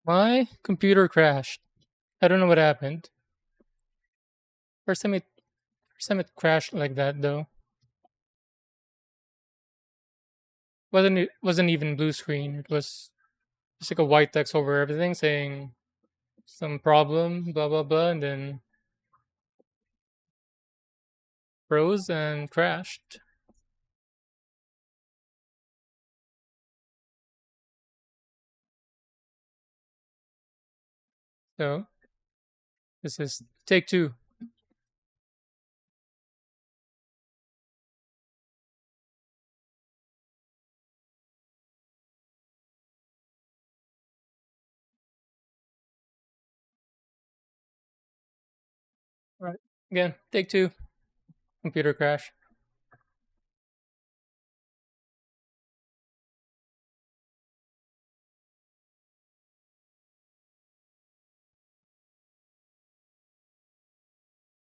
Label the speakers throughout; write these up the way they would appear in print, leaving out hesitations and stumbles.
Speaker 1: My computer crashed. I don't know what happened. First time it first time it crashed like that though. Wasn't even blue screen. It was just like a white text over everything saying some problem, blah blah blah, and then froze and crashed. So this is take two. All right. Again, take two. Computer crash.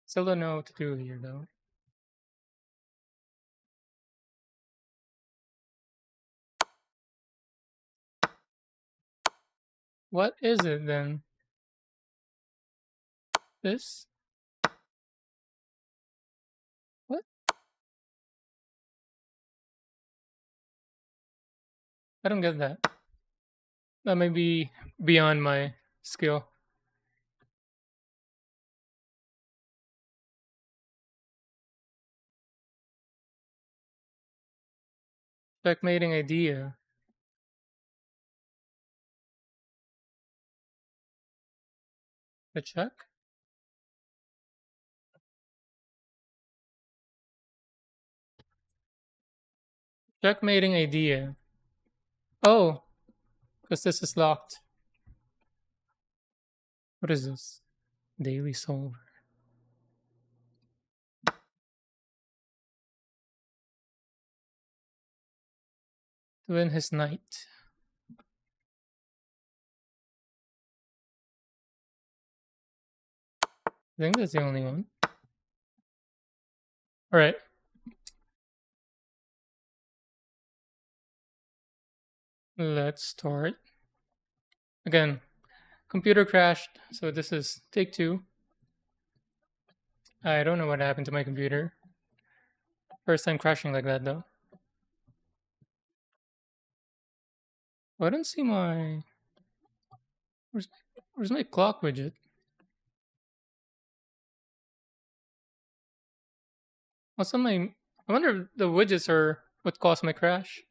Speaker 1: Still don't know what to do here though. What is it then? This? What? I don't get that. That may be beyond my skill. Checkmating idea. A check? Checkmating idea. Oh, because this is locked. What is this? Daily solver. To win his knight. I think that's the only one. Alright, let's start. Again, computer crashed, so this is take two. I don't know what happened to my computer. First time crashing like that though. Oh, I don't see my. Where's my clock widget? What's on my. I wonder if the widgets are what caused my crash.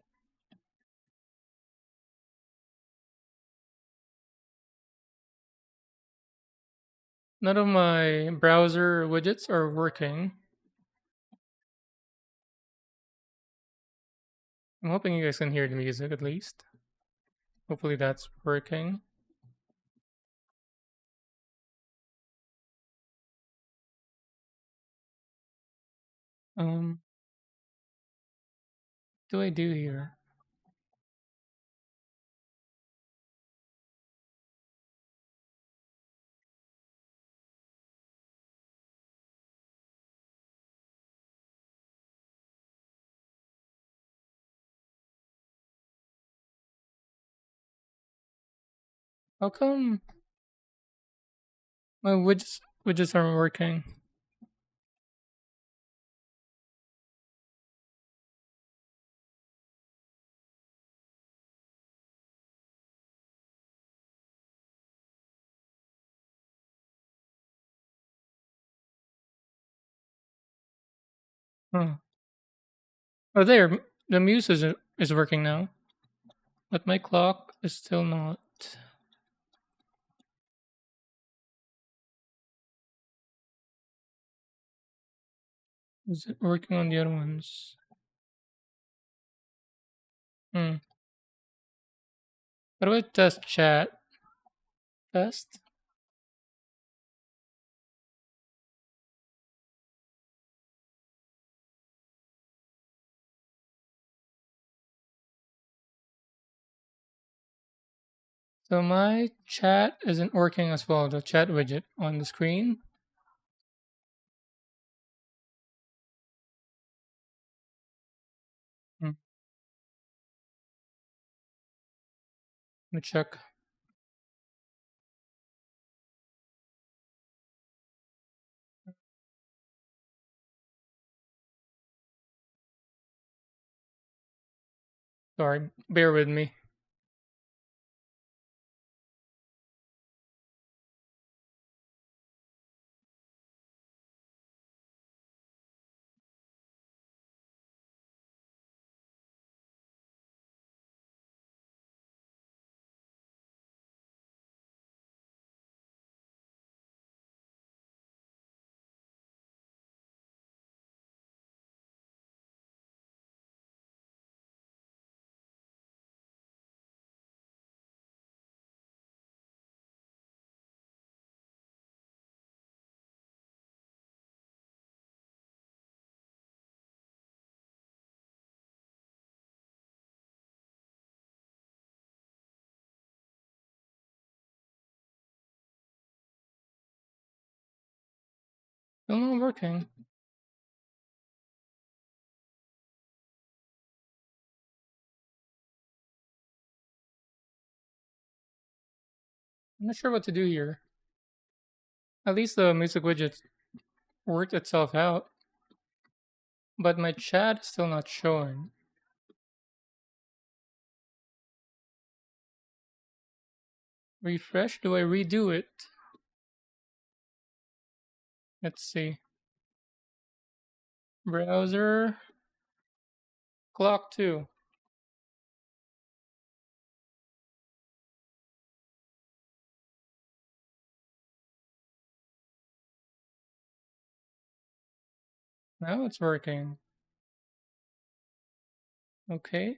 Speaker 1: None of my browser widgets are working. I'm hoping you guys can hear the music at least. Hopefully that's working. Um, what do I do here? How come my widgets aren't working? Huh. Oh, there. The muse is working now, but my clock is still not. Is it working on the other ones? Hmm. How do I test chat? Test. So my chat isn't working as well. The chat widget on the screen. Hmm. Let me check. Sorry, bear with me. Still not working. I'm not sure what to do here. At least the music widget worked itself out, but my chat is still not showing. Refresh? Do I redo it? Let's see. Browser, clock 2. Now it's working. Okay.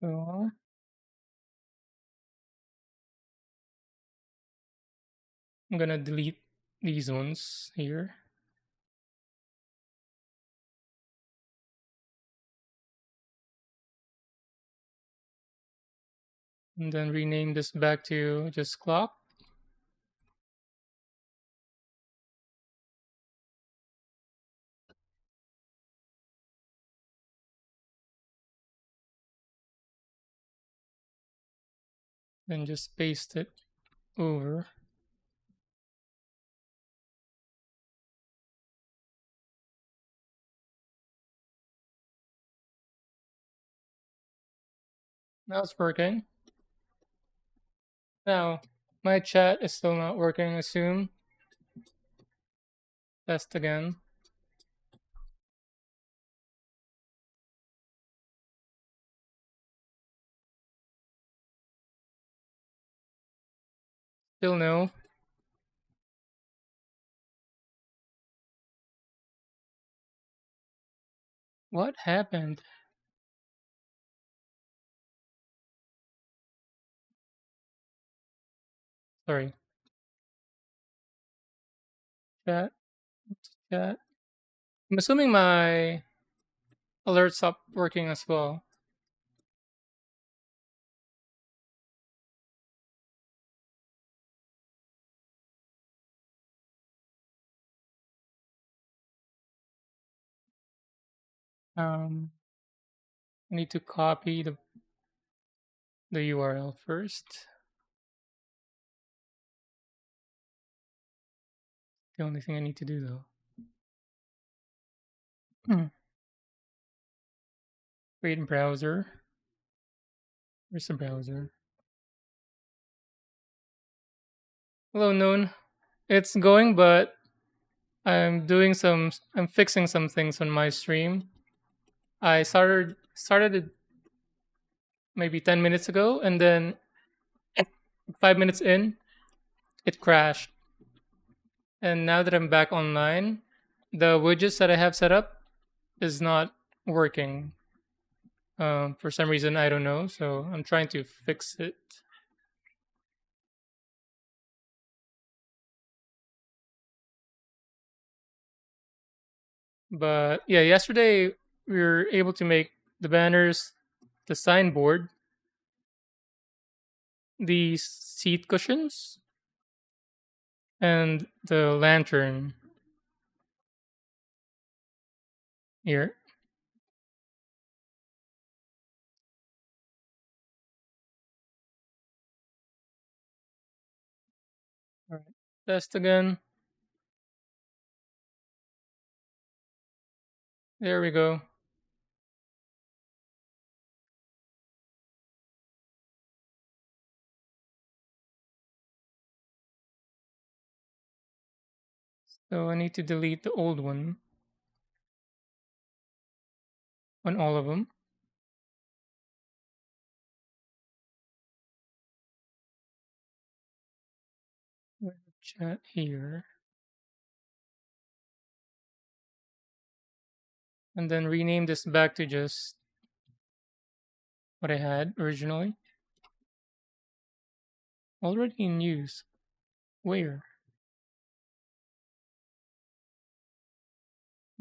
Speaker 1: So I'm gonna delete these ones here and then rename this back to just clock. Then just paste it over. Now it's working. Now my chat is still not working, I assume. Test again. Still no. What happened? Sorry. Chat, chat. I'm assuming my alerts stopped working as well. I need to copy the URL first. The only thing I need to do though. Create browser. Where's the browser? Hello, Noon. It's going, but I'm fixing some things on my stream. I started it maybe 10 minutes ago, and then 5 minutes in, it crashed. And now that I'm back online, The widgets that I have set up is not working. For some reason, I don't know. So I'm trying to fix it. But yeah, yesterday we were able to make the banners, the signboard, the seat cushions, and the lantern here. All right. Test again. There we go. So I need to delete the old one on all of them. Chat here. And then rename this back to just what I had originally. Already in use. Where?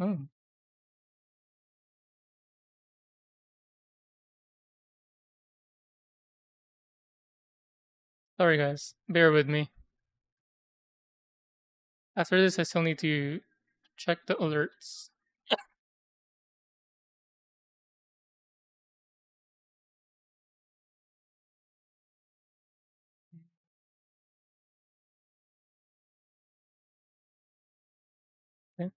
Speaker 1: Oh, sorry guys. Bear with me. After this, I still need to check the alerts. Okay.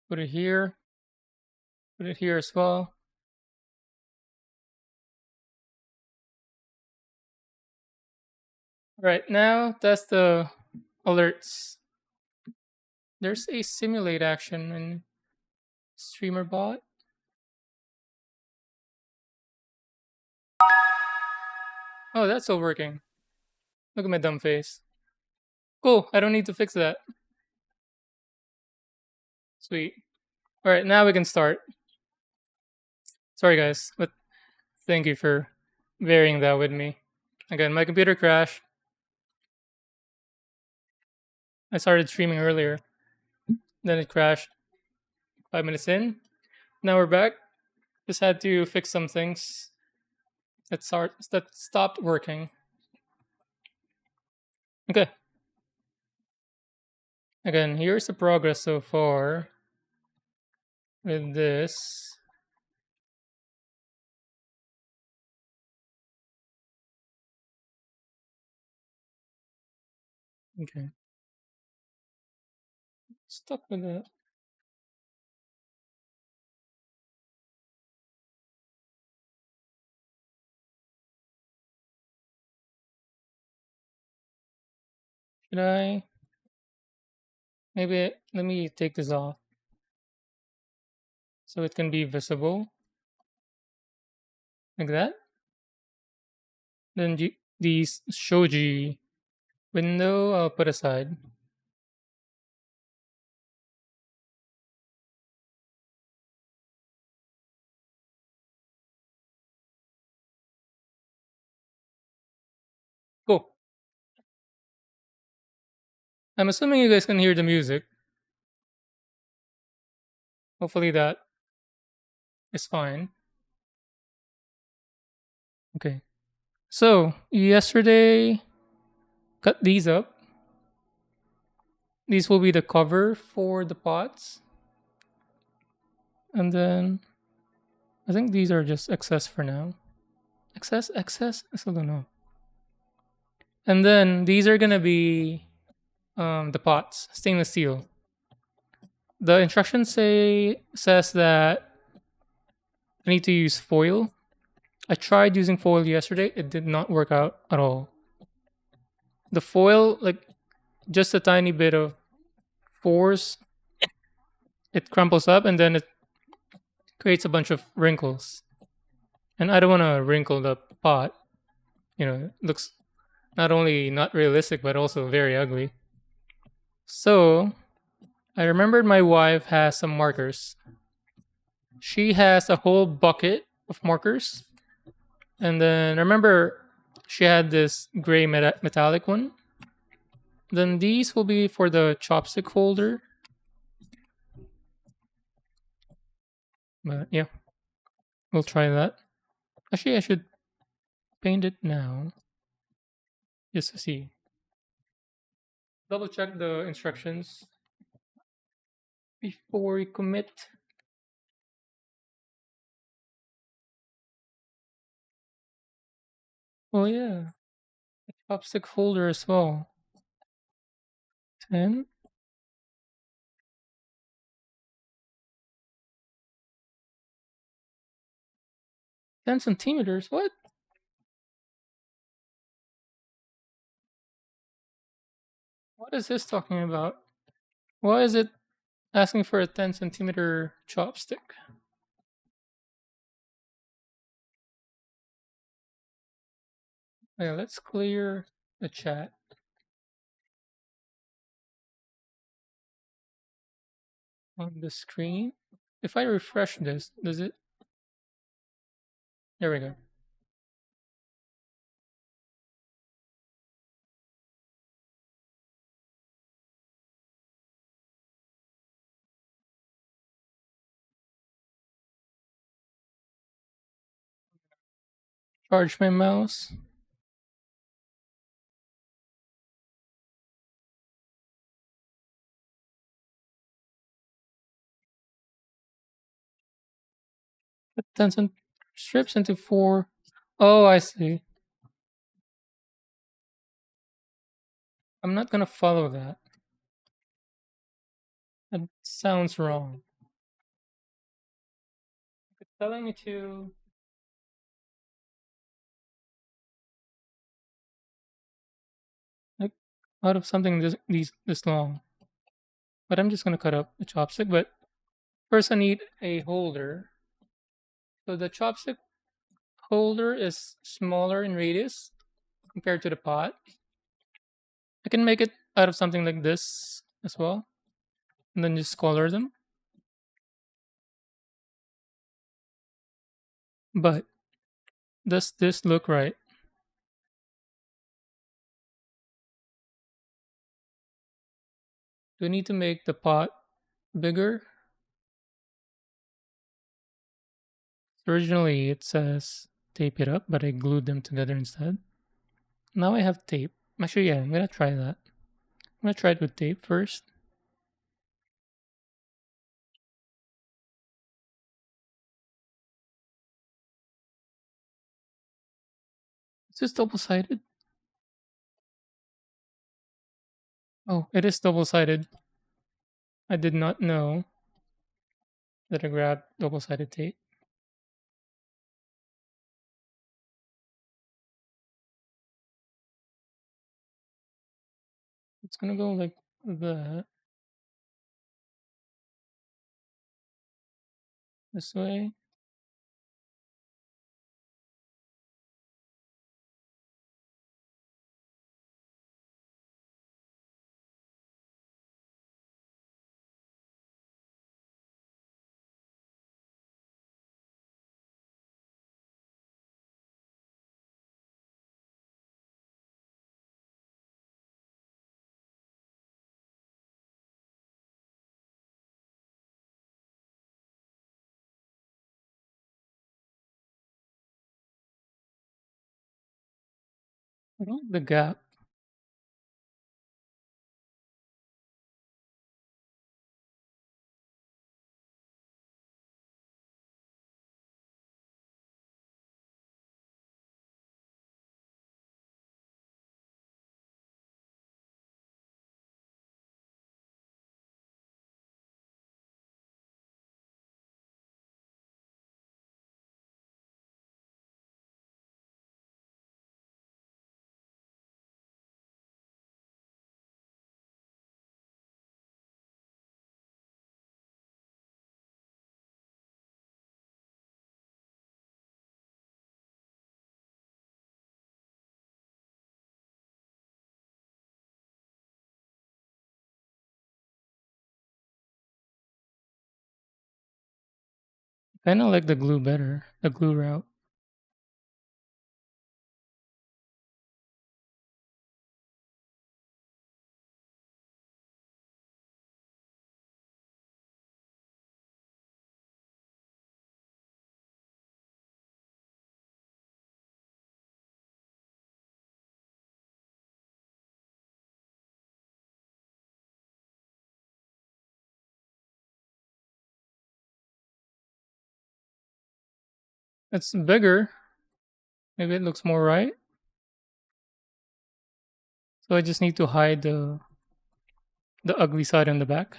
Speaker 1: Put it here. Put it here as well. All right, now that's the alerts. There's a simulate action in streamer bot. Oh, that's still working. Look at my dumb face. Cool, I don't need to fix that. Sweet. All right, now we can start. Sorry guys, but thank you for bearing that with me. Again, my computer crashed. I started streaming earlier, then it crashed 5 minutes in. Now we're back. Just had to fix some things that stopped working. Okay. Again, here's the progress so far with this. Okay. Stuck with that. Should I? Maybe let me take this off so it can be visible like that. Then the shoji window I'll put aside. Cool. I'm assuming you guys can hear the music. Hopefully that is fine. Okay. So yesterday, cut these up. These will be the cover for the pots. And then I think these are just excess for now. Excess? I still don't know. And then these are gonna be the pots, stainless steel. The instructions says that I need to use foil. I tried using foil yesterday. It did not work out at all. The foil, like just a tiny bit of force, it crumples up and then it creates a bunch of wrinkles. And I don't want to wrinkle the pot. You know, it looks Not only not realistic, but also very ugly. So I remembered my wife has some markers. She has a whole bucket of markers. And then remember, she had this gray metallic one. Then these will be for the chopstick holder. But yeah, we'll try that. Actually, I should paint it now just to see. Double check the instructions before you commit. Oh yeah, chopstick holder as well. 10, 10 centimeters. What? What is this talking about? Why is it asking for a 10 centimeter chopstick? Yeah, let's clear the chat on the screen. If I refresh this, does it? There we go. Charge my mouse. Put 10 strips into four. Oh, I see. I'm not gonna follow that. That sounds wrong. It's telling me to like out of something this long. But I'm just gonna cut up the chopstick. But first, I need a holder. So the chopstick holder is smaller in radius compared to the pot. I can make it out of something like this as well, and then just color them. But does this look right? Do I need to make the pot bigger? Originally, it says tape it up, but I glued them together instead. Now I have tape. Actually, yeah, I'm gonna try that. I'm gonna try it with tape first. Is this double sided? Oh, it is double sided. I did not know that I grabbed double sided tape. It's gonna go like that. This way. I don't like the gap. Kinda like the glue better, the glue route. It's bigger. Maybe it looks more right. So I just need to hide the ugly side on the back.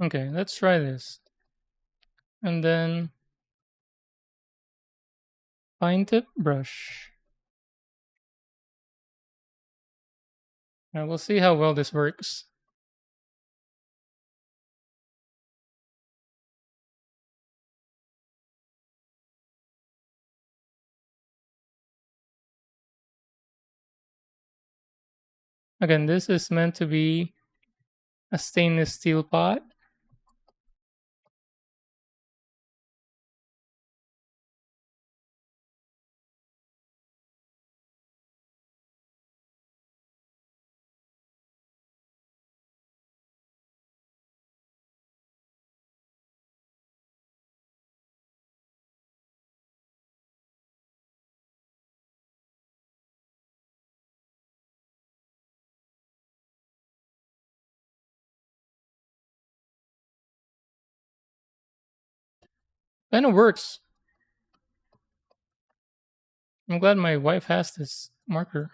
Speaker 1: Okay, let's try this. And then fine tip brush. And we'll see how well this works. Again, this is meant to be a stainless steel pot. And it works. I'm glad my wife has this marker.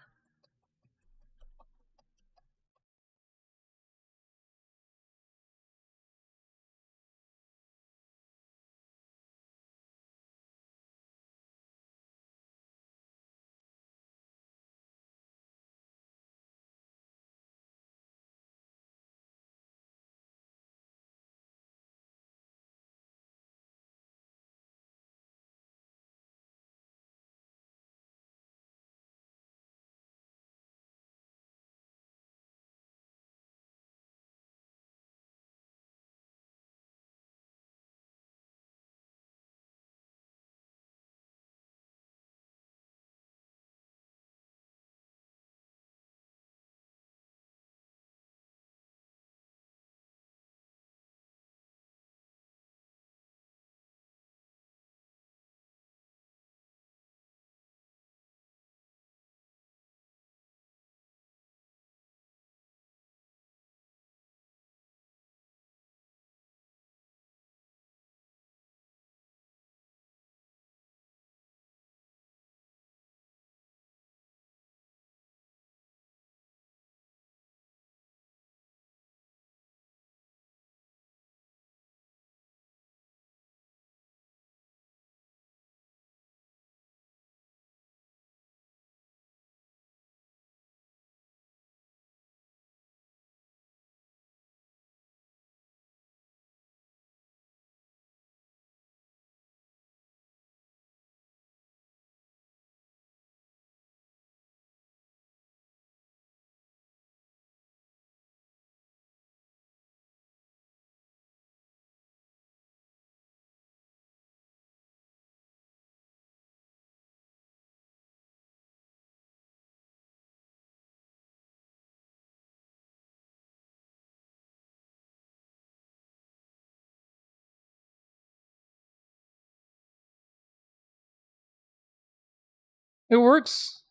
Speaker 1: It works.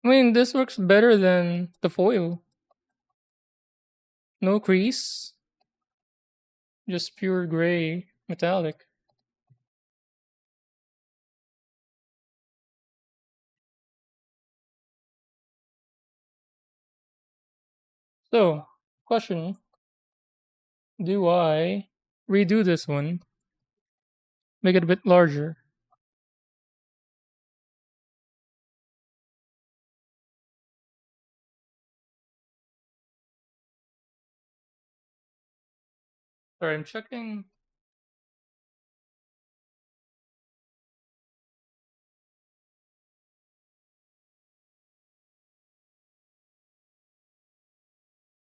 Speaker 1: I mean, this works better than the foil. No crease, just pure gray metallic. So, question: do I redo this one, make it a bit larger? Sorry, I'm checking.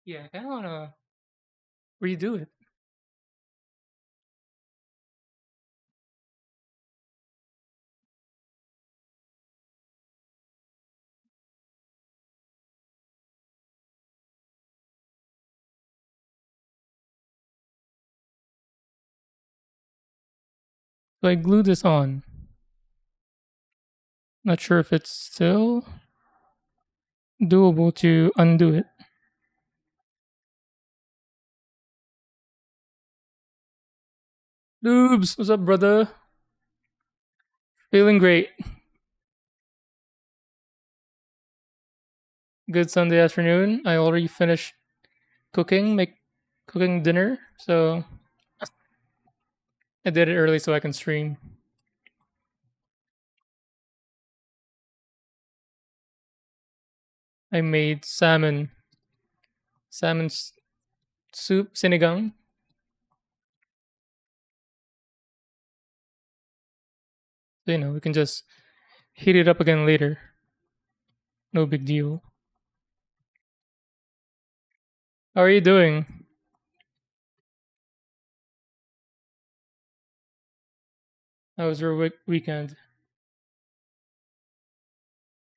Speaker 1: Yeah, I kind of wanna redo it. So I glue this on. Not sure if it's still doable to undo it. Noobs, what's up, brother? Feeling great. Good Sunday afternoon. I already finished cooking dinner, so I did it early so I can stream. I made salmon soup, sinigang. So, we can just heat it up again later. No big deal. How are you doing? How was your weekend?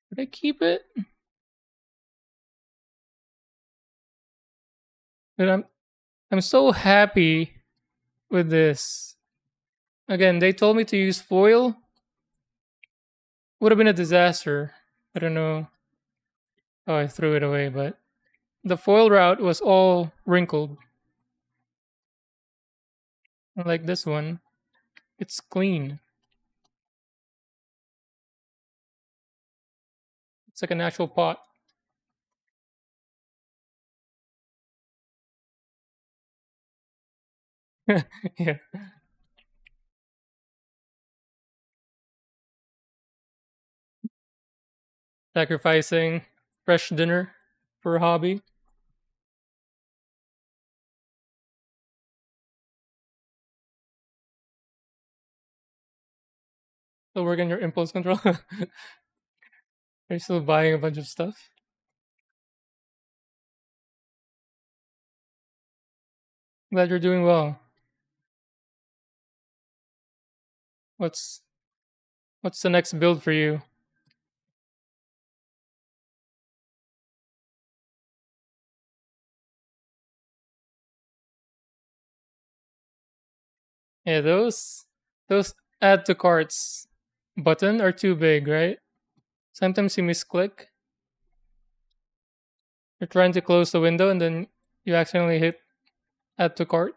Speaker 1: Did I keep it? But I'm so happy with this. Again, they told me to use foil. Would have been a disaster. I don't know how I threw it away, but the foil route was all wrinkled. Unlike this one, it's clean. It's like an actual pot. Yeah. Sacrificing fresh dinner for a hobby. Still working your impulse control. Are you still buying a bunch of stuff? Glad you're doing well. What's what's the next build for you? Yeah, those add to carts button are too big, right? Sometimes you misclick. You're trying to close the window and then you accidentally hit add to cart.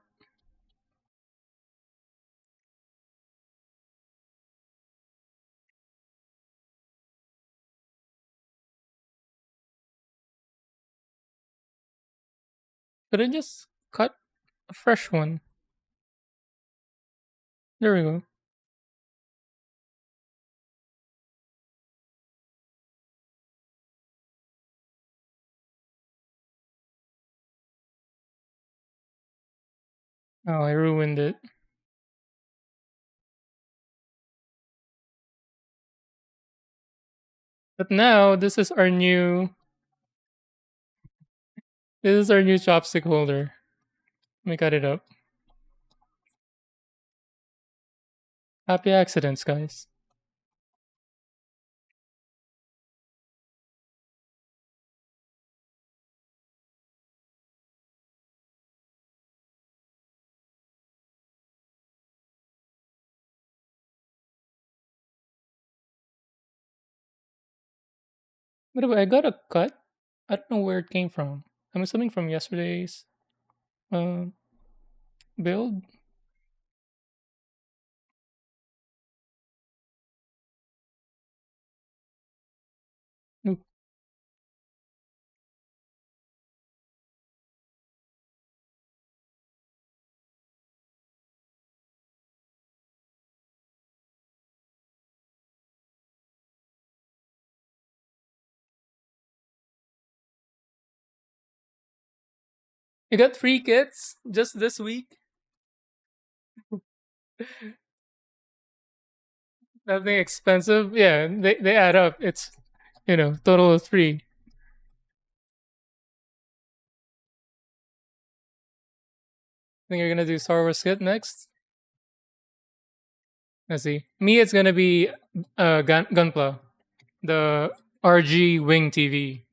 Speaker 1: Could I just cut a fresh one? There we go. Oh, I ruined it. But now this is our new chopstick holder. Let me cut it up. Happy accidents, guys. By the way, I got a cut. I don't know where it came from. I'm assuming from yesterday's uh, build. Nope. You got three kits just this week. Nothing expensive. Yeah, they add up. It's total of three. Think you're gonna do Star Wars kit next? Let's see. Me, it's gonna be Gunpla, the RG Wing TV,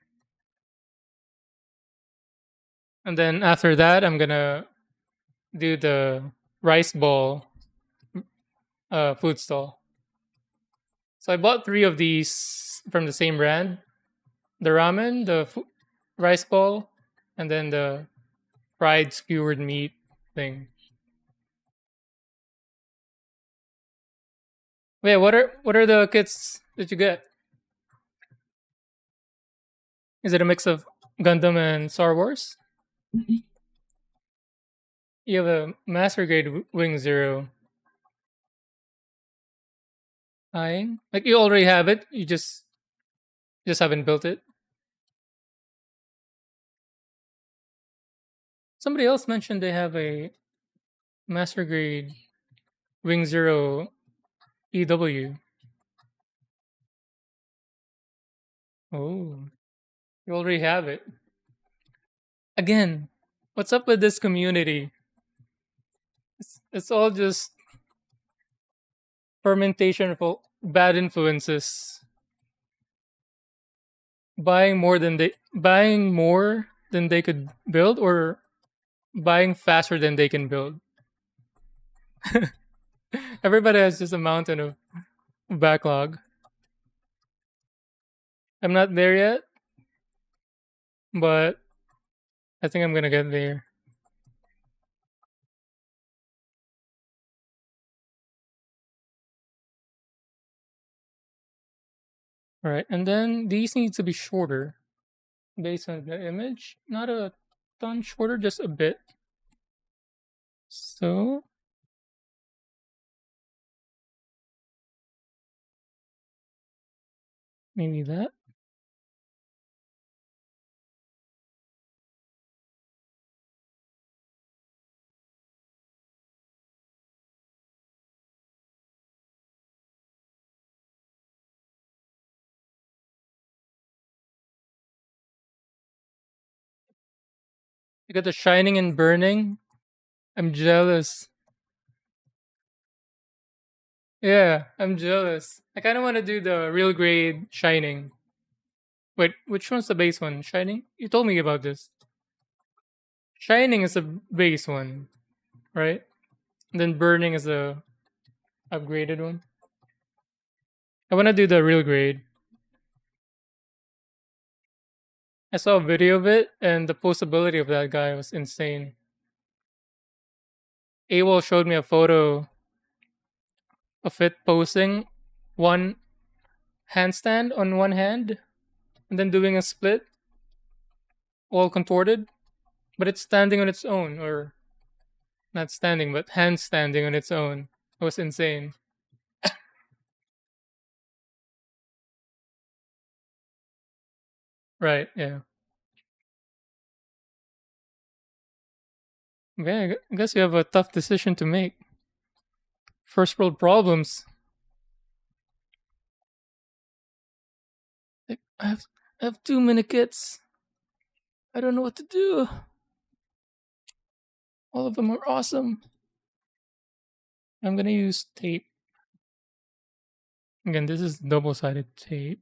Speaker 1: and then after that, I'm gonna do the rice ball food stall. So I bought three of these from the same brand: the ramen, the rice ball, and then the fried skewered meat thing. Wait, what are the kits that you get? Is it a mix of Gundam and Star Wars? You have a master grade Wing Zero. I like you already have it. You just haven't built it. Somebody else mentioned they have a master grade Wing Zero EW. Oh, you already have it. Again, what's up with this community? It's all just fermentation for bad influences. Buying more than they could build, or buying faster than they can build. Everybody has just a mountain of backlog. I'm not there yet, but I think I'm gonna get there. All right, and then these need to be shorter based on the image. Not a ton shorter, just a bit. So maybe that. You got the shining and burning. I'm jealous. Yeah, I'm jealous. I kind of want to do the real grade shining. Wait, which one's the base one? Shining? You told me about this. Shining is the base one, right? And then burning is the upgraded one. I want to do the real grade. I saw a video of it, and the postability of that guy was insane. AWOL showed me a photo of it posing one handstand on one hand, and then doing a split, all contorted, but it's standing on its own, or not standing, but handstanding on its own. It was insane. Right? Yeah. Okay, I guess you have a tough decision to make. First world problems. Like, I have too many kits. I don't know what to do. All of them are awesome. I'm gonna use tape. Again, this is double-sided tape.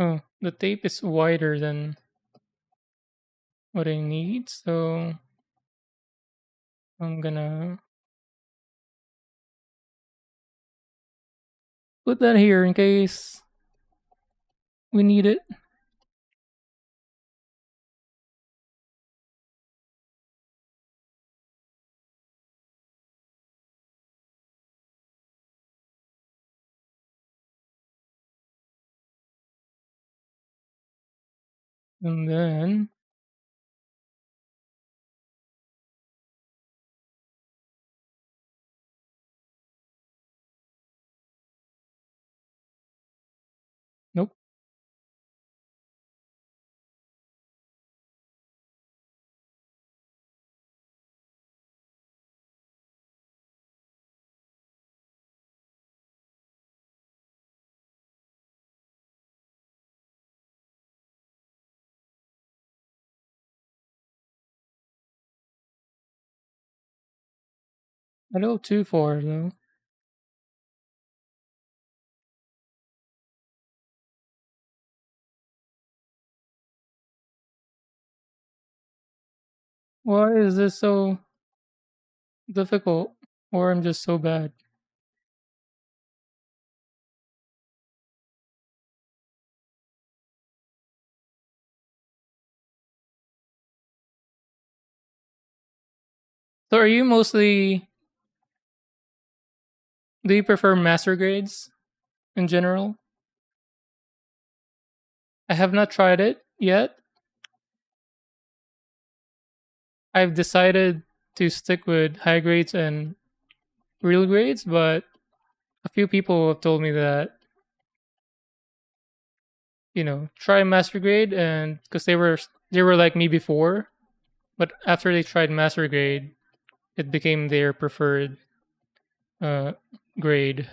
Speaker 1: Oh, the tape is wider than what I need, so I'm gonna put that here in case we need it. And then nope. A little too far though. Why is this so difficult? Or I'm just so bad. So are you mostly do you prefer master grades in general? I have not tried it yet. I've decided to stick with high grades and real grades, but a few people have told me that, try master grade and because they were like me before, but after they tried master grade, it became their preferred uh grade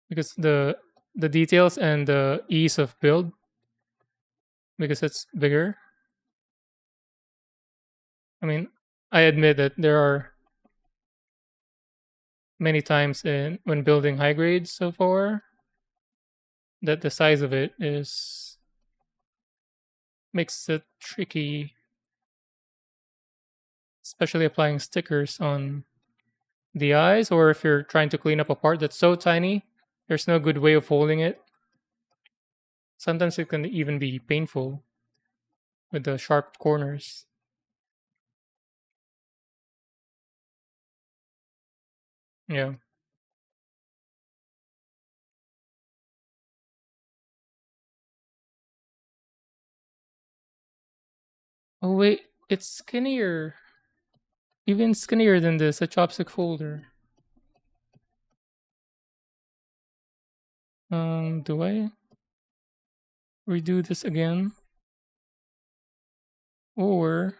Speaker 1: because the details and the ease of build because it's bigger. I mean, I admit that there are many times in when building high grades so far that the size of it is makes it tricky, especially applying stickers on the eyes or if you're trying to clean up a part that's so tiny, there's no good way of holding it. Sometimes it can even be painful with the sharp corners. Yeah. Oh wait, it's skinnier. Even skinnier than this, a chopstick holder. Do I redo this again? Or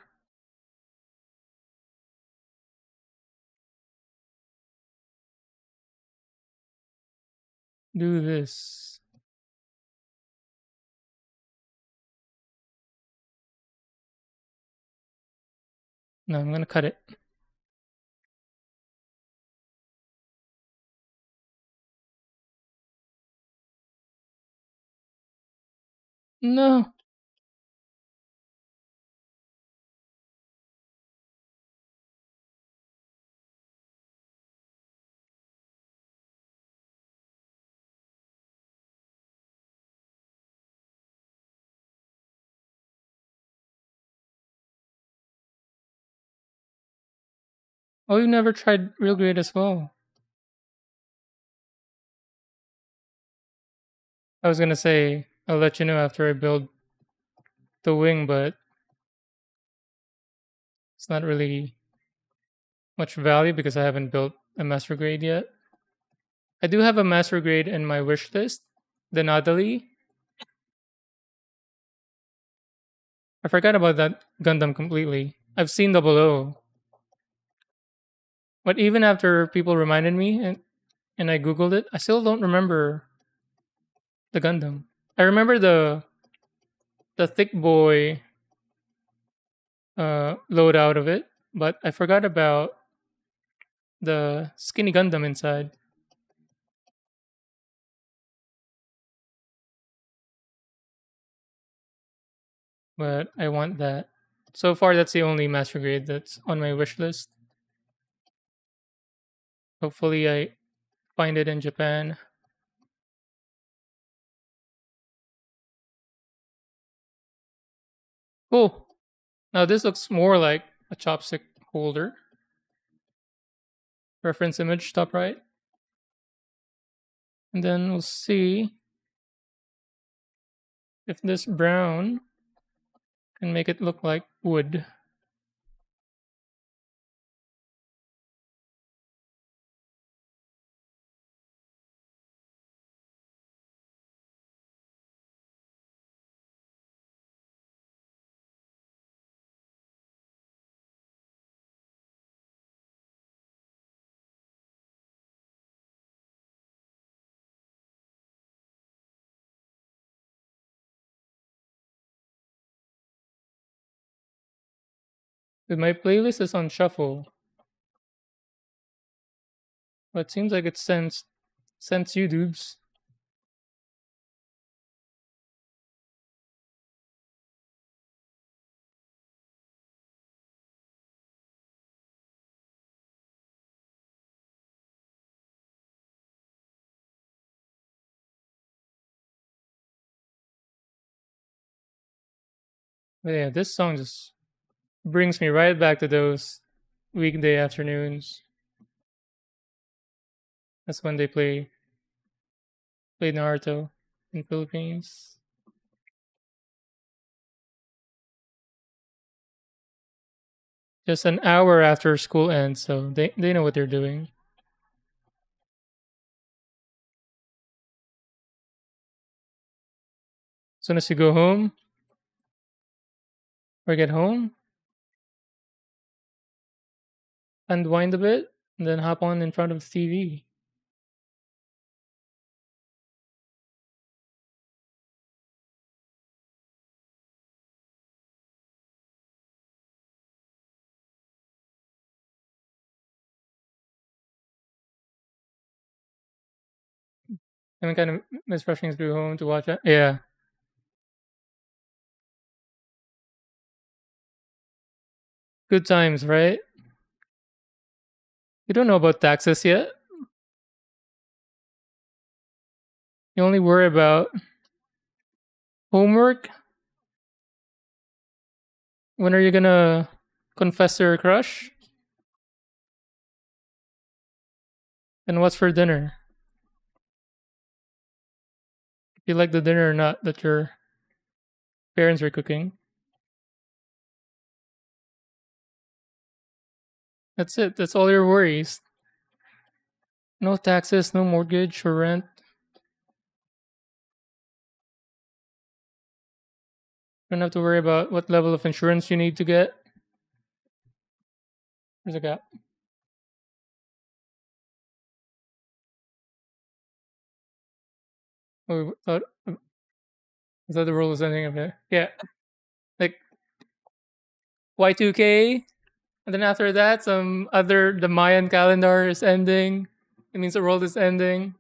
Speaker 1: do this? No, I'm gonna cut it. No. Oh, you never tried real grade as well. I was gonna say I'll let you know after I build the wing, but it's not really much value because I haven't built a master grade yet. I do have a master grade in my wish list, the Nadali. I forgot about that Gundam completely. I've seen the below, but even after people reminded me and I googled it, I still don't remember the Gundam. I remember the thick boy loadout of it, but I forgot about the skinny Gundam inside. But I want that. So far, that's the only master grade that's on my wish list. Hopefully, I find it in Japan. Cool. Now this looks more like a chopstick holder. Reference image top right. And then we'll see. If this brown can make it look like wood. But my playlist is on shuffle, but it seems like it sends you dudes. But yeah, this song just brings me right back to those weekday afternoons. That's when they play Naruto in Philippines. Just an hour after school ends, so they know what they're doing. As soon as you go home or get home, unwind a bit, and then hop on in front of the TV. And kind of miss rushing through home to watch it. Yeah, good times, right? You don't know about taxes yet. You only worry about homework. When are you gonna confess to your crush? And what's for dinner? If you like the dinner or not that your parents are cooking. That's it. That's all your worries. No taxes, no mortgage or rent. You don't have to worry about what level of insurance you need to get. There's a gap. Oh, I thought the world was ending up there. Yeah, like Y2K, and then after that, the Mayan calendar is ending. It means the world is ending.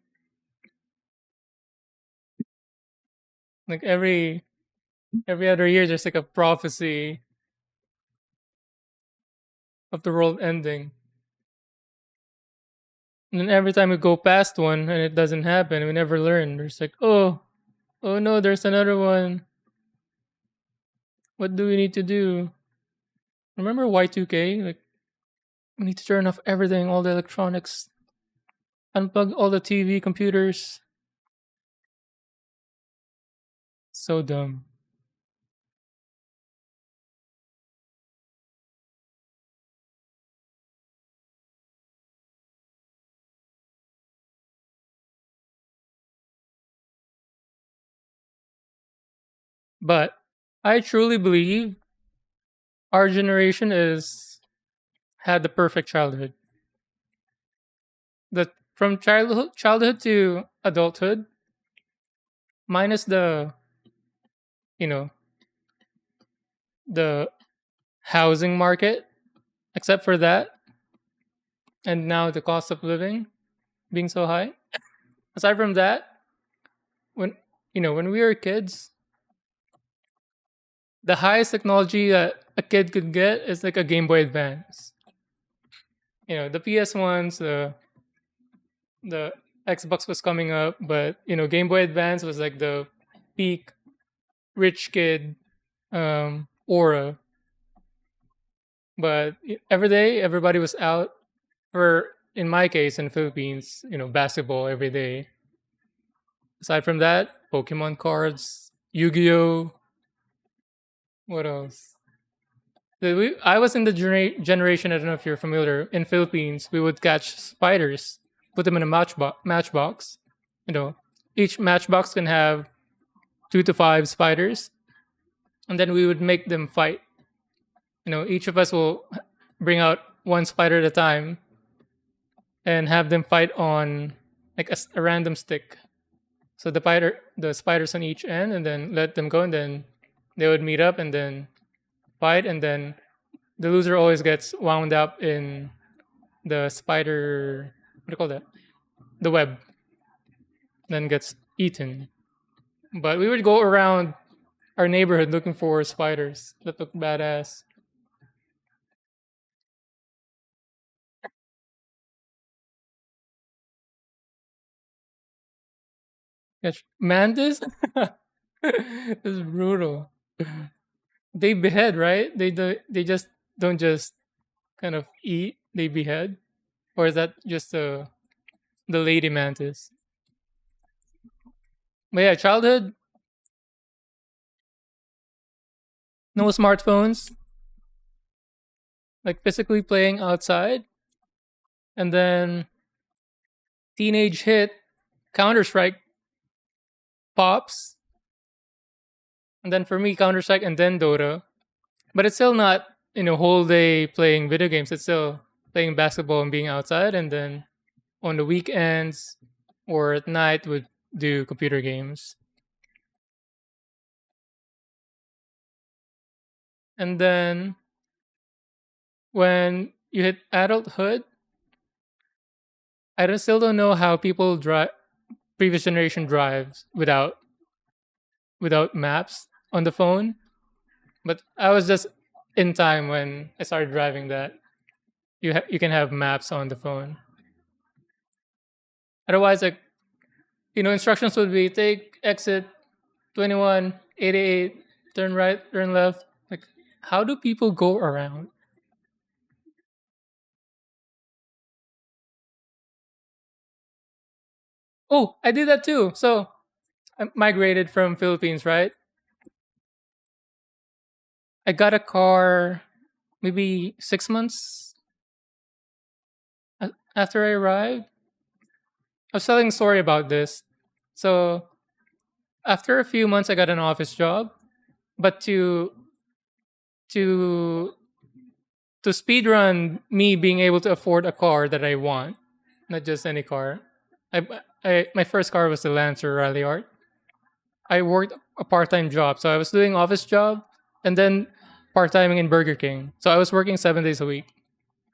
Speaker 1: Like every other year, there's like a prophecy of the world ending. And then every time we go past one and it doesn't happen, we never learn. There's like, oh no, there's another one. What do we need to do? Remember Y2K? Like, we need to turn off everything, all the electronics, unplug all the TV, computers. So dumb. But I truly believe our generation is had the perfect childhood. That from childhood to adulthood, minus you know the housing market, except for that, and now the cost of living being so high. Aside from that, when when we were kids, the highest technology that a kid could get is like a Game Boy Advance. The PS1s, the Xbox was coming up, but Game Boy Advance was like the peak rich kid aura. But every day, everybody was out for, in my case, in the Philippines, basketball every day. Aside from that, Pokemon cards, Yu-Gi-Oh. What else? I was in the generation. I don't know if you're familiar. In Philippines, we would catch spiders, put them in a matchbox. You know, each matchbox can have 2 to 5 spiders, and then we would make them fight. Each of us will bring out one spider at a time and have them fight on like a random stick. So the spiders on each end, and then let them go, and then they would meet up and then fight, and then the loser always gets wound up in the spider. What do you call that? The web, then gets eaten. But we would go around our neighborhood looking for spiders that look badass. Catch mantis. It's brutal. They behead, right? They just don't just kind of eat. They behead, or is that just the lady mantis? But yeah, childhood, no smartphones, like physically playing outside, and then teenage hit, Counter Strike pops, and then for me Counter Strike and then Dota. But it's still not whole day playing video games. It's still playing basketball and being outside, and then on the weekends or at night would do computer games. And then when you hit adulthood, still don't know how people drive previous generation drives without maps on the phone. But I was just in time when I started driving that you can have maps on the phone. Otherwise, like instructions would be take exit 2188, turn right, turn left. Like, how do people go around? Oh, I did that too. So I migrated from Philippines, right? I got a car maybe 6 months after I arrived. I was telling a story about this. So after a few months, I got an office job, but to to speed run me being able to afford a car that I want, not just any car. My first car was the Lancer Rally Art. I worked a part time job, so I was doing office job and then part timing in Burger King. So I was working 7 days a week.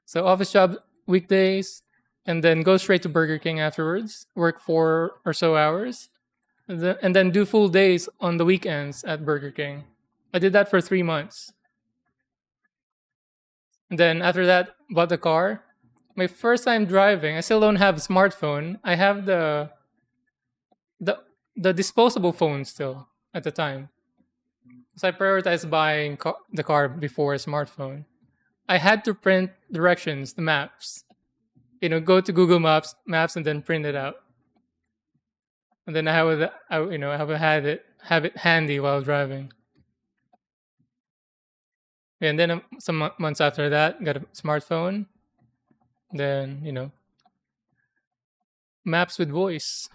Speaker 1: So office job weekdays, and then go straight to Burger King afterwards. Work 4 or so hours, and then do full days on the weekends at Burger King. I did that for 3 months. And then after that, bought the car. My first time driving, I still don't have a smartphone. I have the the disposable phone still at the time. So I prioritized buying the car before a smartphone. I had to print directions, the maps. Go to Google Maps, and then print it out. And then I have it handy while driving. And then some months after that, got a smartphone. Then maps with voice.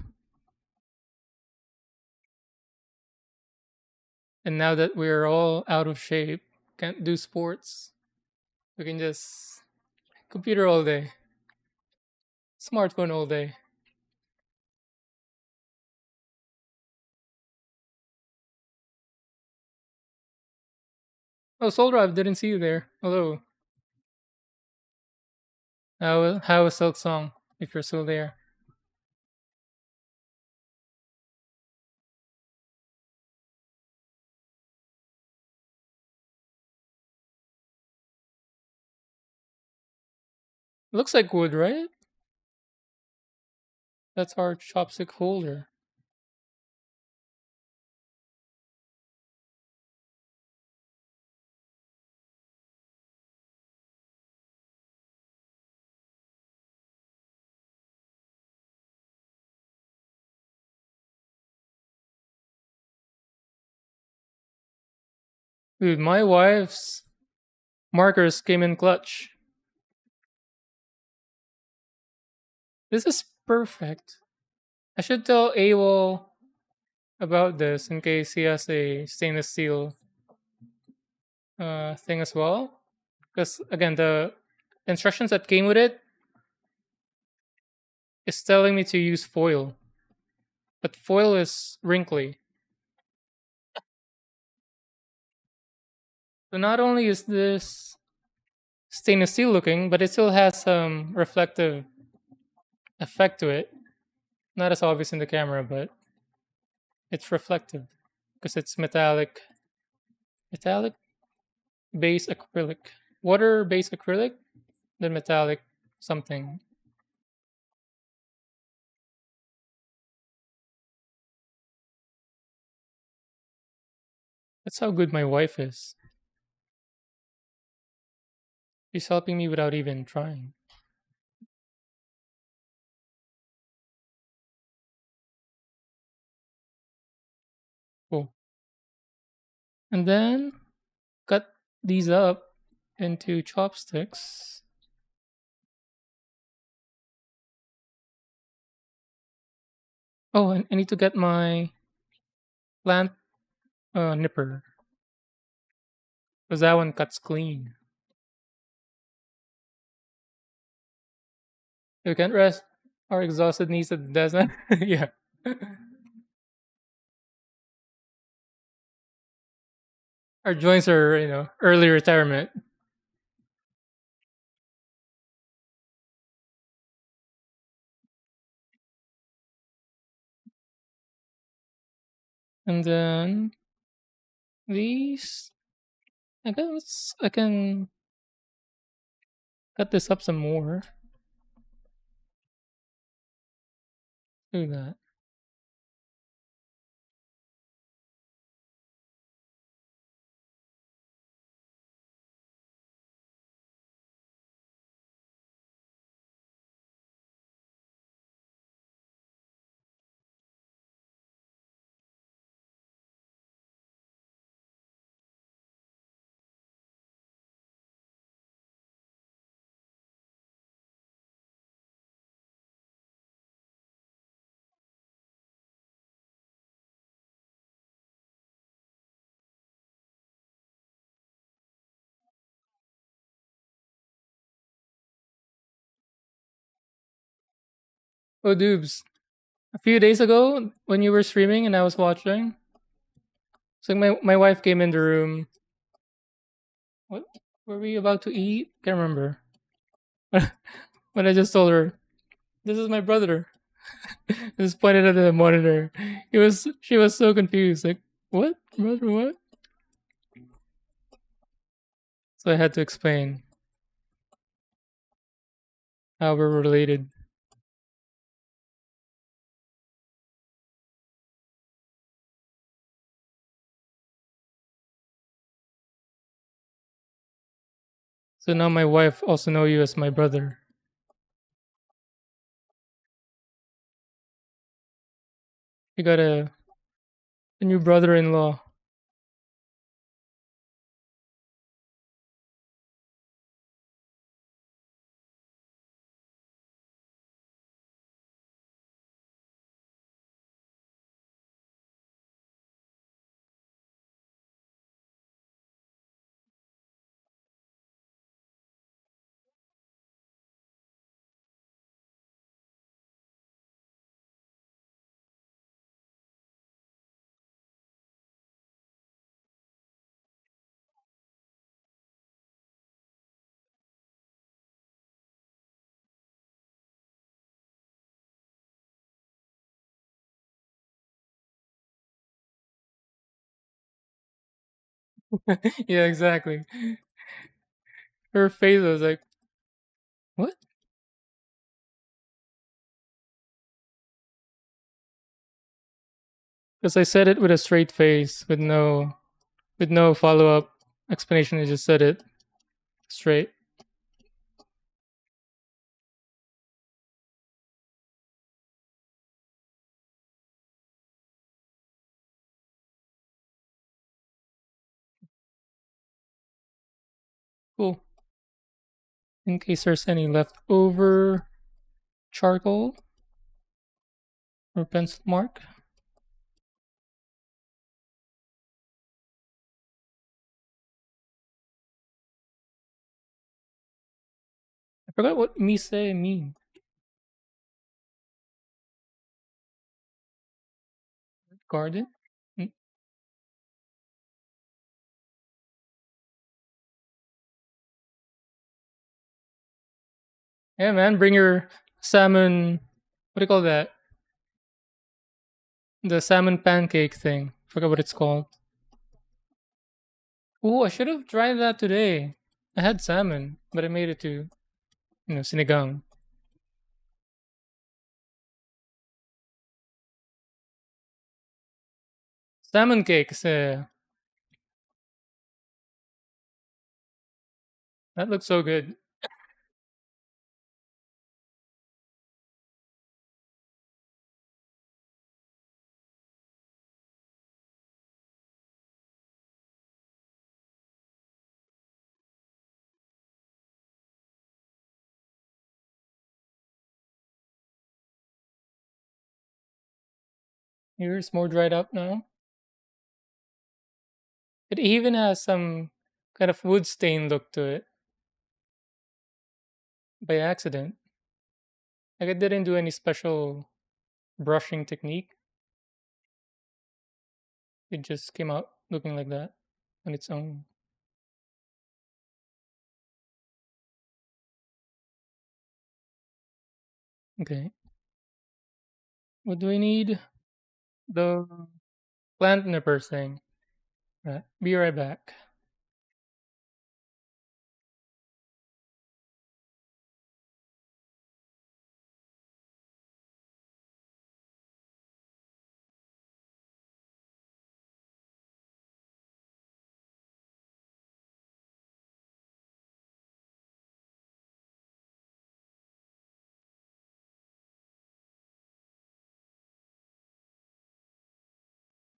Speaker 1: And now that we're all out of shape, can't do sports, we can just computer all day, smartphone all day. Oh, Soul Drive, didn't see you there. Hello. How was Silk Song? If you're still there, looks like wood, right? That's our chopstick holder. Dude, my wife's markers came in clutch. This is perfect. I should tell Awol about this in case he has a stainless steel thing as well. Because again, the instructions that came with it is telling me to use foil, but foil is wrinkly. So not only is this stainless steel looking, but it still has some reflective effect to it. Not as obvious in the camera, but it's reflective because it's metallic base acrylic, water based acrylic, then metallic something. That's how good my wife is. She's helping me without even trying. Cool. And then cut these up into chopsticks. Oh, and I need to get my plant nipper because that one cuts clean. We can't rest our exhausted knees at the desert. Yeah. Our joints are, early retirement. And then these, I guess I can cut this up some more. Do that. Oh, Dubes. A few days ago, when you were streaming and I was watching, so my wife came in the room. What were we about to eat? Can't remember. But I just told her, "This is my brother." Just pointed at the monitor. She was so confused. Like, what, brother? What? So I had to explain how we're related. So now my wife also know you as my brother. You got a new brother-in-law. Yeah, exactly. Her face was like, what? Because I said it with a straight face, with no follow up explanation. I just said it straight. in case there's any leftover charcoal or pencil mark. I forgot what mise mean. Garden? Mm. Yeah, man, bring your salmon. What do you call that? The salmon pancake thing. Forgot what it's called. Oh, I should have tried that today. I had salmon, but I made it to, sinigang. Salmon cakes. That looks so good. Here's more dried up now. It even has some kind of wood stain look to it by accident. Like I didn't do any special brushing technique. It just came out looking like that on its own. Okay. What do we need? The plant nipper thing. Right. Be right back.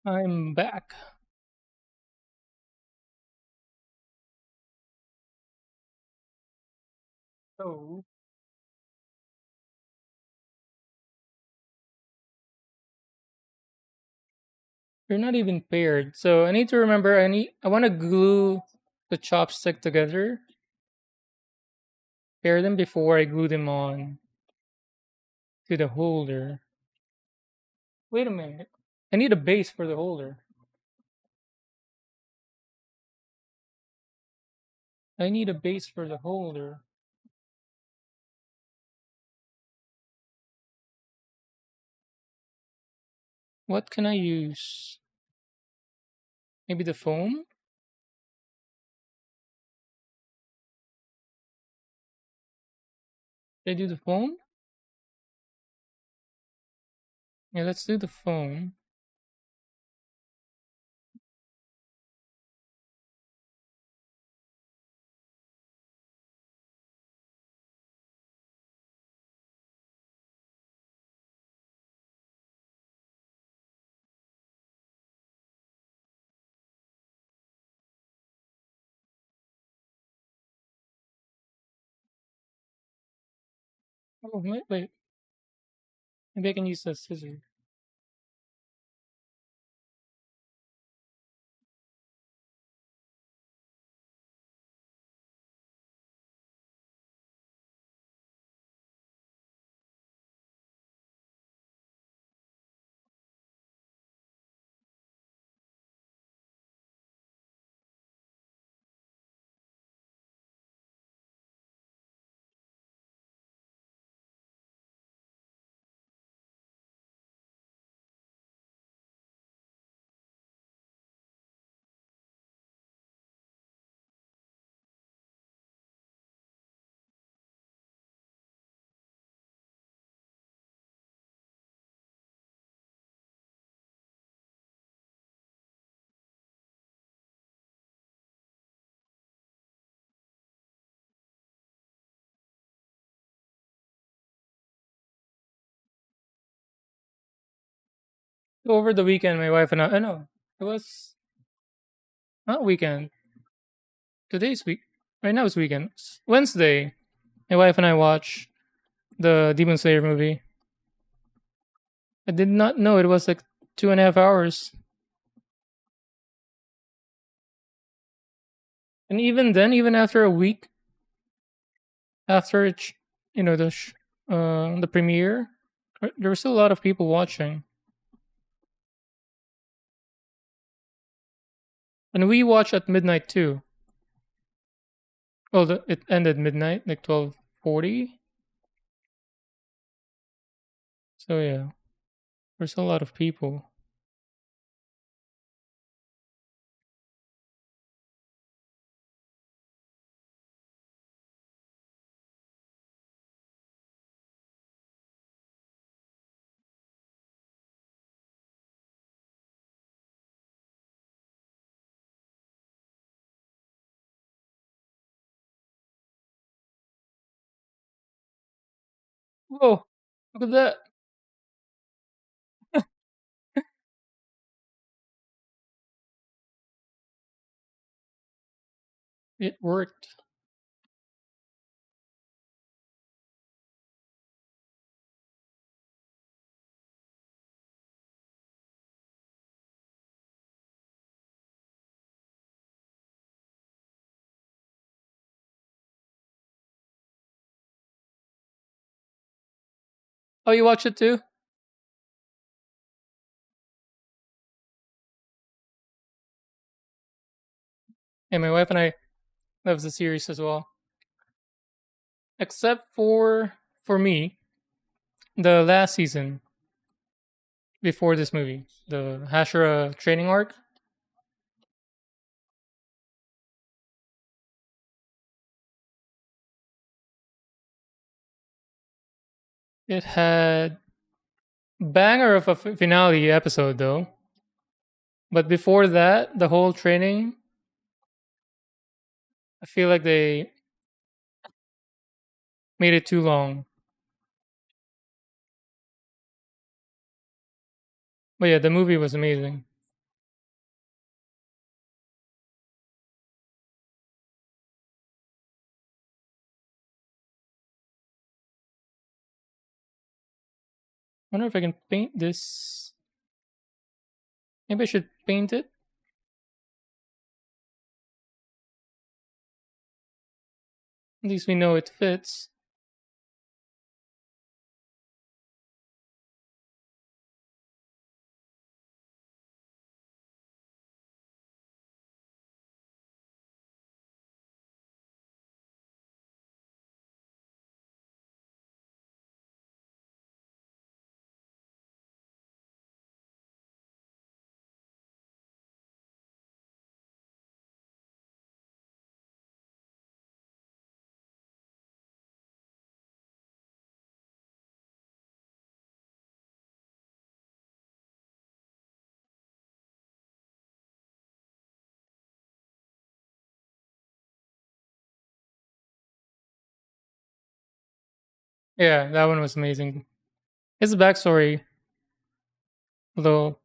Speaker 1: I'm back. So they're not even paired. So I need to remember I want to glue the chopstick together. Pair them before I glue them on to the holder. Wait a minute. I need a base for the holder. I need a base for the holder. What can I use? Maybe the foam? Did I do the foam? Yeah, let's do the foam. Oh, wait. Maybe I can use the scissors. Over the weekend, my wife and I no, it was not weekend. Today's week. Right now it's weekend. Wednesday. My wife and I watched the Demon Slayer movie. I did not know it was like 2.5 hours. And even then, even after a week after you know, the premiere, there were still a lot of people watching. And we watched at midnight too. Well, it ended midnight, like 12:40. So yeah, there's a lot of people. Whoa! Look at that. It worked. Oh, you watched it too? Yeah, my wife and I loves the series as well. Except for me, the last season before this movie, the Hashira training arc, it had banger of a finale episode though. But before that, the whole training, I feel like they made it too long. But yeah, the movie was amazing. Wonder if I can paint this. Maybe I should paint it. At least we know it fits. Yeah, that one was amazing. His backstory, although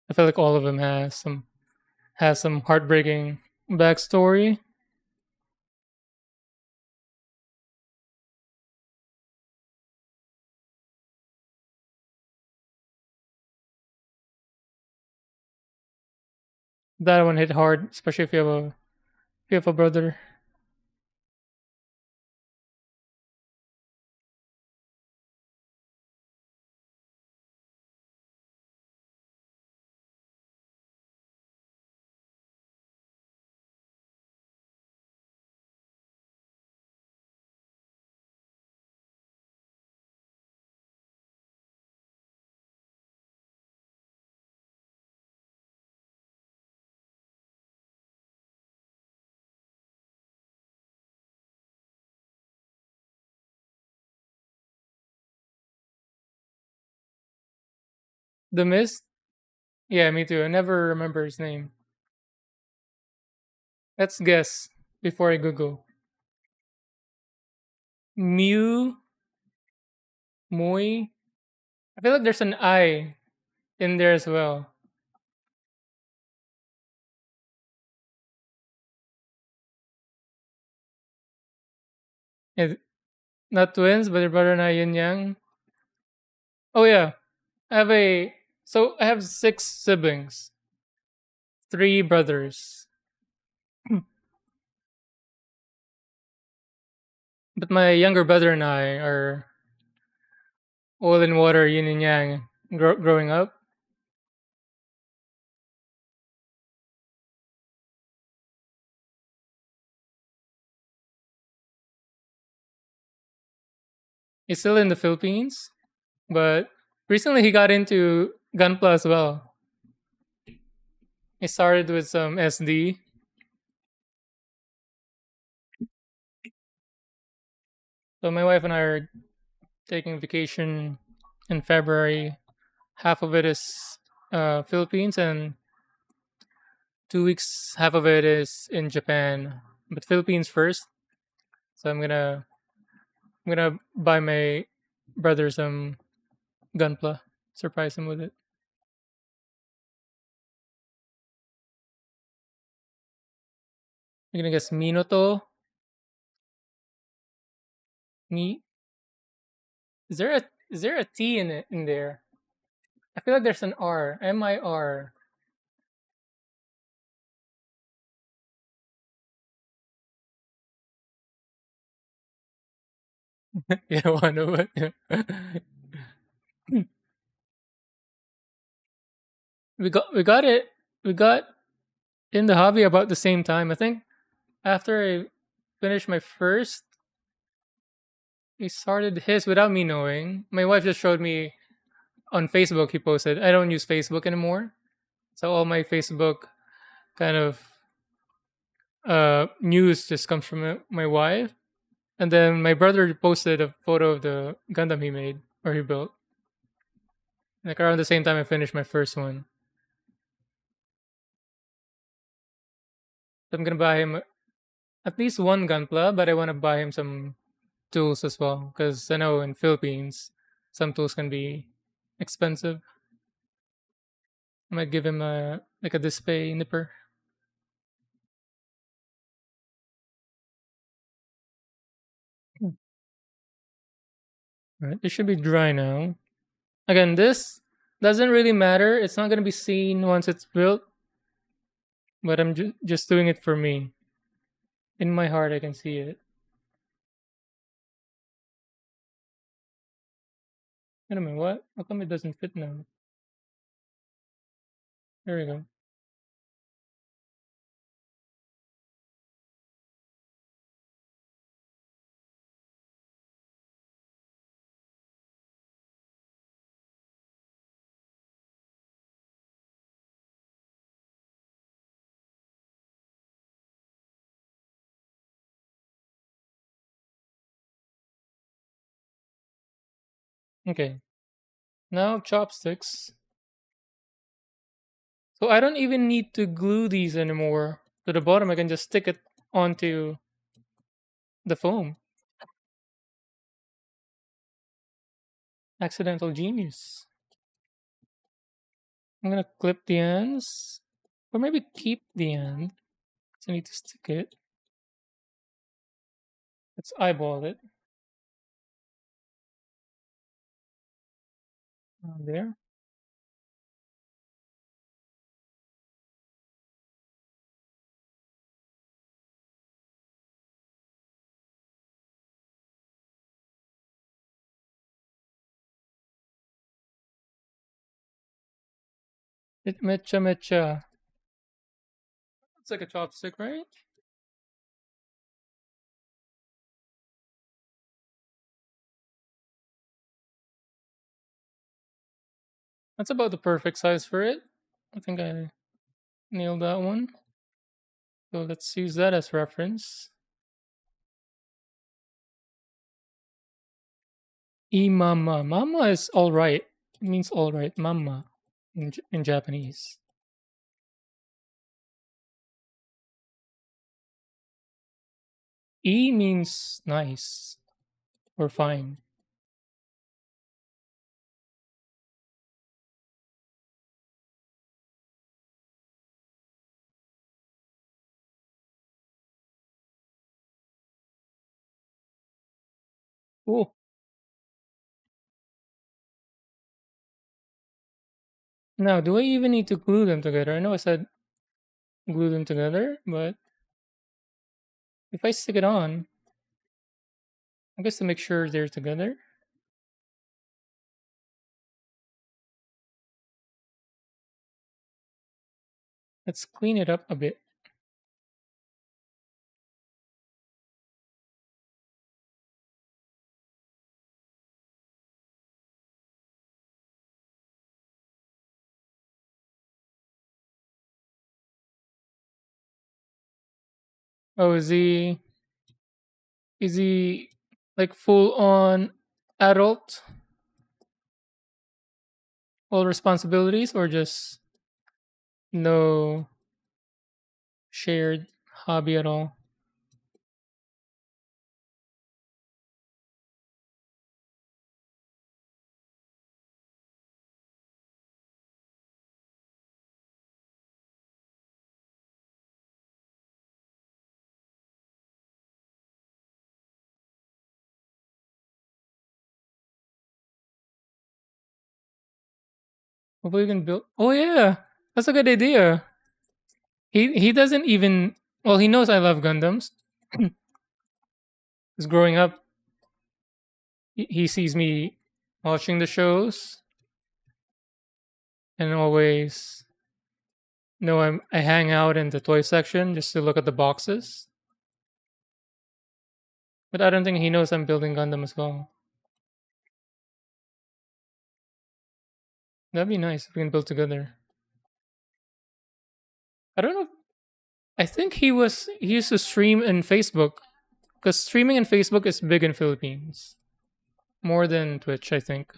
Speaker 1: I feel like all of them has some heartbreaking backstory. That one hit hard, especially if you have a brother. The Mist. Yeah, me too. I never remember his name. Let's guess before I Google. Mew Moi. I feel like there's an I in there as well. Yeah, Not twins, but your brother and I yin yang. Oh yeah, I have a. So I have six siblings, three brothers, but my younger brother and I are oil and water, yin and yang. Growing up, he's still in the Philippines, but recently he got into gunpla as well. He started with some SD. So my wife and I are taking vacation in February. Half of it is Philippines, and 2 weeks, half of it is in Japan. But Philippines first. So I'm gonna buy my brother some gunpla, surprise him with it. I'm gonna guess Minoto. Mi is there a T in it in there? I feel like there's an R. MIR. Yeah, one of it. we got it. We got in the hobby about the same time. I think after I finished my first, he started his without me knowing. My wife just showed me on Facebook. He posted. I don't use Facebook anymore, so all my Facebook kind of news just comes from my wife. And then my brother posted a photo of the Gundam he made or he built. Like around the same time I finished my first one. So I'm gonna buy him at least one Gunpla, but I want to buy him some tools as well because I know in Philippines some tools can be expensive. I might give him a like a display nipper. Right, it should be dry now. Again, this doesn't really matter. It's not gonna be seen once it's built, but I'm just doing it for me. In my heart, I can see it. Wait a minute, what? How come it doesn't fit now? There we go. Okay. Now chopsticks. So I don't even need to glue these anymore to the bottom. I can just stick it onto the foam. Accidental genius. I'm gonna clip the ends, or maybe keep the end. So I need to stick it. Let's eyeball it. There. It mecha mecha. It's like a chopstick, right? That's about the perfect size for it. I think I nailed that one. So let's use that as reference. Imama. Mama is all right. It means all right. Mama in Japanese. E means nice or fine. Cool. Now, do I even need to glue them together? I know I said glue them together, but if I stick it on, I guess to make sure they're together. Let's clean it up a bit. Oh, is he like full on adult, all responsibilities, or just no shared hobby at all? Hopefully, we can build. Oh yeah, that's a good idea. He doesn't even. Well, he knows I love Gundams. Because growing up, he sees me watching the shows and always know I hang out in the toy section just to look at the boxes. But I don't think he knows I'm building Gundam as well. That'd be nice if we can build together. I don't know. I think he used to stream in Facebook because streaming in Facebook is big in Philippines more than Twitch. I think.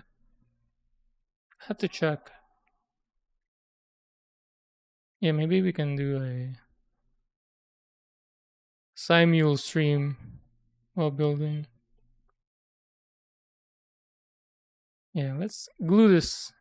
Speaker 1: Have to check. Yeah, maybe we can do a simul stream while building. Yeah, let's glue this.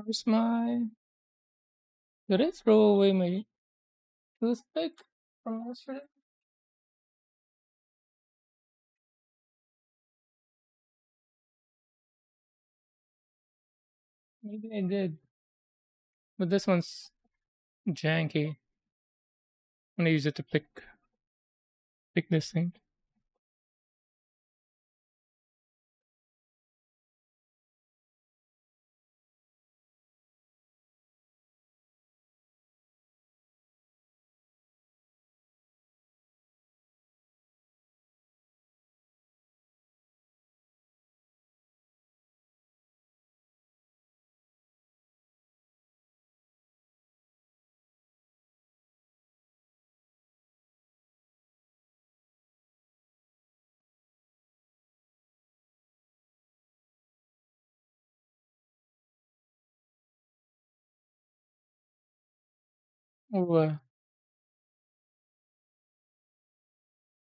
Speaker 1: Where's my? Did I throw away my toothpick from yesterday? Maybe I did, but this one's janky. I'm gonna use it to pick this thing. Oh,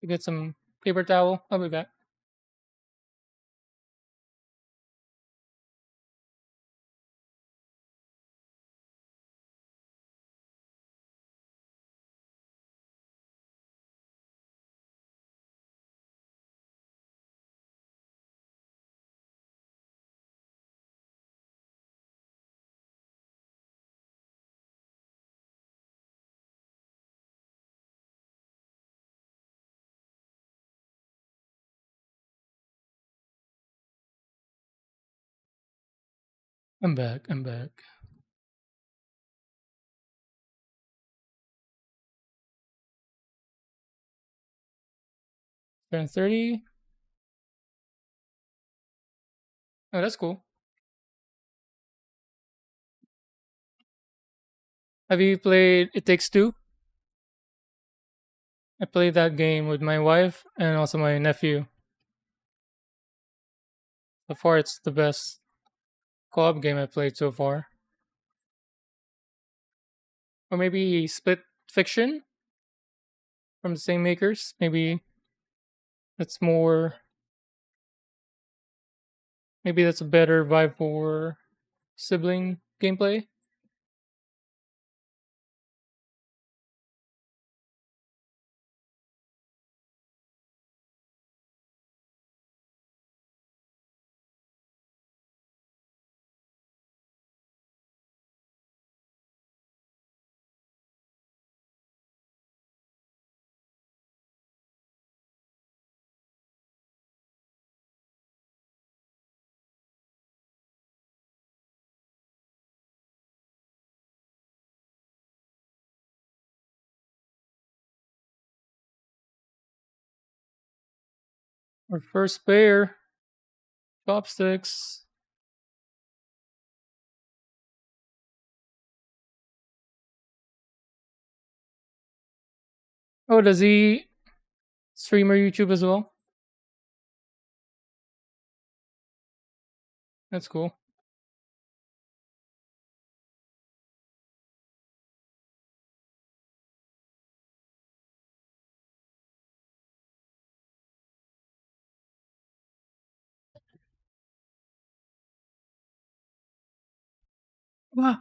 Speaker 1: to get some paper towel. I'll be back. I'm back. I'm back. Turn 30. Oh, that's cool. Have you played It Takes Two? I played that game with my wife and also my nephew. So far, it's the best co-op game I played so far. Or maybe Split Fiction from the same makers. Maybe that's more. Maybe that's a better vibe for sibling gameplay. Or first player, chopsticks. Oh, does he stream or YouTube as well? That's cool. Wow,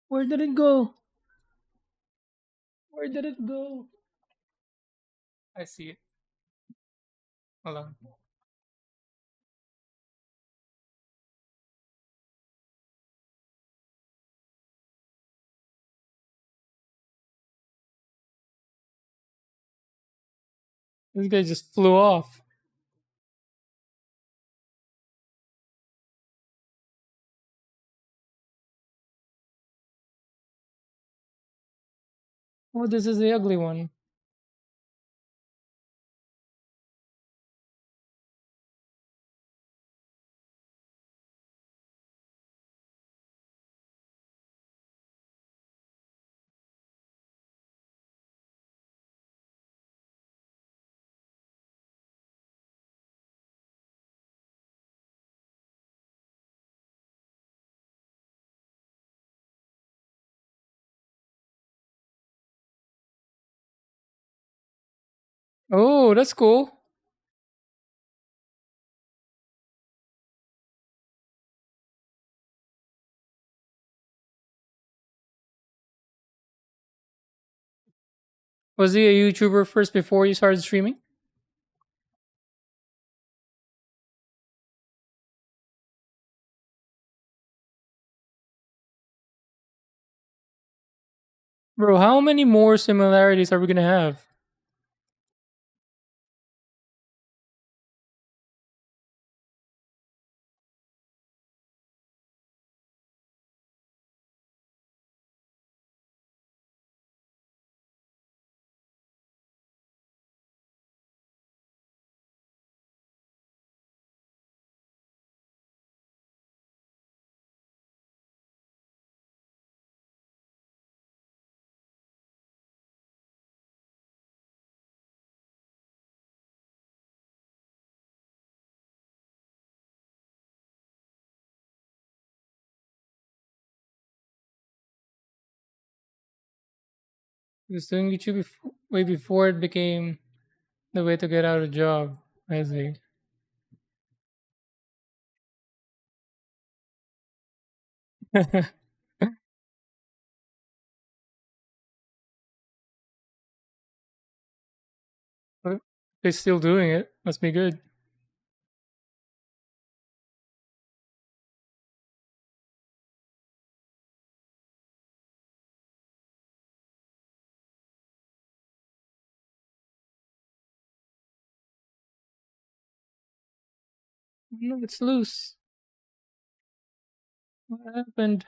Speaker 1: where did it go? Where did it go? I see it. Hold on. This guy just flew off. Oh, this is the ugly one. Oh, that's cool. Was he a YouTuber first before you started streaming? Bro, how many more similarities are we gonna have? He was doing YouTube way before it became the way to get out of a job. I see. But they're still doing it. Must be good. No, it's loose. What happened?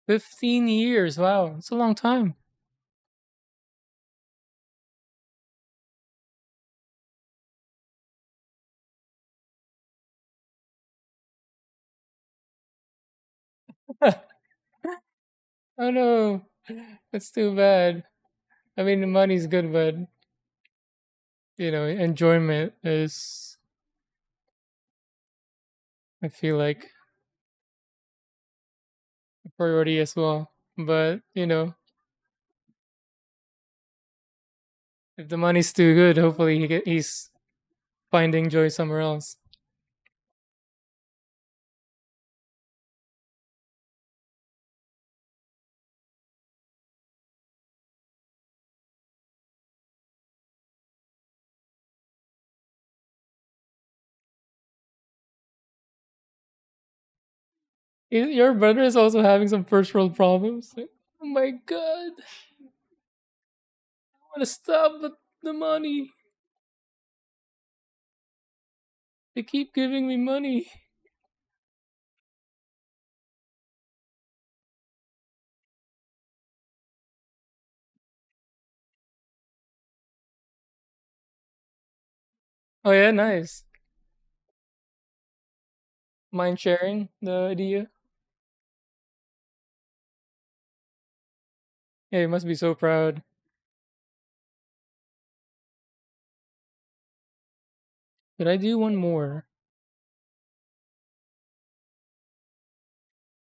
Speaker 1: 15 years. Wow, it's a long time. Oh no, that's too bad. I mean, the money's good, but enjoyment is, I feel like, a priority as well. But if the money's too good, hopefully he's finding joy somewhere else. Your brother is also having some first world problems. Like, oh my god, I want to stop, but the money. They keep giving me money. Oh yeah, nice. Mind sharing the idea? Yeah, you must be so proud. Could I do one more?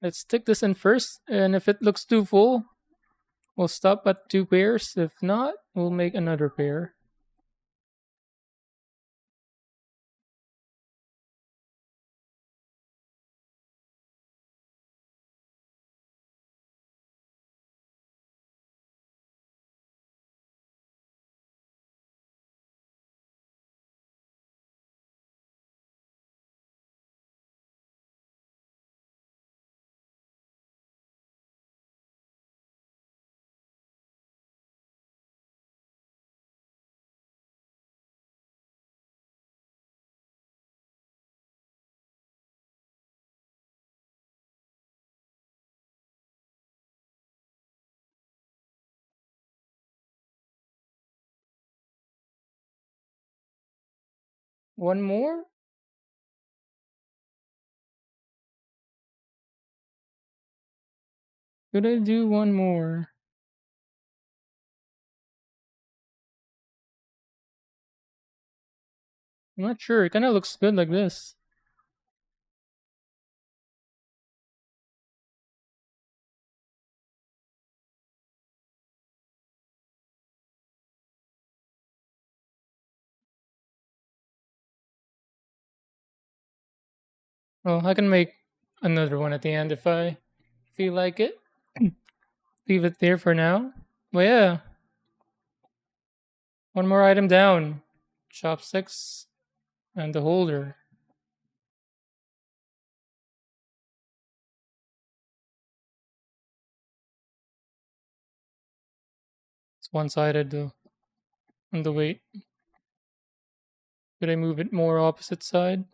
Speaker 1: Let's stick this in first, and if it looks too full, we'll stop at 2 pairs. If not, we'll make another pair. One more? Could I do one more? I'm not sure. It kind of looks good like this. Well, I can make another one at the end if I feel like it. Leave it there for now. But yeah, one more item down. Chopsticks and the holder. It's one-sided though. On the weight. Could I move it more opposite side?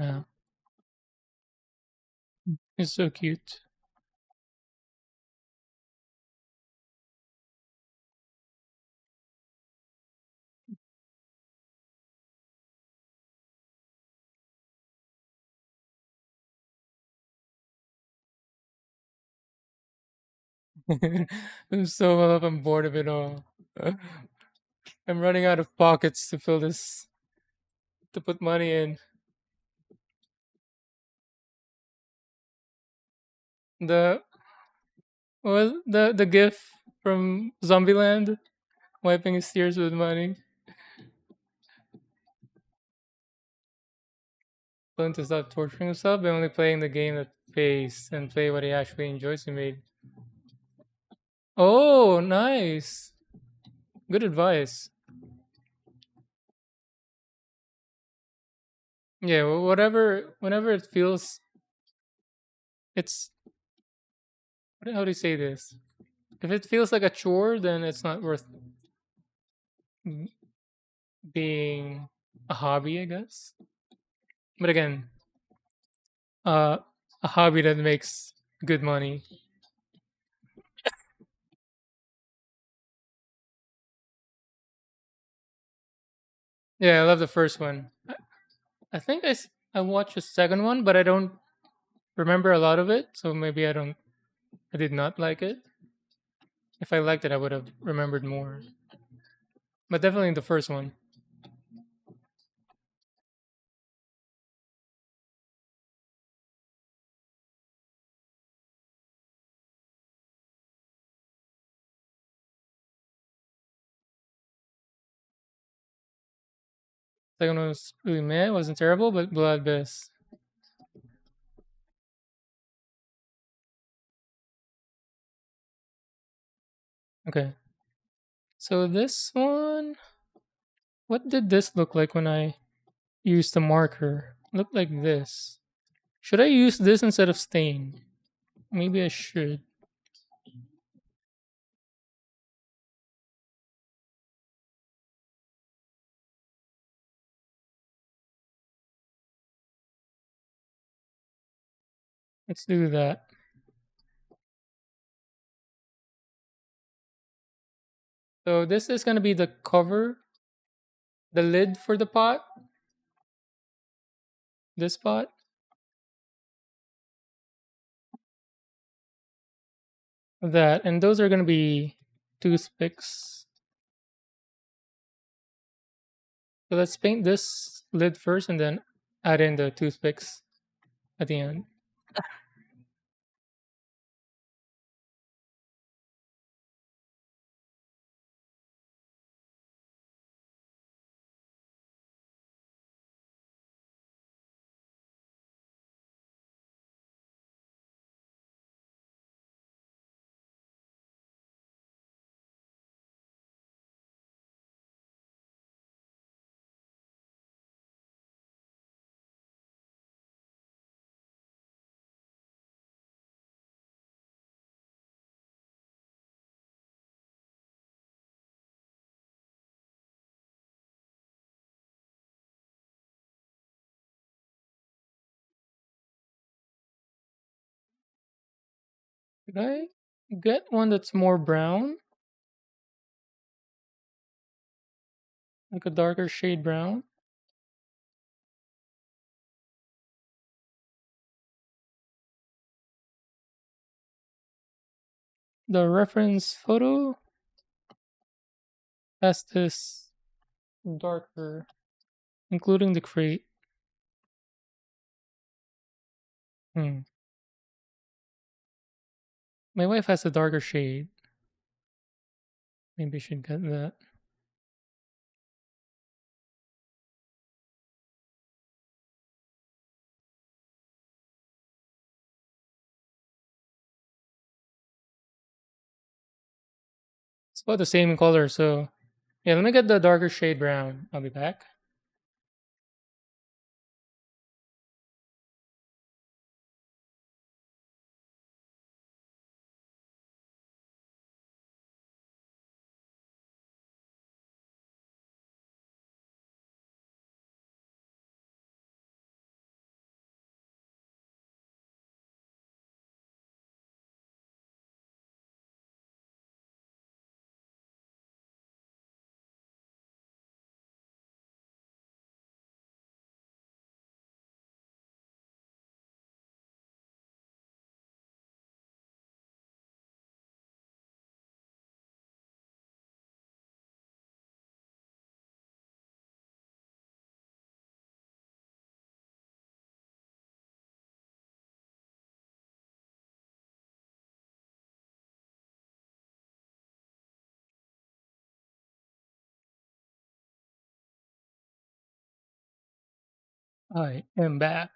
Speaker 1: Yeah. It's so cute. I'm so well up. I'm bored of it all. I'm running out of pockets to fill this to put money in. The was the gif from Zombieland wiping his tears with money. Learn to stop torturing himself by only playing the game that pays and play what he actually enjoys. He made. Oh, nice. Good advice. Yeah, whatever. Whenever it feels, it's how do you say this? If it feels like a chore, then it's not worth m- being a hobby, I guess. But again, uh, a hobby that makes good money. Yeah, I love the first one. I think I watched the second one, but I don't remember a lot of it, so maybe I did not like it. If I liked it, I would have remembered more. But definitely the first one. Second one was really meh, wasn't terrible, but blood best. Okay. So this one, what did this look like when I used the marker? Looked like this. Should I use this instead of stain? Maybe I should. Let's do that. So this is gonna be the cover, the lid for the pot. This pot. That, and those are gonna be toothpicks. So let's paint this lid first and then add in the toothpicks at the end. Could I get one that's more brown? Like a darker shade brown? The reference photo has this darker, including the crate. Hmm. My wife has a darker shade. Maybe I should get that. It's about the same color, so yeah, let me get the darker shade brown. I'll be back. I am back.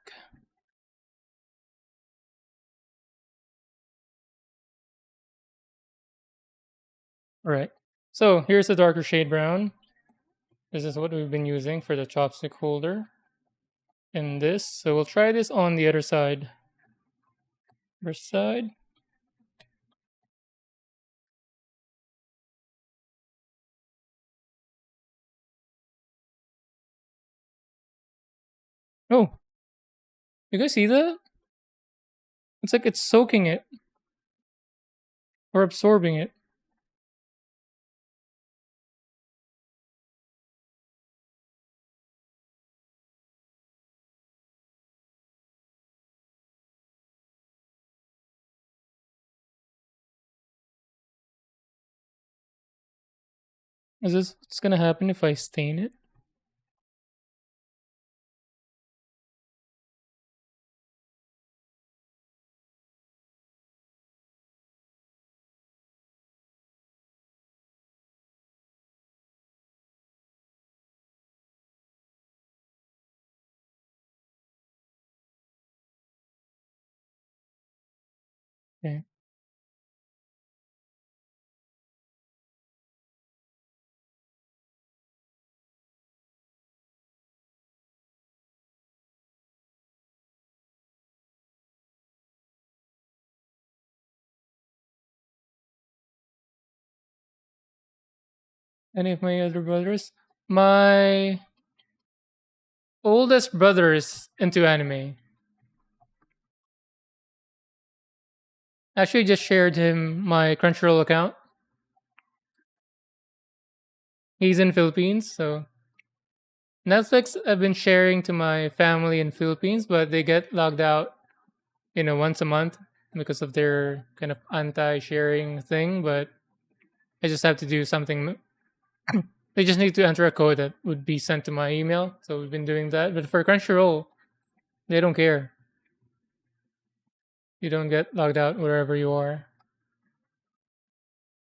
Speaker 1: All right. So here's the darker shade brown. This is what we've been using for the chopstick holder. And this, so we'll try this on the other side. First side. Oh, you guys see that? It's like it's soaking it or absorbing it. Is this what's gonna happen if I stain it? Okay. Any of my other brothers? My oldest brother is into anime. Actually, just shared him my Crunchyroll account. He's in Philippines, so Netflix I've been sharing to my family in Philippines, but they get logged out, once a month because of their kind of anti-sharing thing. But I just have to do something. They just need to enter a code that would be sent to my email. So we've been doing that. But for Crunchyroll, they don't care. You don't get logged out wherever you are.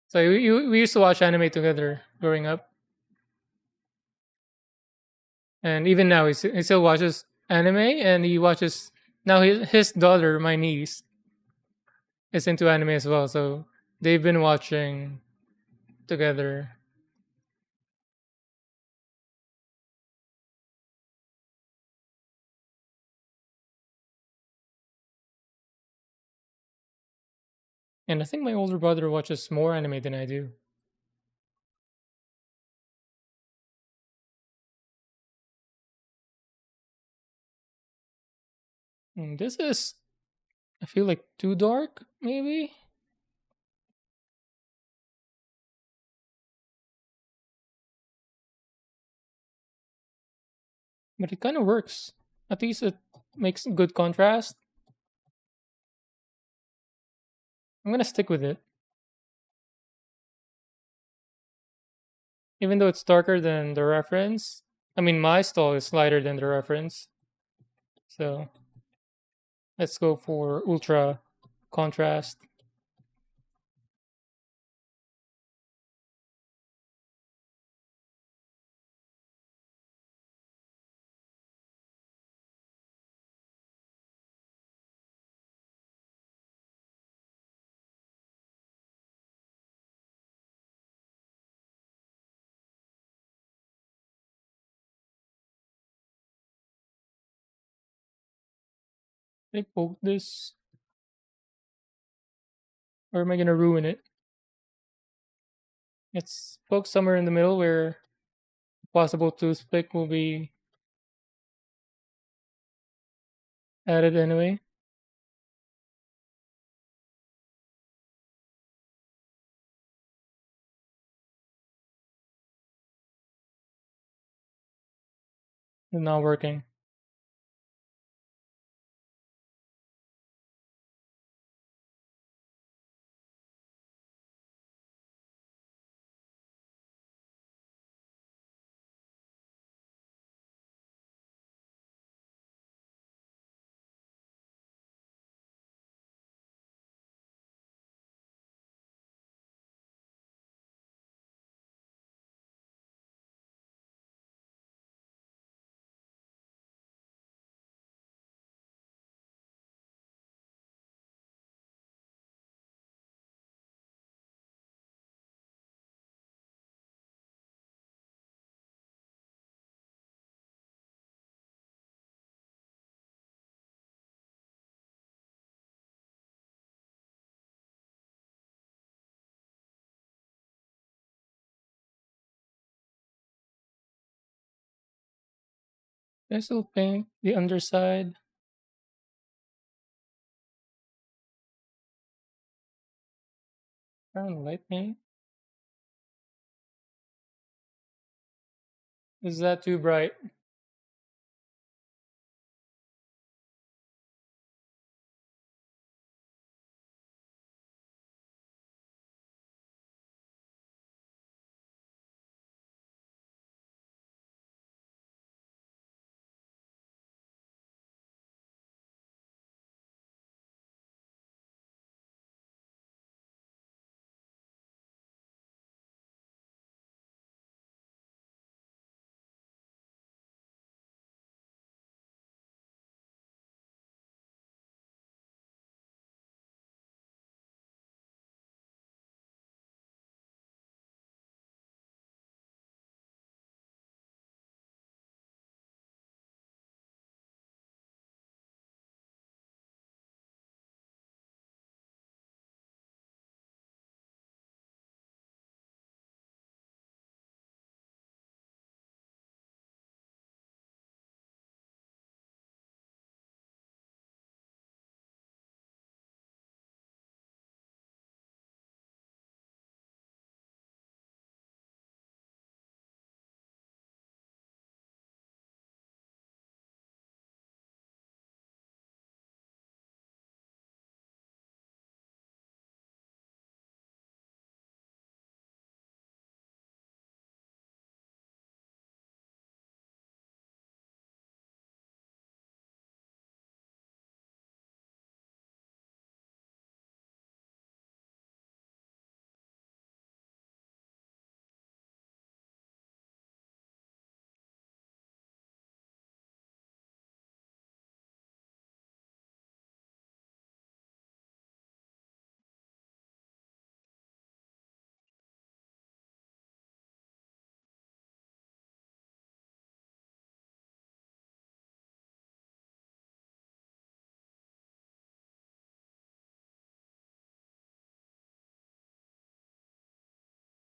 Speaker 1: So we used to watch anime together growing up, and even now he still watches anime, and he watches now his daughter, my niece, is into anime as well. So they've been watching together. And I think my older brother watches more anime than I do. And this is, I feel like, too dark, maybe? But it kind of works. At least it makes good contrast. I'm gonna stick with it. Even though it's darker than the reference. I mean, my stall is lighter than the reference. So let's go for ultra contrast. I poke this, or am I gonna ruin it? It's poked somewhere in the middle where possible toothpick will be added anyway. It's not working. I still paint the underside. Around light paint. Is that too bright?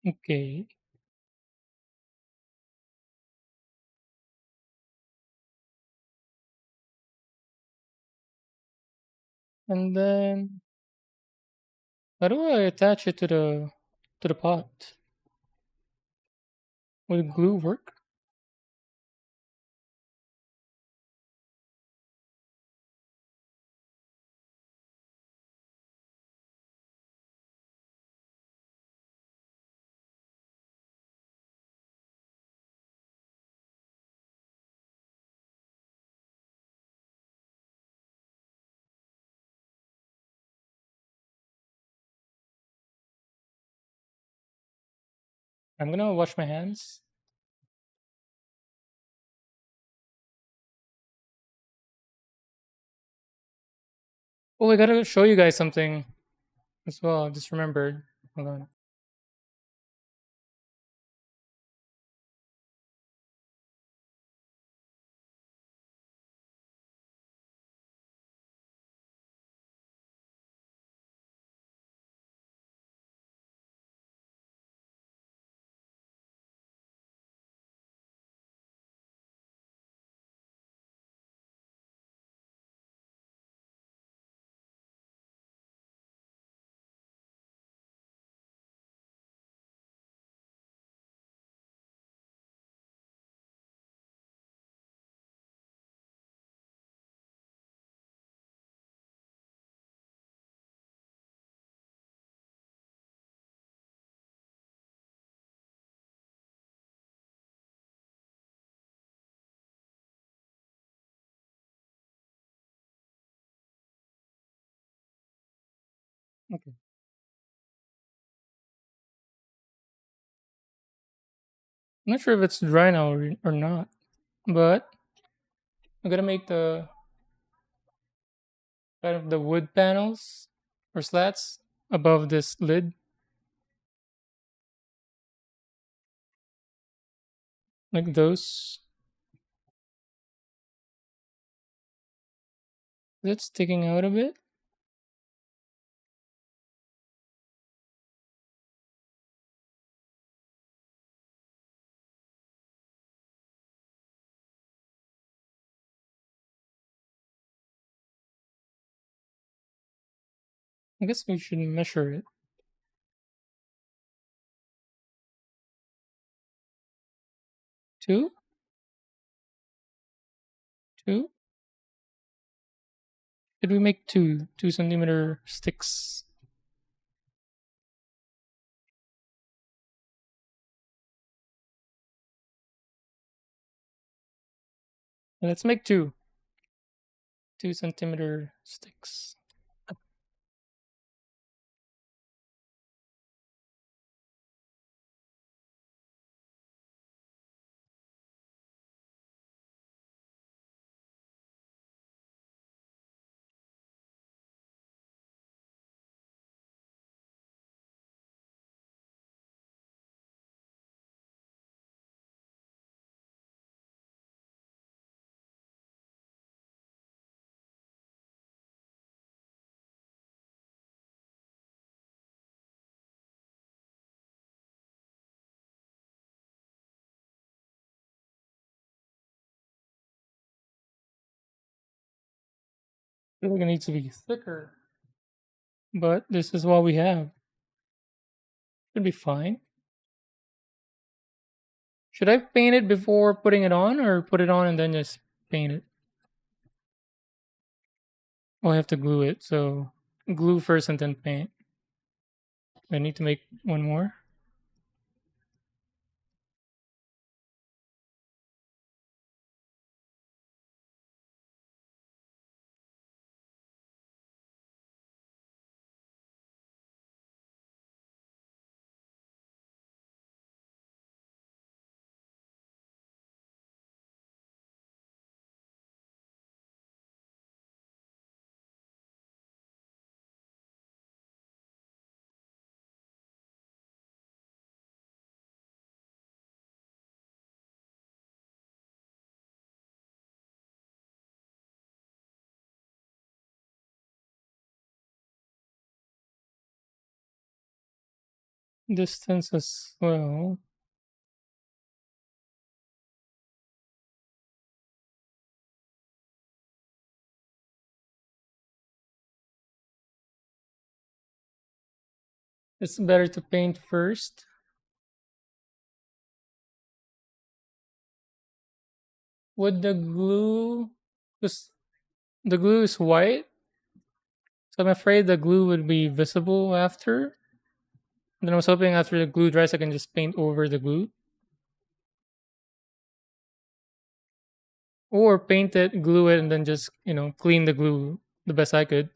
Speaker 1: Okay. And then how do I attach it to the pot? Will glue work? I'm gonna wash my hands. Oh, I gotta show you guys something as well. I just remembered. Hold on. Okay. I'm not sure if it's dry now or not, but I'm gonna make the kind of the wood panels or slats above this lid, like those. Is it sticking out a bit? I guess we should measure it. 2, 2. Did we make 2 centimeter sticks? Let's make 2 centimeter sticks. I feel like it needs to be thicker, but this is what we have. Should be fine. Should I paint it before putting it on, or put it on and then just paint it? Oh, I have to glue it, so glue first and then paint. I need to make one more. Distance as well. It's better to paint first. Would the glue, because the glue is white, so I'm afraid the glue would be visible after. And then I was hoping after the glue dries, I can just paint over the glue. Or paint it, glue it, and then just, clean the glue the best I could.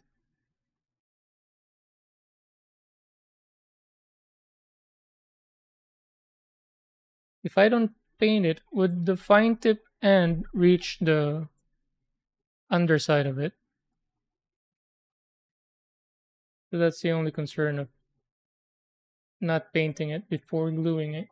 Speaker 1: If I don't paint it, would the fine tip end reach the underside of it? So that's the only concern of not painting it before gluing it.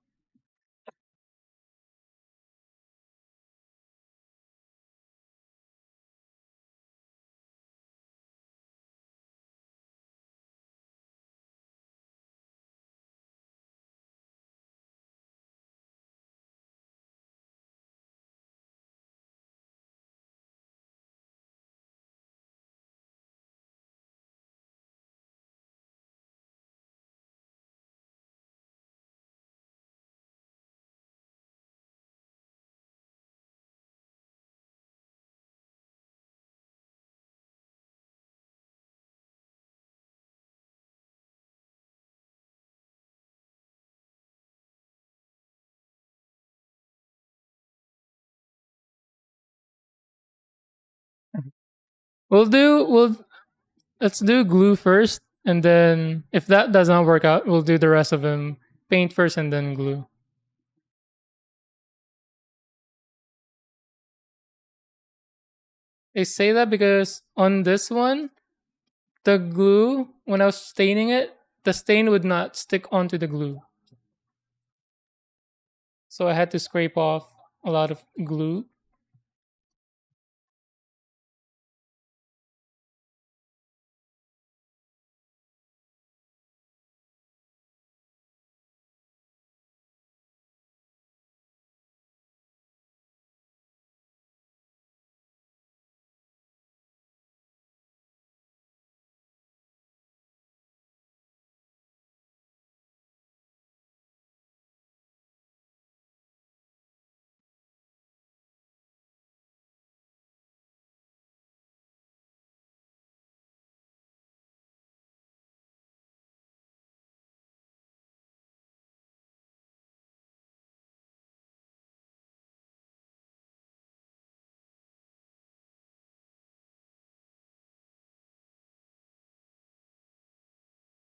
Speaker 1: We'll let's do glue first, and then if that does not work out, we'll do the rest of them paint first and then glue. I say that because on this one, the glue, when I was staining it, the stain would not stick onto the glue. So I had to scrape off a lot of glue.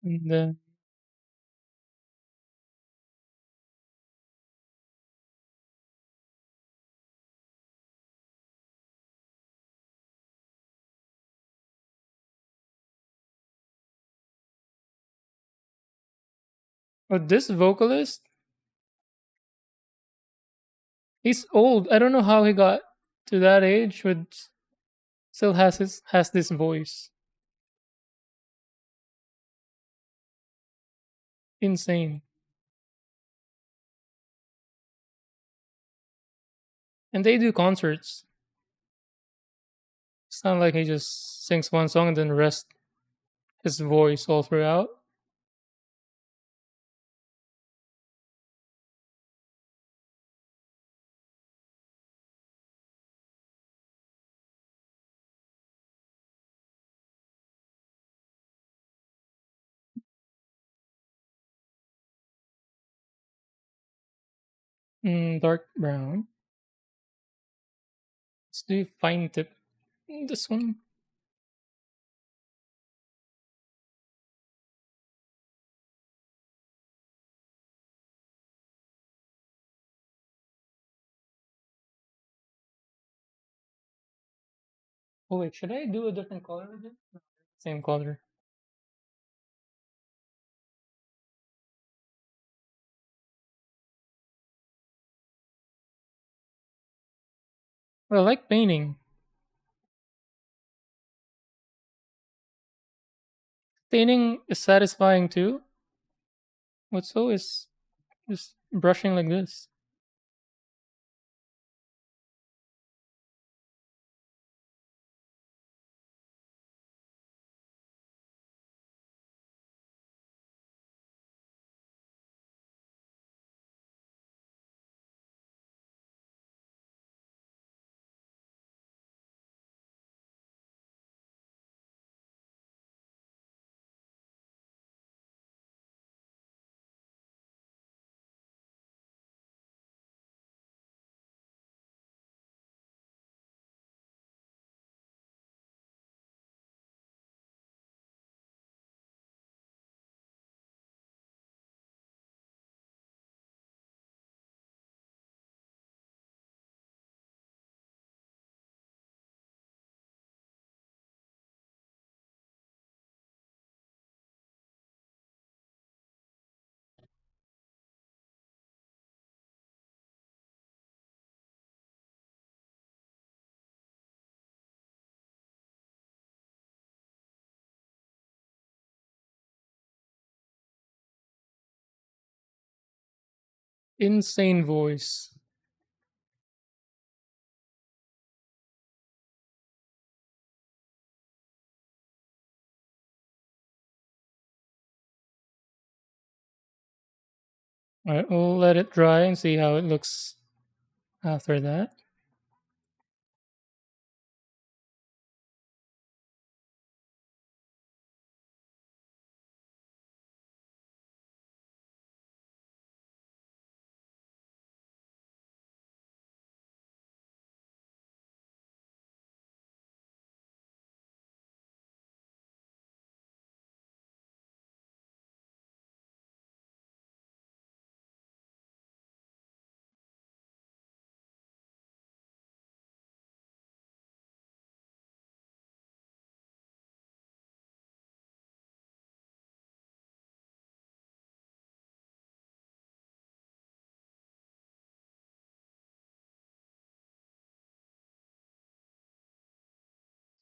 Speaker 1: And then, but this vocalist, he's old. I don't know how he got to that age, but still has this voice. Insane. And they do concerts. It's not like he just sings one song and then the rest his voice all throughout. Dark brown. Let's do fine tip. This one. Oh wait, should I do a different color with it? No, same color. Well, I like painting. Painting is satisfying too. What's so is just brushing like this. Insane voice. Alright, we'll let it dry and see how it looks after that.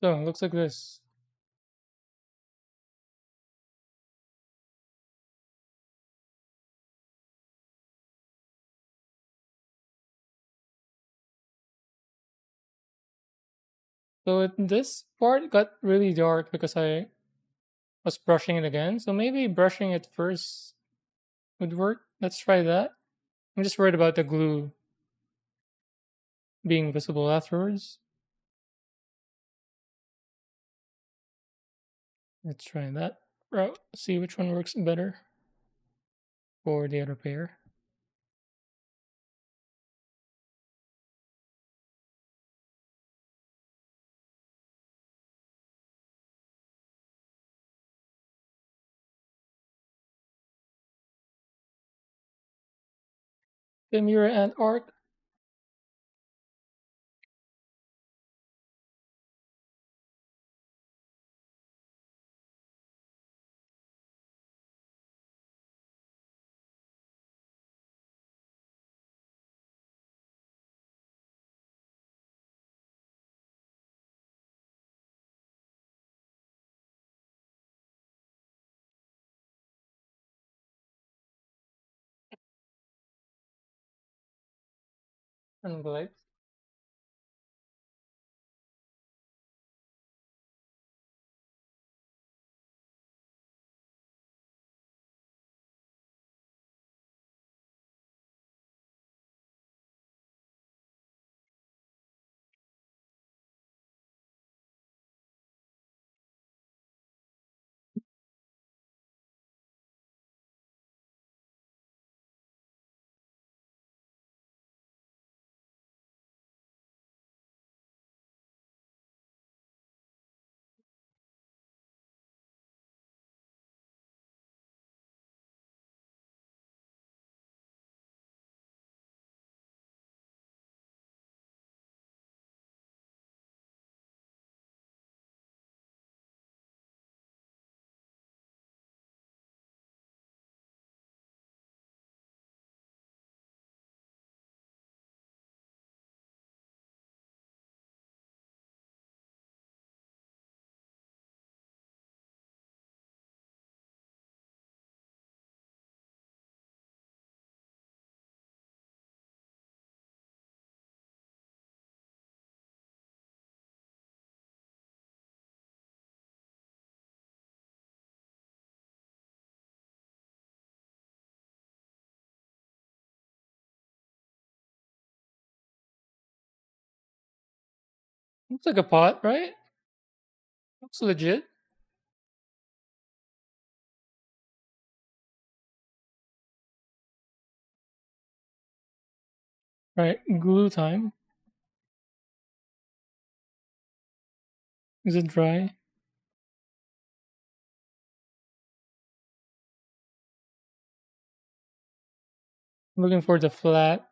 Speaker 1: So it looks like this. This part got really dark because I was brushing it again. So maybe brushing it first would work. Let's try that. I'm just worried about the glue being visible afterwards. Let's try that route. See which one works better for the other pair. Chimera and Arc. And Glide. Looks like a pot, right? Looks legit. Right, glue time. Is it dry? I'm looking for the flat.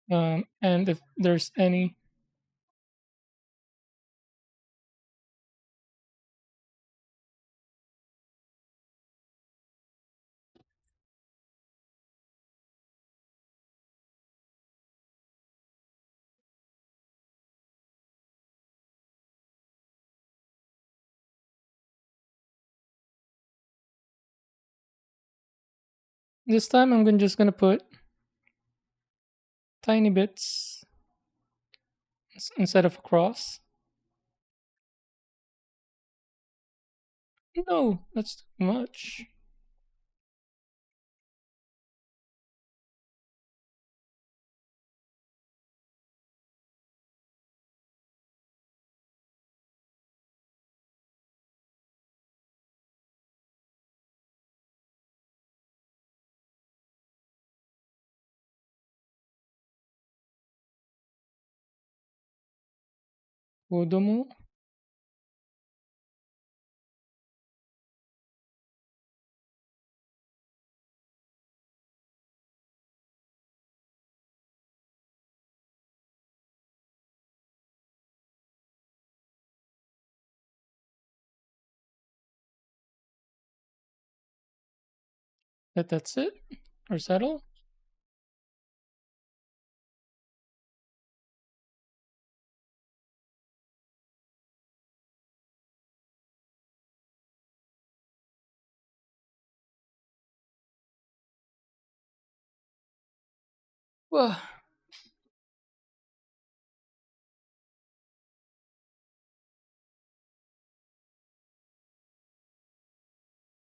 Speaker 1: And if there's any. This time just gonna put tiny bits instead of a cross. No, that's too much. Kodomo. That's it? Or settle? Well,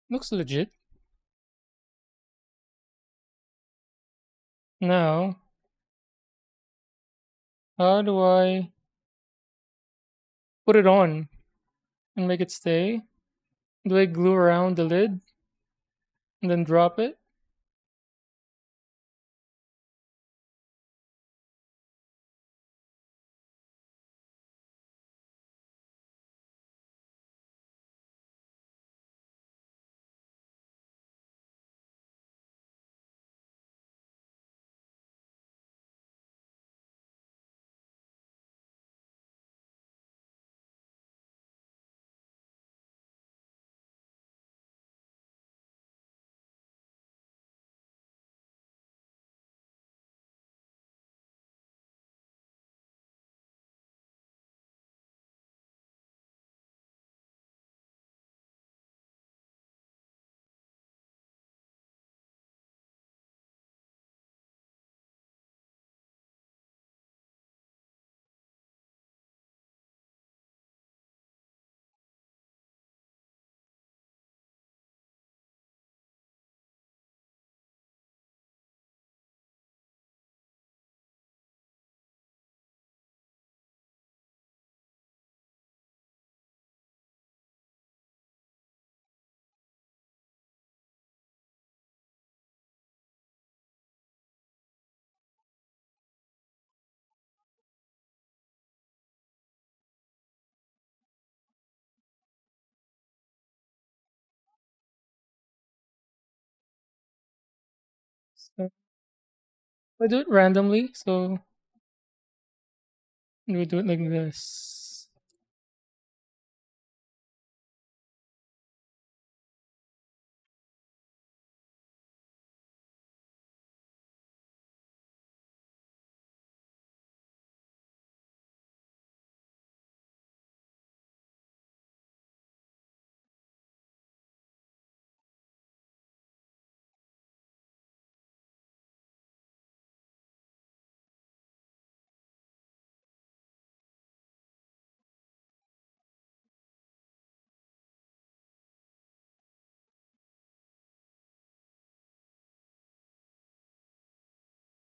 Speaker 1: looks legit. Now, how do I put it on and make it stay? Do I glue around the lid and then drop it? I do it randomly, so we do it like this.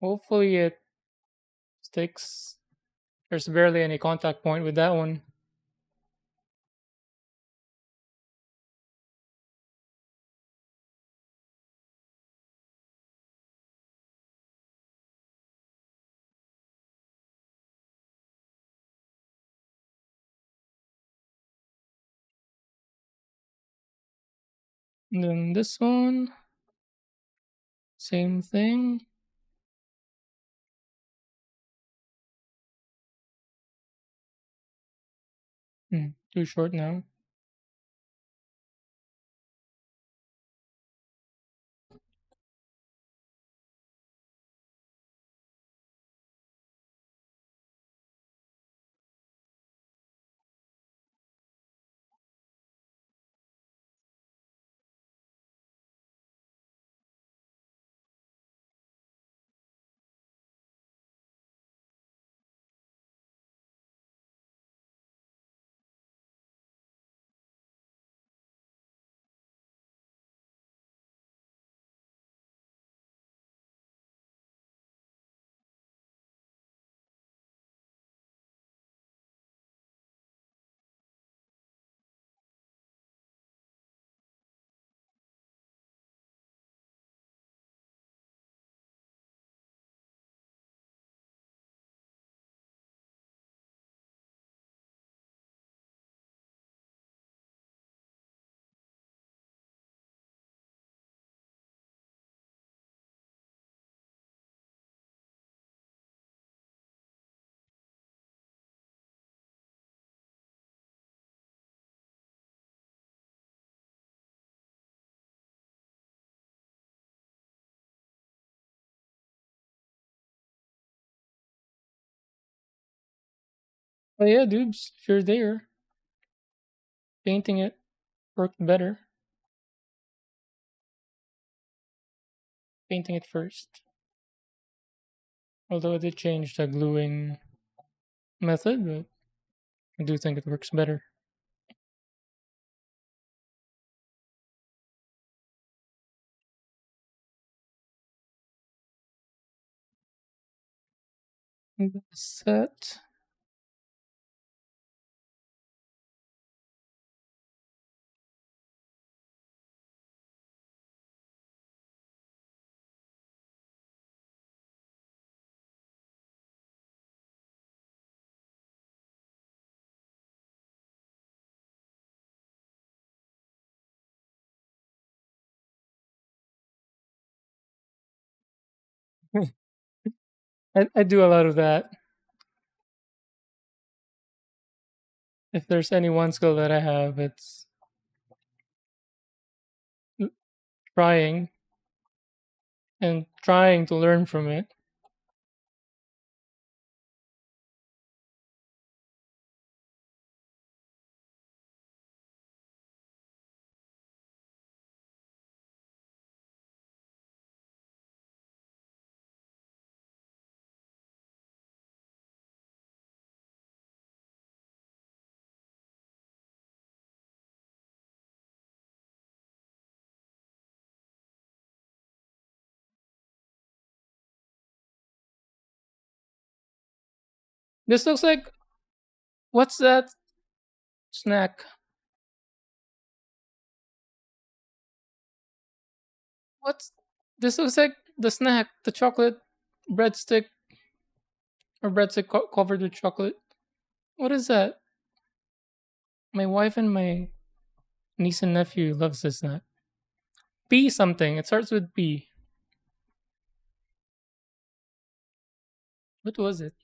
Speaker 1: Hopefully it sticks. There's barely any contact point with that one. And then this one, same thing. Too short now. But yeah, dudes, if you're there, painting it worked better. Painting it first. Although I did change the gluing method, but I do think it works better. Set. I do a lot of that. If there's any one skill that I have, it's trying and trying to learn from it. This looks like, what's that snack? What's this looks like the snack, the chocolate breadstick or breadstick covered with chocolate. What is that? My wife and my niece and nephew loves this snack. P something. It starts with P. What was it?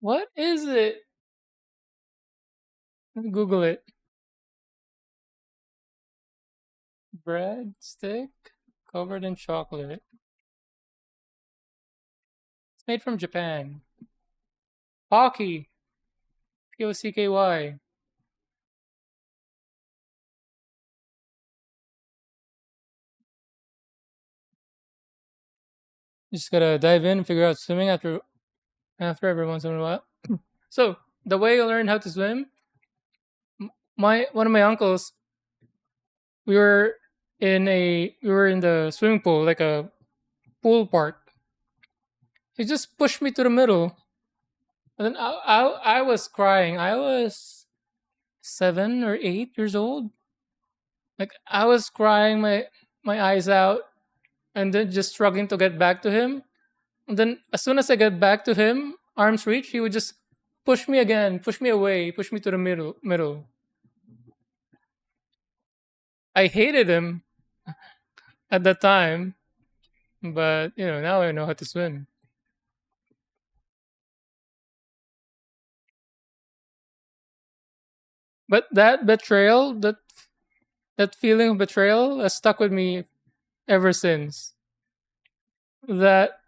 Speaker 1: What is it? Google it. Bread stick covered in chocolate. It's made from Japan. Pocky. Pocky. You just gotta dive in and figure out swimming after every once in a while. So the way I learned how to swim, my one of my uncles, we were we were in the swimming pool, like a pool park. He just pushed me to the middle, and then I was crying. I was 7 or 8 years old. Like I was crying my eyes out, and then just struggling to get back to him. And then as soon as I get back to him, arm's reach, he would just push me again, push me away, push me to the middle. I hated him at that time, but now I know how to swim. But that betrayal, that feeling of betrayal has stuck with me ever since. That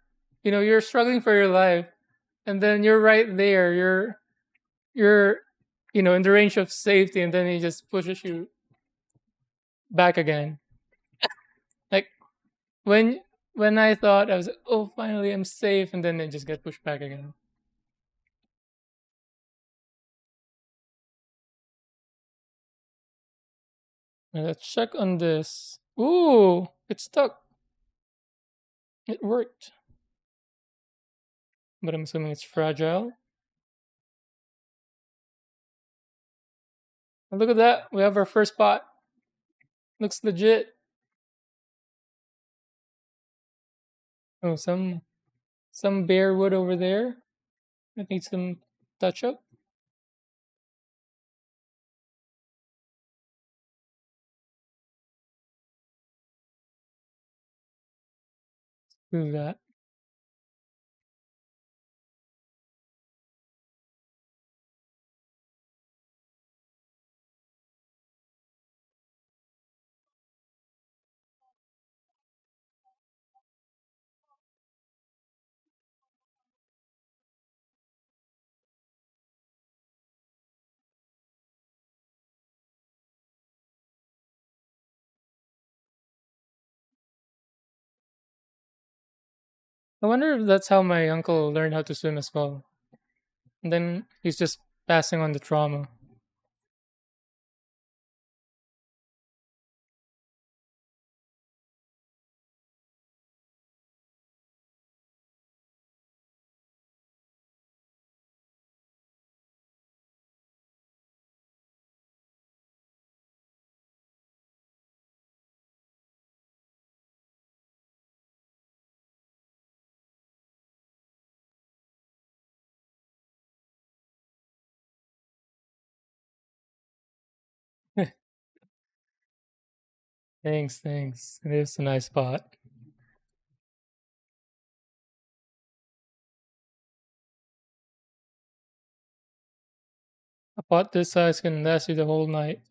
Speaker 1: you're struggling for your life, and then you're right there. You're in the range of safety, and then he just pushes you back again. Like when when I thought I was like, oh, finally I'm safe, and then I just get pushed back again. Let's check on this. Ooh, it stuck. It worked, but I'm assuming it's fragile. And look at that. We have our first pot. Looks legit. Oh, some bare wood over there. That needs some touch up. Do that. I wonder if that's how my uncle learned how to swim as well. And then he's just passing on the trauma. Thanks, thanks. It is a nice spot. A pot this size can last you the whole night.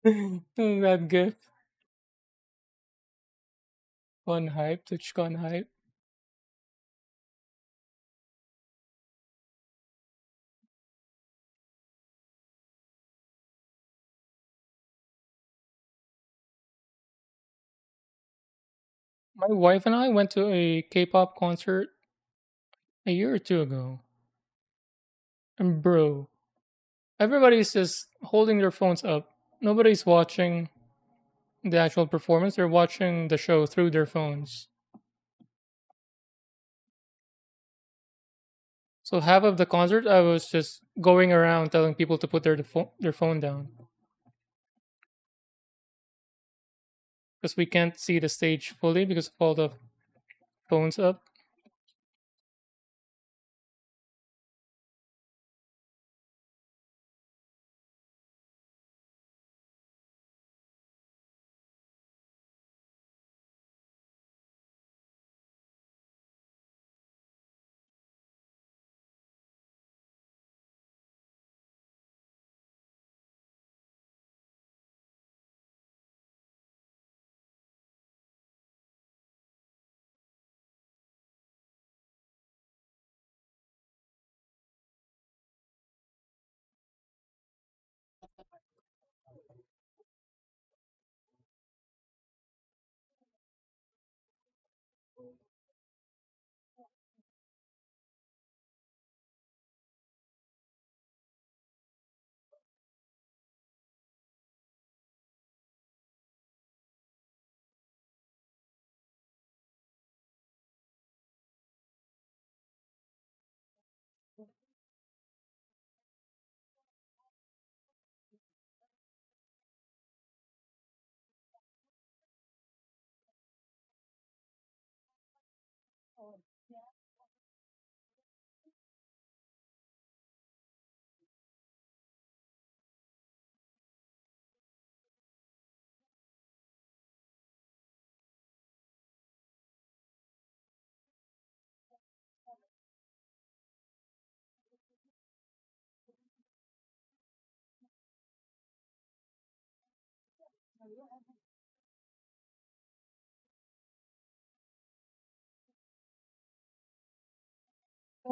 Speaker 1: That gif. Con hype. TwitchCon hype. My wife and I went to a K-pop concert a year or two ago. And bro, everybody's just holding their phones up. Nobody's watching the actual performance. They're watching the show through their phones. So half of the concert, I was just going around telling people to put their phone down because we can't see the stage fully because of all the phones up.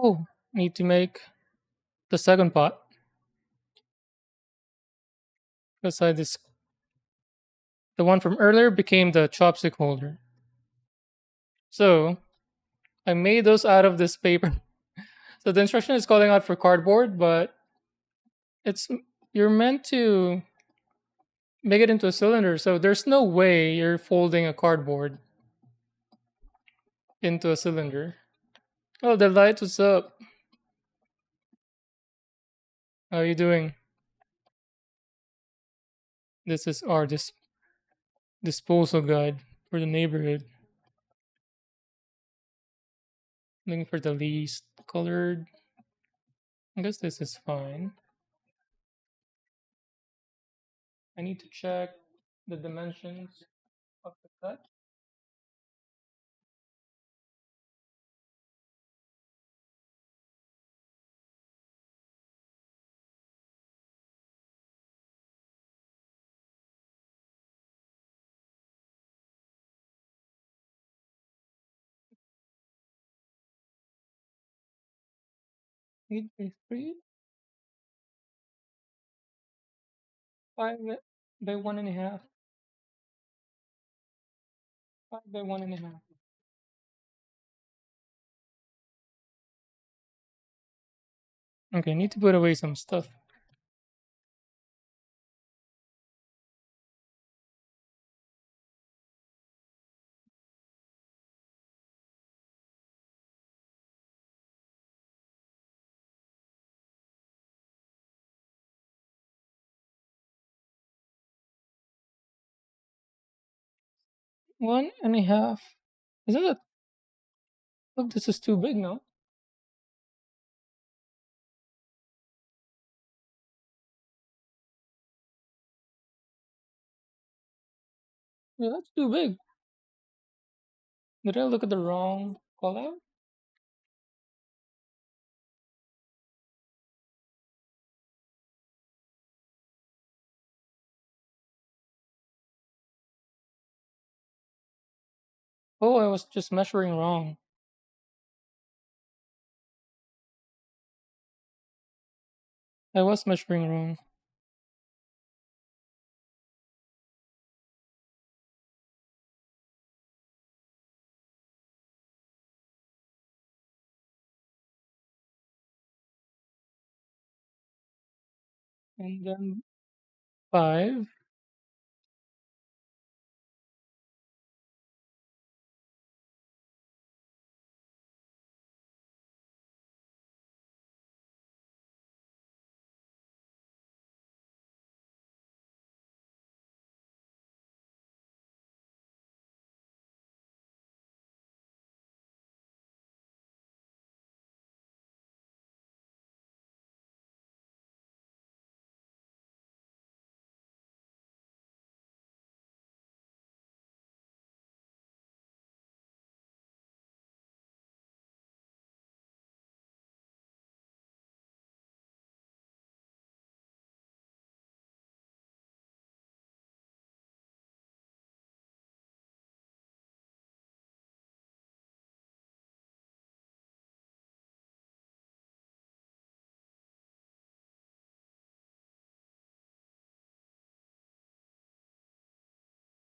Speaker 1: Oh, need to make the second pot because I this the one from earlier became the chopstick holder. So I made those out of this paper. So the instruction is calling out for cardboard, but it's you're meant to make it into a cylinder. So there's no way you're folding a cardboard into a cylinder. Oh, the light, what's up? How are you doing? This is our disposal guide for the neighborhood. Looking for the least colored. I guess this is fine. I need to check the dimensions of the cut. Need by three, five by one and a half, five by one and a half. Okay, I need to put away some stuff. One and a half. Isn't it? Look, this is too big now. Yeah, that's too big. Did I look at the wrong call out? Oh, I was just measuring wrong. I was measuring wrong. And then 5.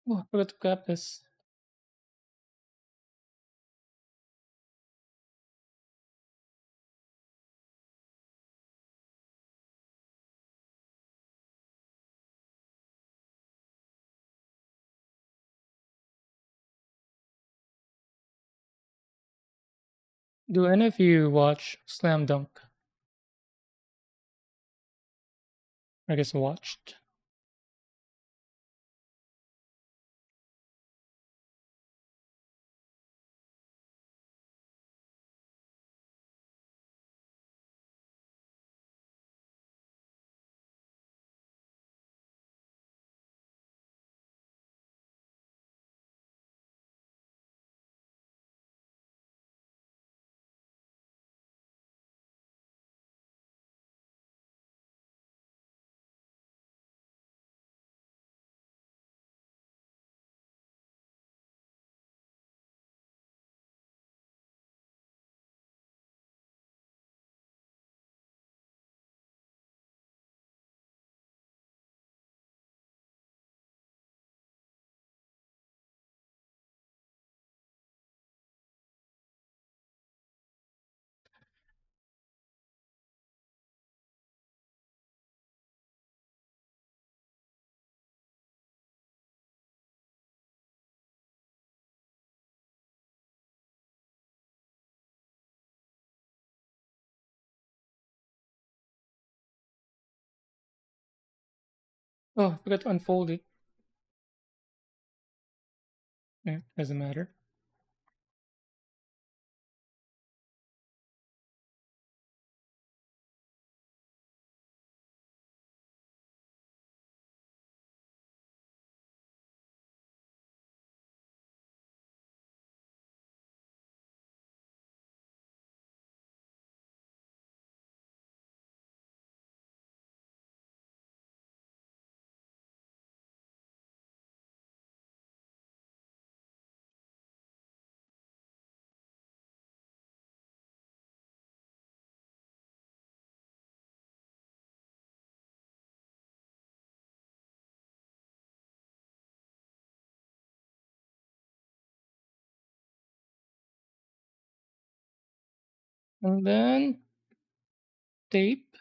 Speaker 1: Oh, I forgot to cap this. Do any of you watch Slam Dunk? I guess watched. Oh, I forgot to unfold it. Yeah, doesn't matter. And then tape.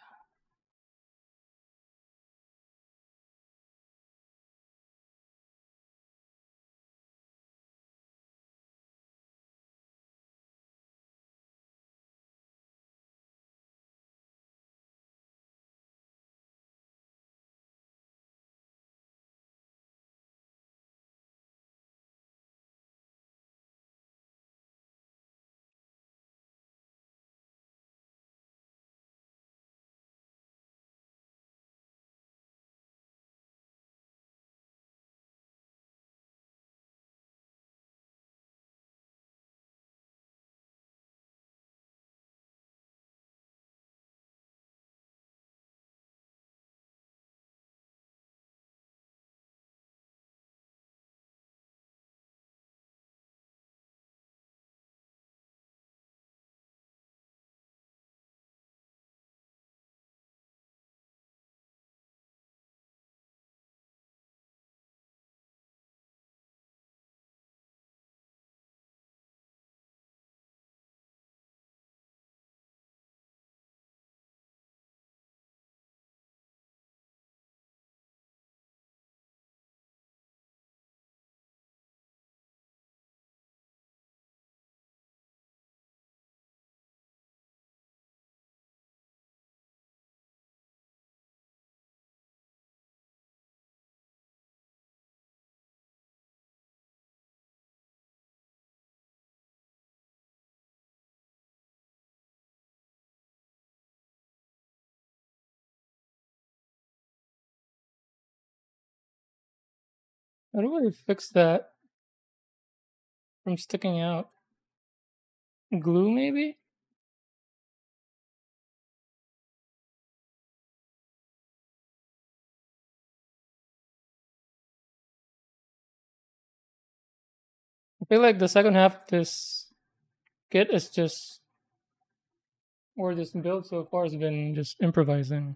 Speaker 1: How do I fix that from sticking out? Glue, maybe? I feel like the second half of this kit is just, or this build so far has been just improvising.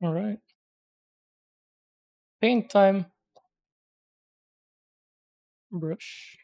Speaker 1: All right. Paint time. Brush.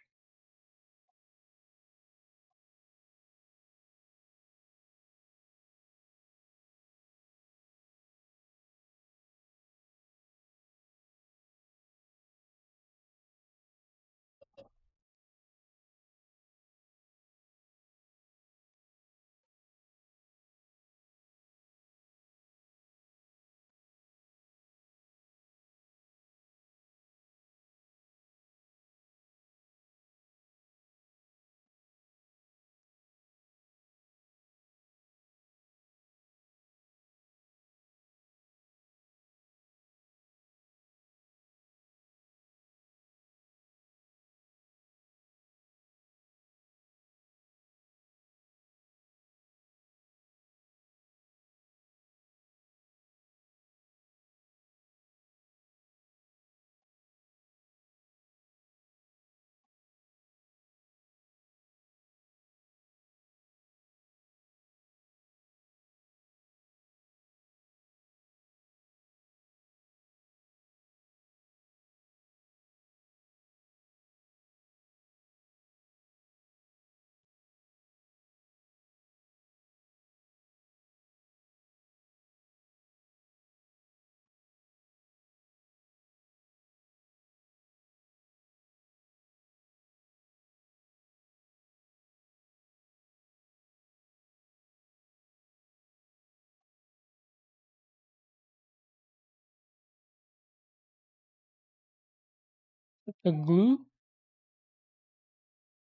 Speaker 1: The glue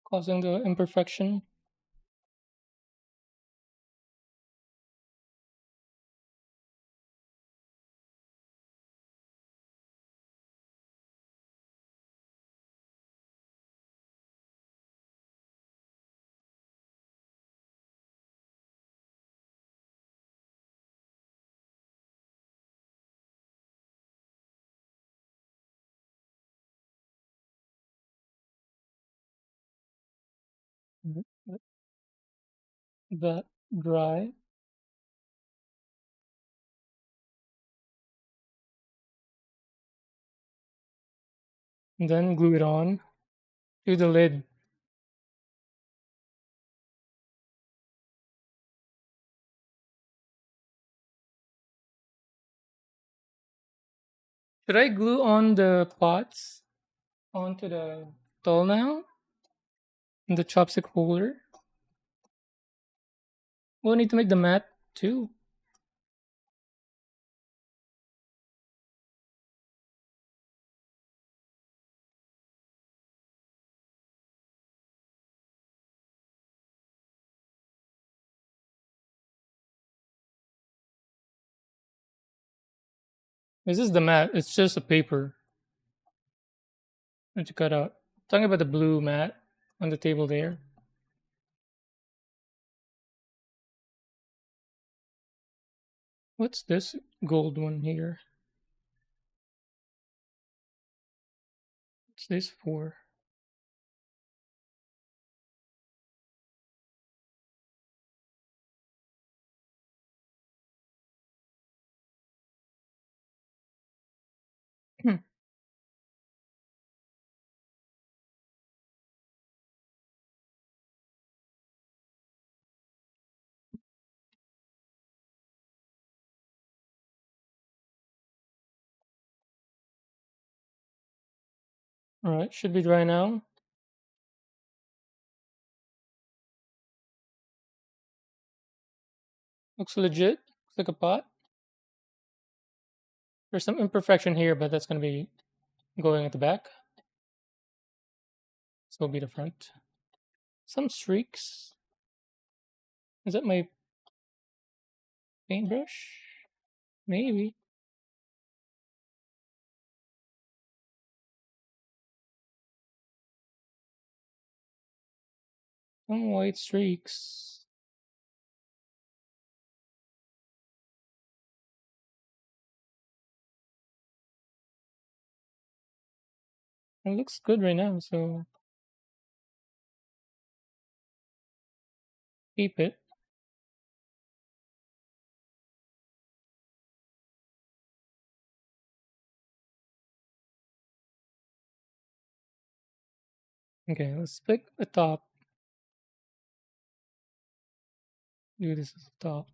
Speaker 1: causing the imperfection. Let that dry. And then glue it on to the lid. Should I glue on the pots onto the doll now? And the chopstick holder? We'll need to make the mat too. This is the mat. It's just a paper that you cut out. Talking about the blue mat on the table there. What's this gold one here? What's this for? Hmm. All right, should be dry now. Looks legit. Looks like a pot. There's some imperfection here, but that's going to be going at the back. This will be the front. Some streaks. Is that my paintbrush? Maybe. Some white streaks. It looks good right now, so keep it. Okay, let's pick the top. Do this as the top.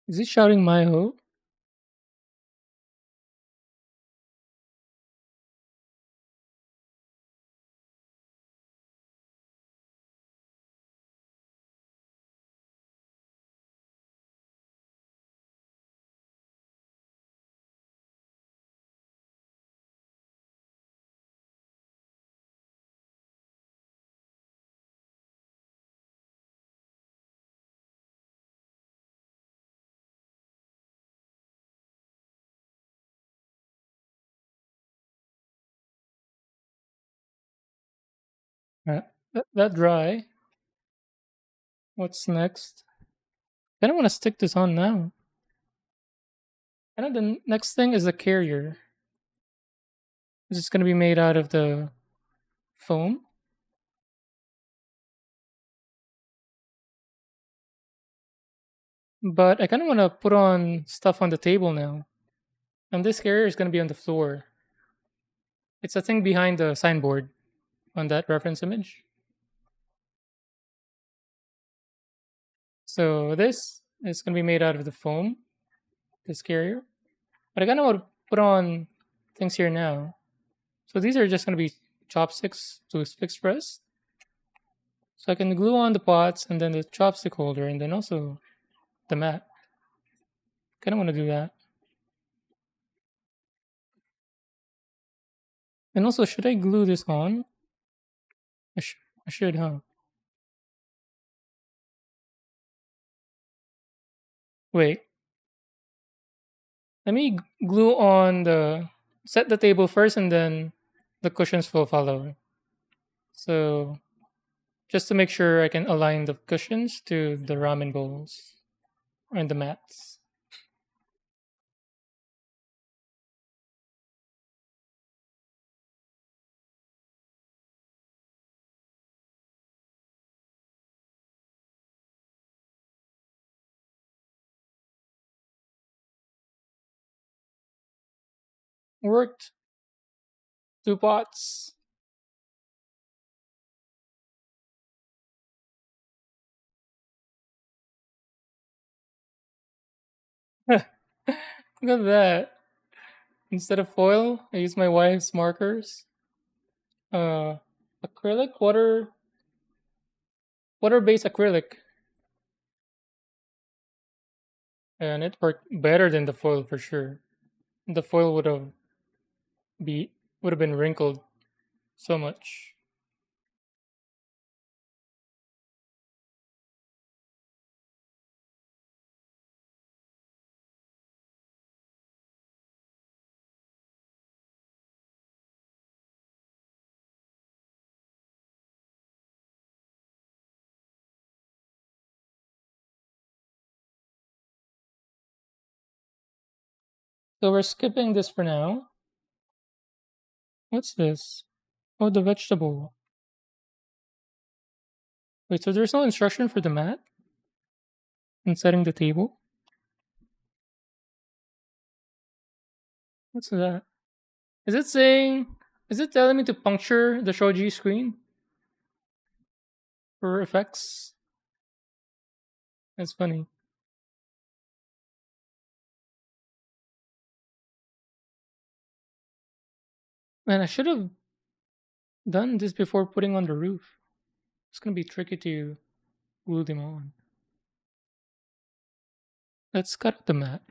Speaker 1: Is he shouting my ho? That dry. What's next? I don't want to stick this on now. I know the next thing is the carrier. Is this going to be made out of the foam? But I kind of want to put on stuff on the table now. And this carrier is going to be on the floor. It's a thing behind the signboard on that reference image. So this is going to be made out of the foam, this carrier. But I kind of want to put on things here now. So these are just gonna be chopsticks to fixed press. So I can glue on the pots and then the chopstick holder and then also the mat. Kinda wanna do that. And also, should I glue this on? I, sh- I should, huh? Wait, let me glue on the set the table first and then the cushions will follow. So just to make sure I can align the cushions to the ramen bowls and the mats. Worked. Two pots. Look at that. Instead of foil, I use my wife's markers. Uh, acrylic, water-based acrylic, and it worked better than the foil for sure. The foil be would have been wrinkled so much. So we're skipping this for now. What's this? Oh, the vegetable. Wait, so there's no instruction for the mat and setting the table? What's that? Is it saying, is it telling me to puncture the shoji screen for effects? That's funny. Man, I should have done this before putting on the roof. It's gonna be tricky to glue them on. Let's cut out the mat.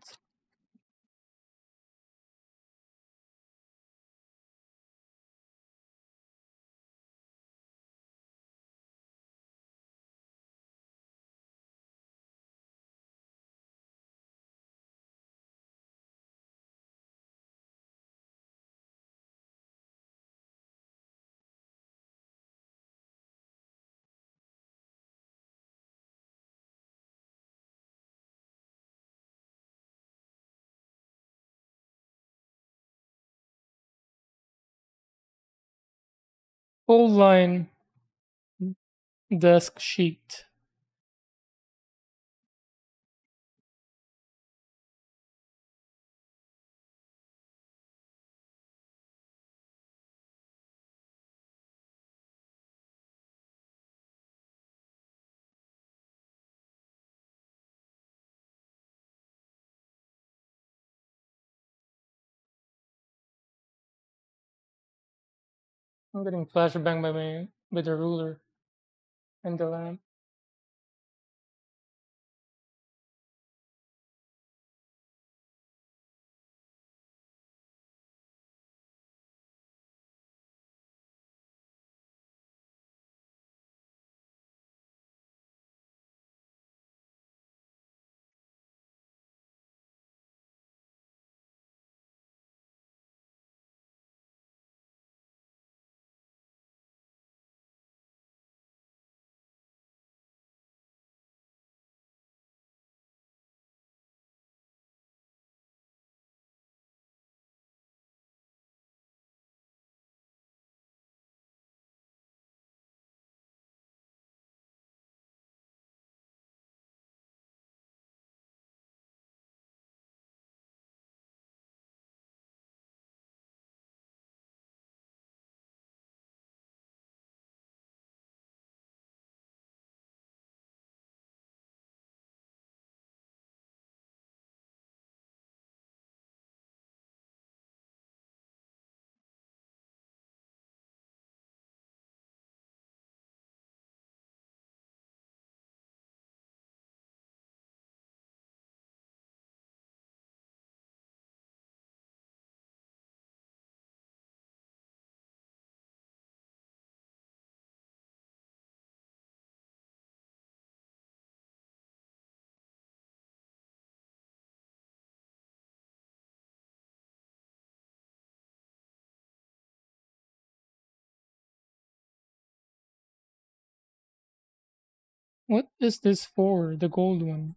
Speaker 1: Fold line desk sheet. I'm getting flashbang by my with the ruler and the lamp. What is this for? The gold one.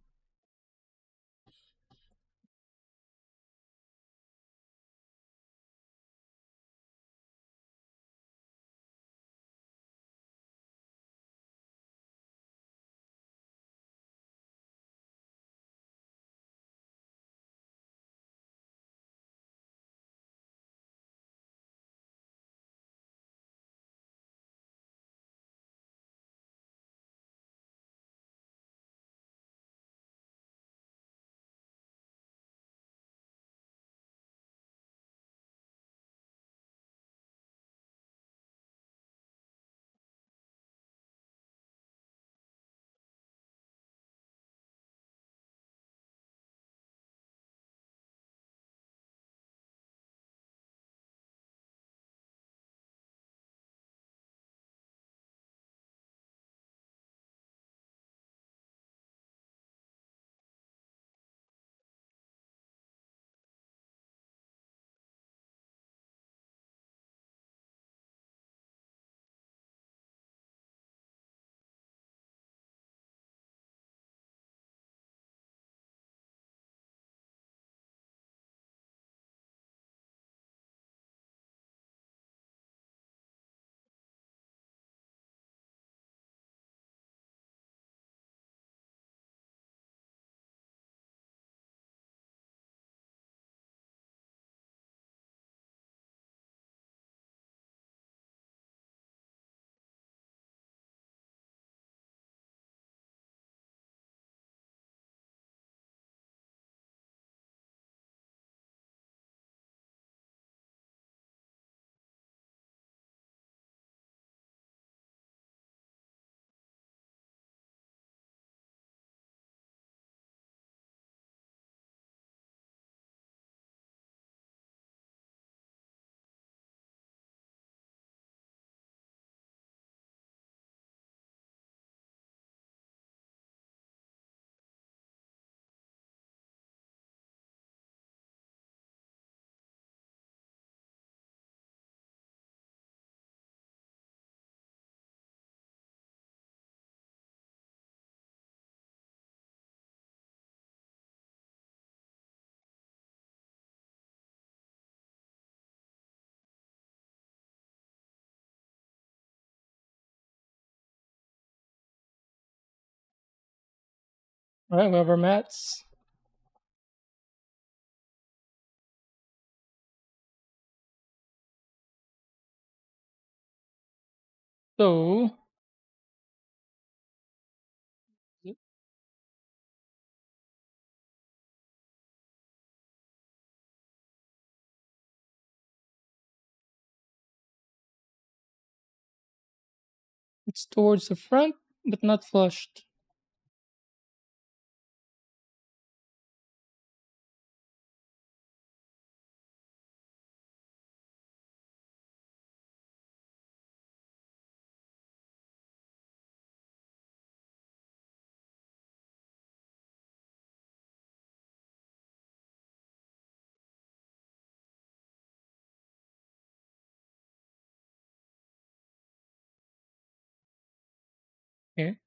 Speaker 1: All right, we have our mats. So it's towards the front, but not flushed. Okay.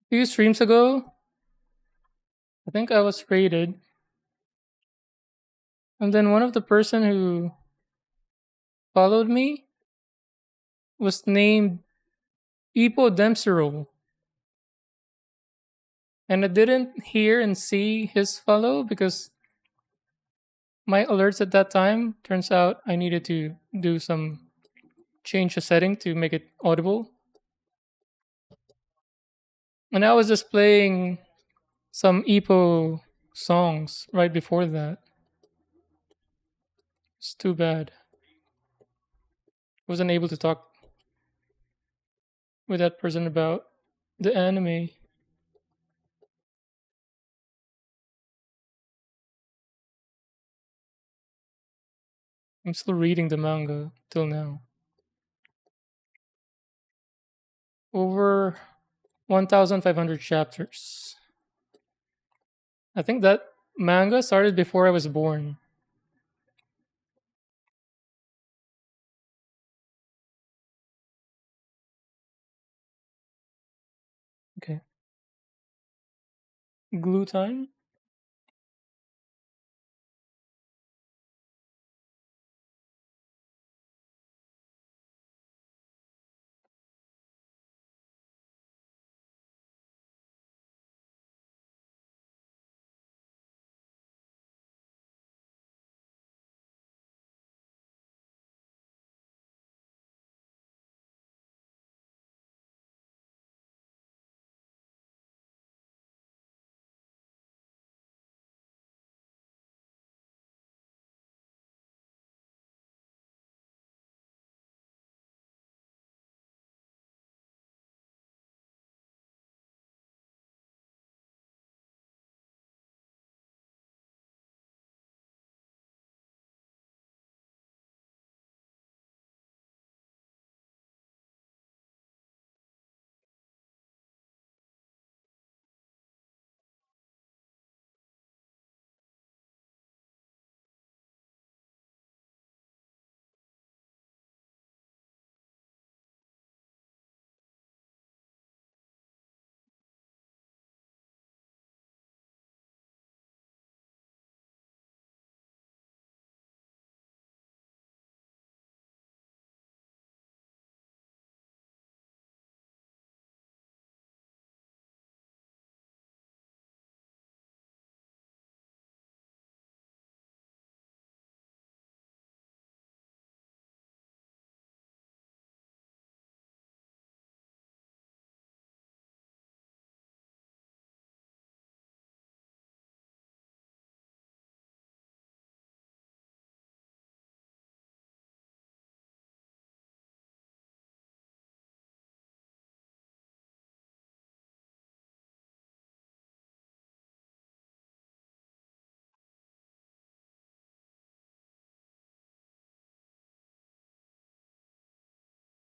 Speaker 1: A few streams ago, I think I was raided, and then one of the person who followed me was named Ipo Demsero, and I didn't hear and see his follow because my alerts at that time, turns out I needed to do some change the setting to make it audible. And I was just playing some EPO songs right before that. It's too bad. Wasn't able to talk with that person about the anime. I'm still reading the manga till now. Over 1,500 chapters. I think that manga started before I was born. Okay. Glue time?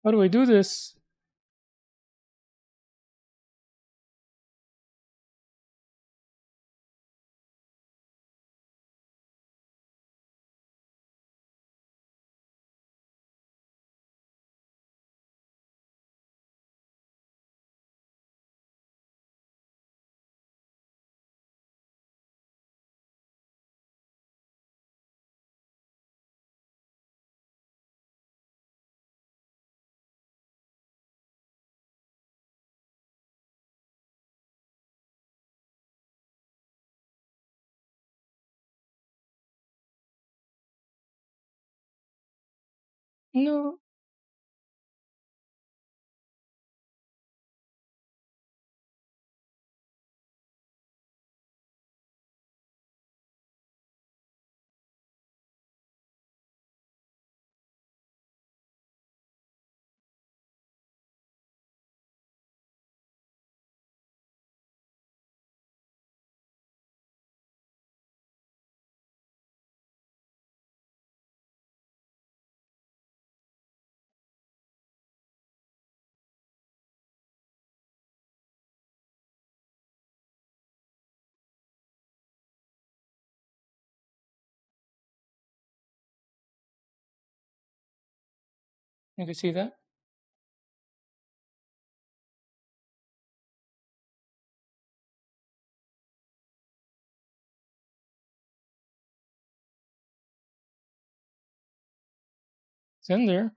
Speaker 1: How do I do this? No. You can see that? It's in there.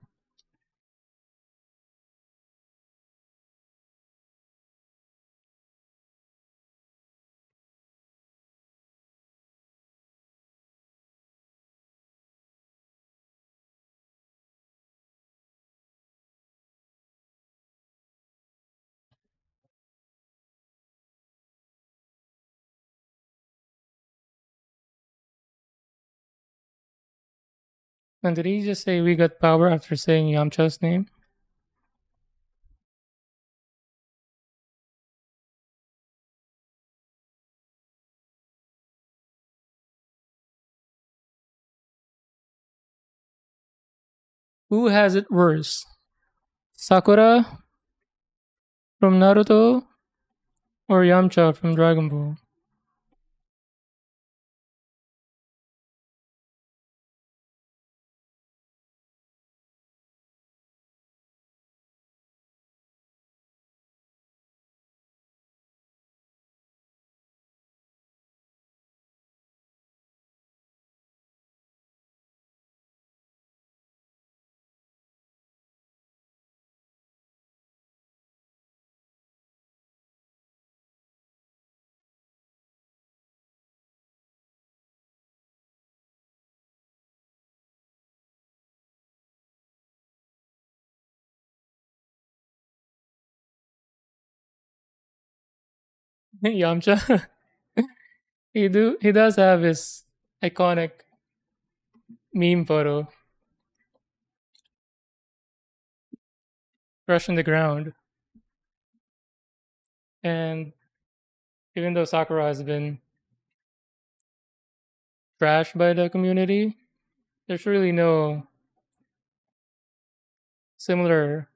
Speaker 1: And did he just say we got power after saying Yamcha's name? Who has it worse? Sakura from Naruto or Yamcha from Dragon Ball? Yamcha. He does have his iconic meme photo, crushing the ground. And even though Sakura has been trashed by the community, there's really no similar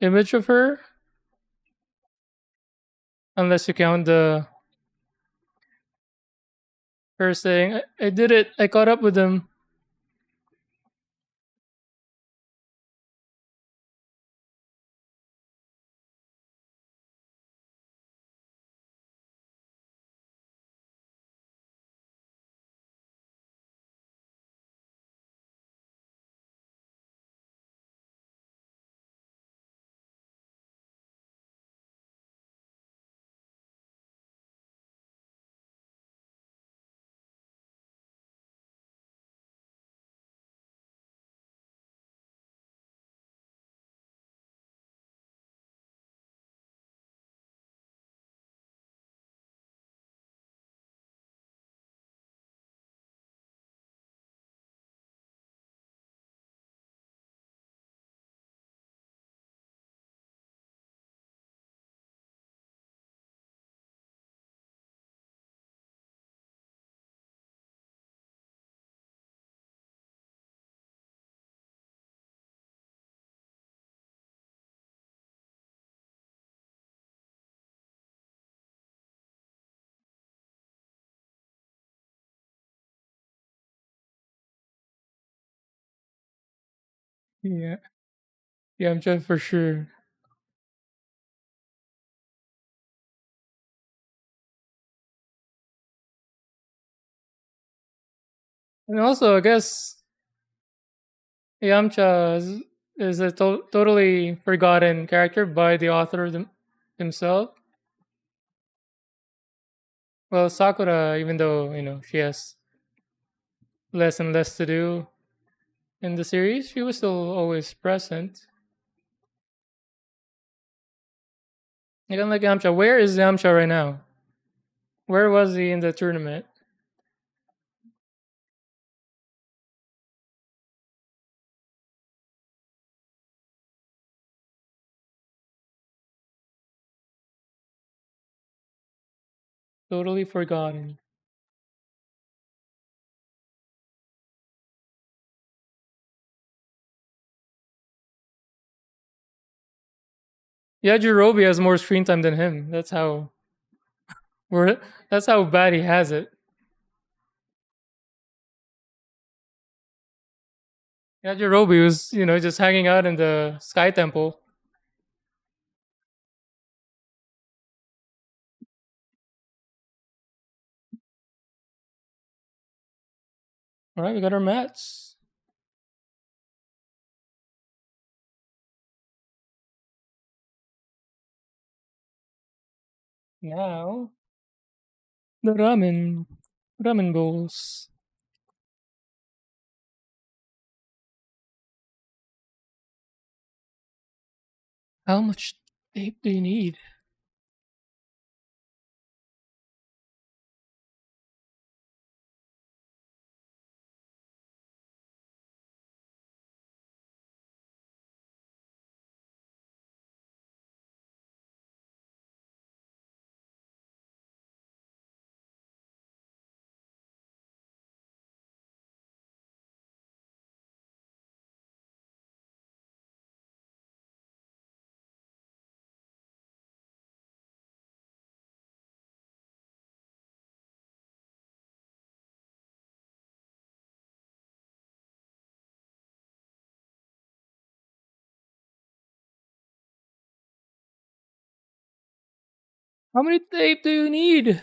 Speaker 1: image of her unless you count the her saying, I did it, I caught up with him. Yeah, Yamcha for sure. And also, I guess Yamcha is a totally forgotten character by the author himself. Well, Sakura, even though she has less and less to do in the series, she was still always present. Again, like Yamcha, where is Yamcha right now? Where was he in the tournament? Totally forgotten. Yajirobe has more screen time than him. We're, that's how bad he has it. Yajirobe was, just hanging out in the Sky Temple. All right, we got our mats. Now, the ramen bowls. How much tape do you need? How many tape do you need?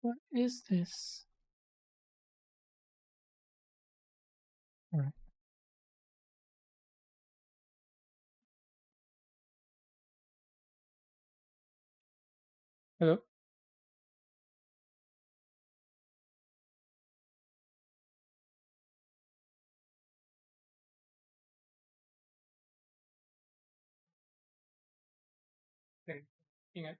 Speaker 1: What is this? Alright. Hello? Okay. Ingat.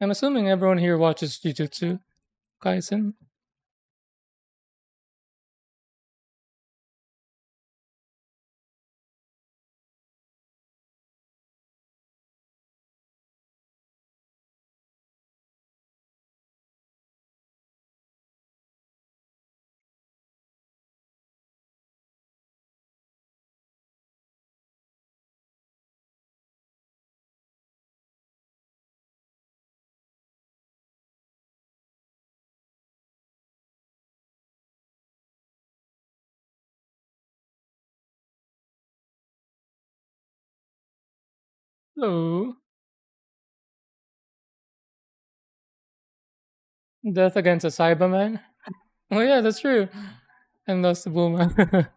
Speaker 1: I'm assuming everyone here watches Jujutsu Kaisen. Hello. Death against a Cyberman. Oh yeah, that's true. And that's the Bulma.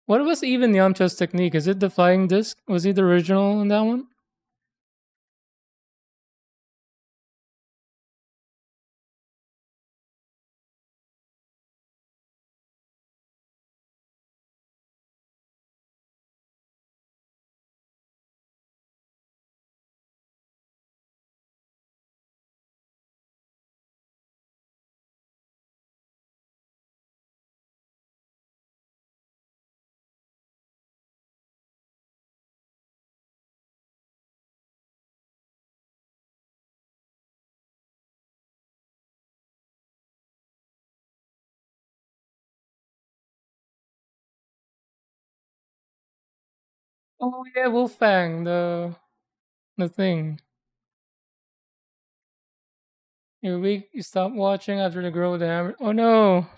Speaker 1: What was even Yamcha's technique? Is it the flying disc? Was he the original in that one? Oh yeah, Wolfang, the thing. You're weak. You stop watching after the girl with the hammer. Oh no!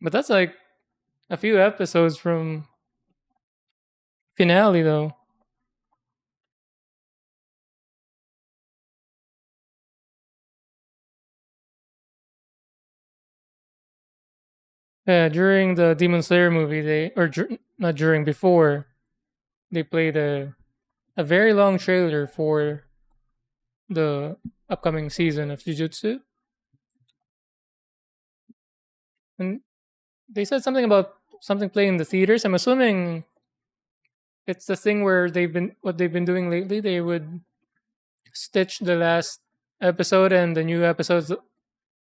Speaker 1: But that's like a few episodes from finale though. Yeah, during the Demon Slayer movie, not during, before they played a very long trailer for the upcoming season of Jujutsu, and they said something about something playing in the theaters. I'm assuming it's the thing where they've been doing lately. They would stitch the last episode and the new episodes,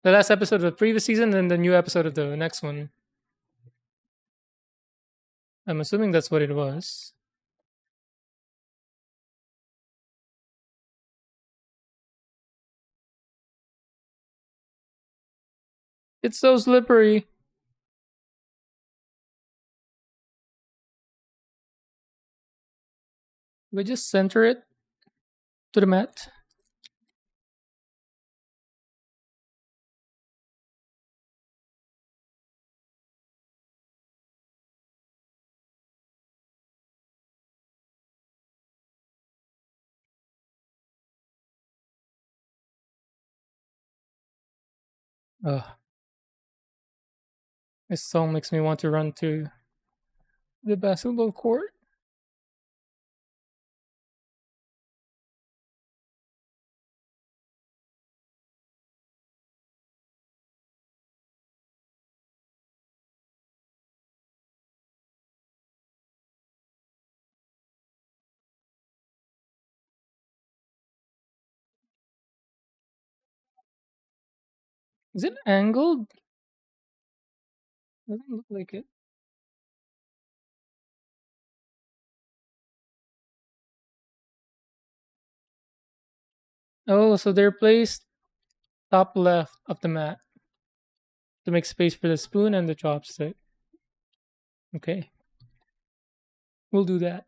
Speaker 1: the last episode of the previous season and the new episode of the next one. I'm assuming that's what it was. It's so slippery. We just center it to the mat. Ugh, this song makes me want to run to the basketball court. Is it angled? Doesn't look like it. Oh, so they're placed top left of the mat to make space for the spoon and the chopstick. Okay, we'll do that.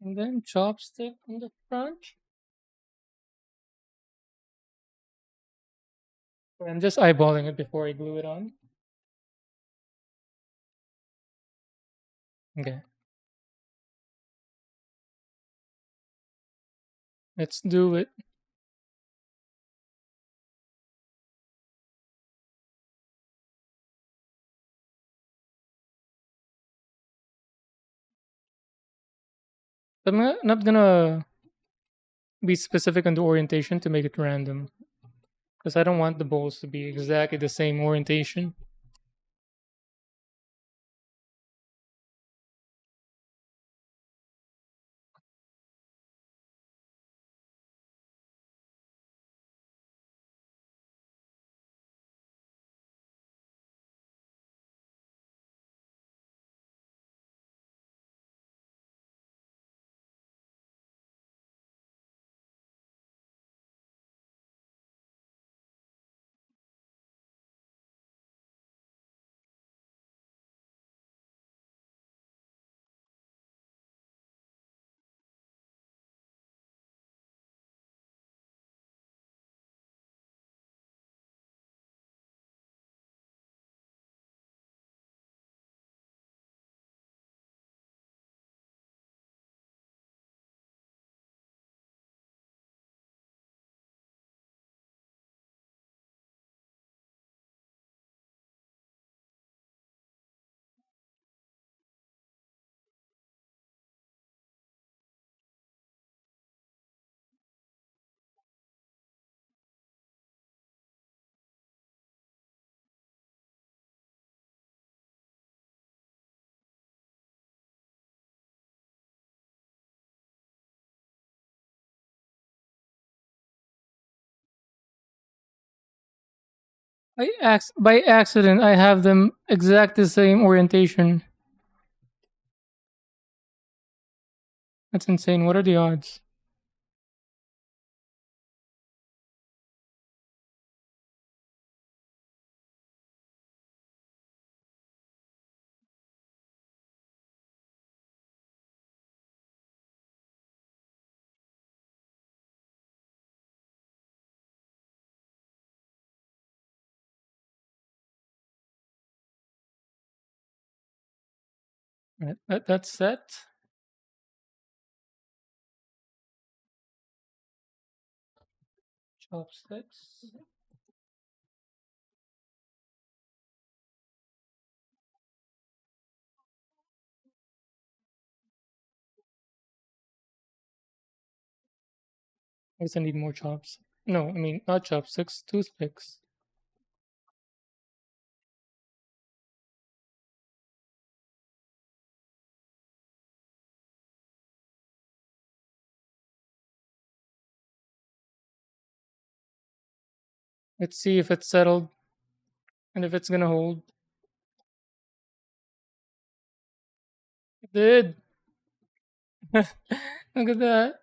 Speaker 1: And then chopstick on the front. I'm just eyeballing it before I glue it on. Okay, let's do it. Not gonna be specific on the orientation to make it random because I don't want the bowls to be exactly the same orientation. By accident, I have them exact the same orientation. That's insane. What are the odds? Right, that's set. Chopsticks. I guess I need more chops. No, I mean not chopsticks, toothpicks. Let's see if it's settled and if it's gonna hold. It did. Look at that.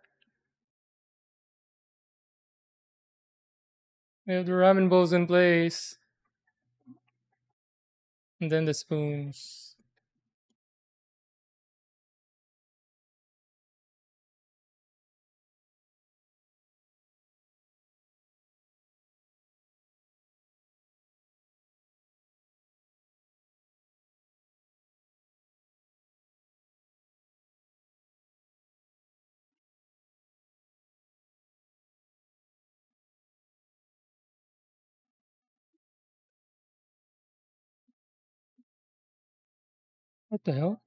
Speaker 1: We have the ramen bowls in place. And then the spoons. What the hell?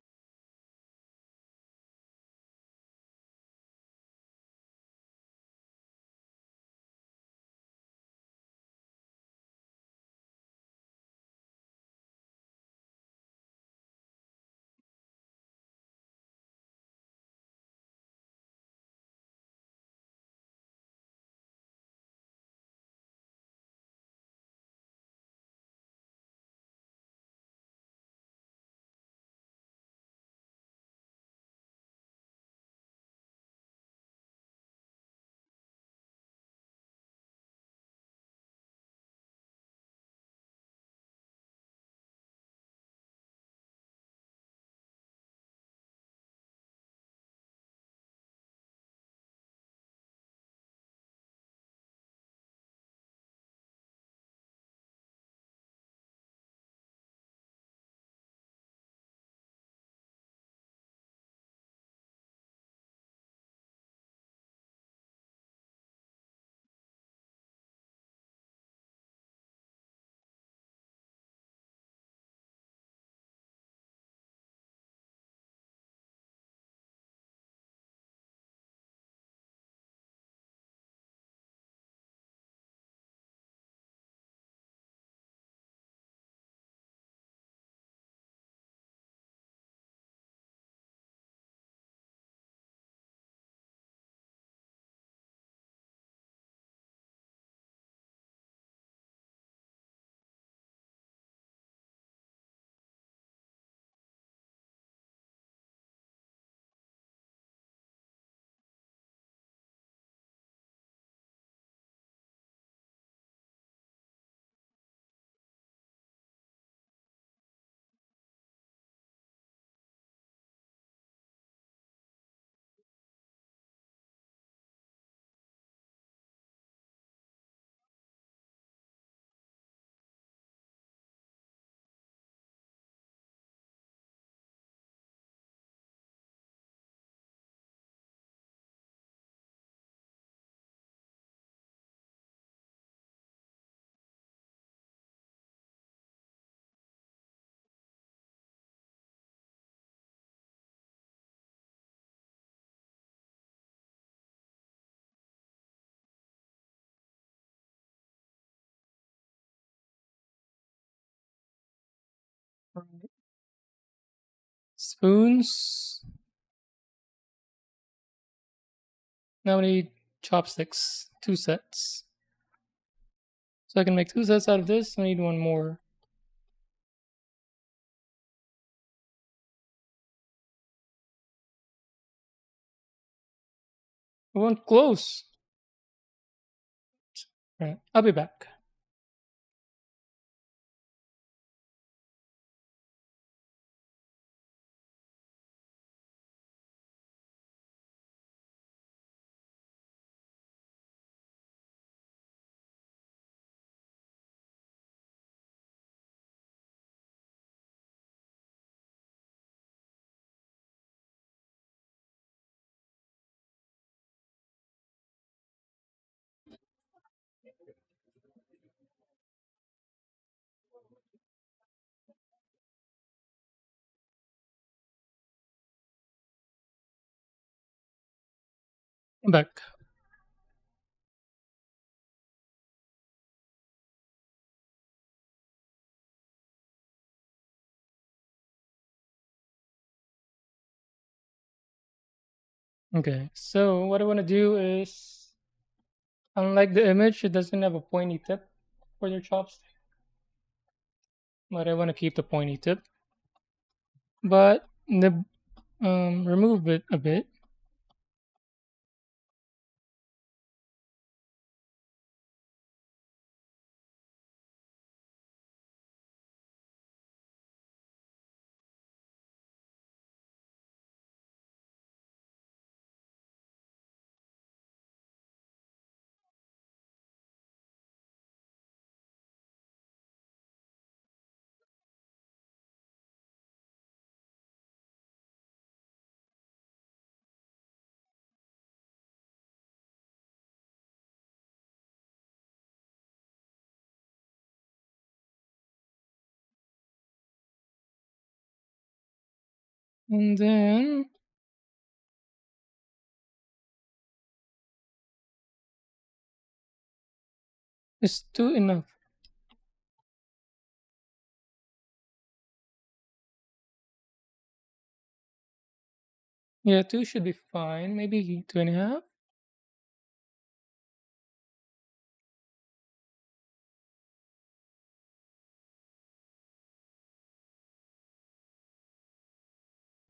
Speaker 1: Right. Spoons. Now we need chopsticks. Two sets. So I can make two sets out of this. I need one more. One close. Right. I'll be back. I'm back. Okay. So what I want to do is, unlike the image, it doesn't have a pointy tip for your chopstick, but I want to keep the pointy tip. But remove it a bit. And then it's two enough. Yeah, two should be fine. Maybe two and a half.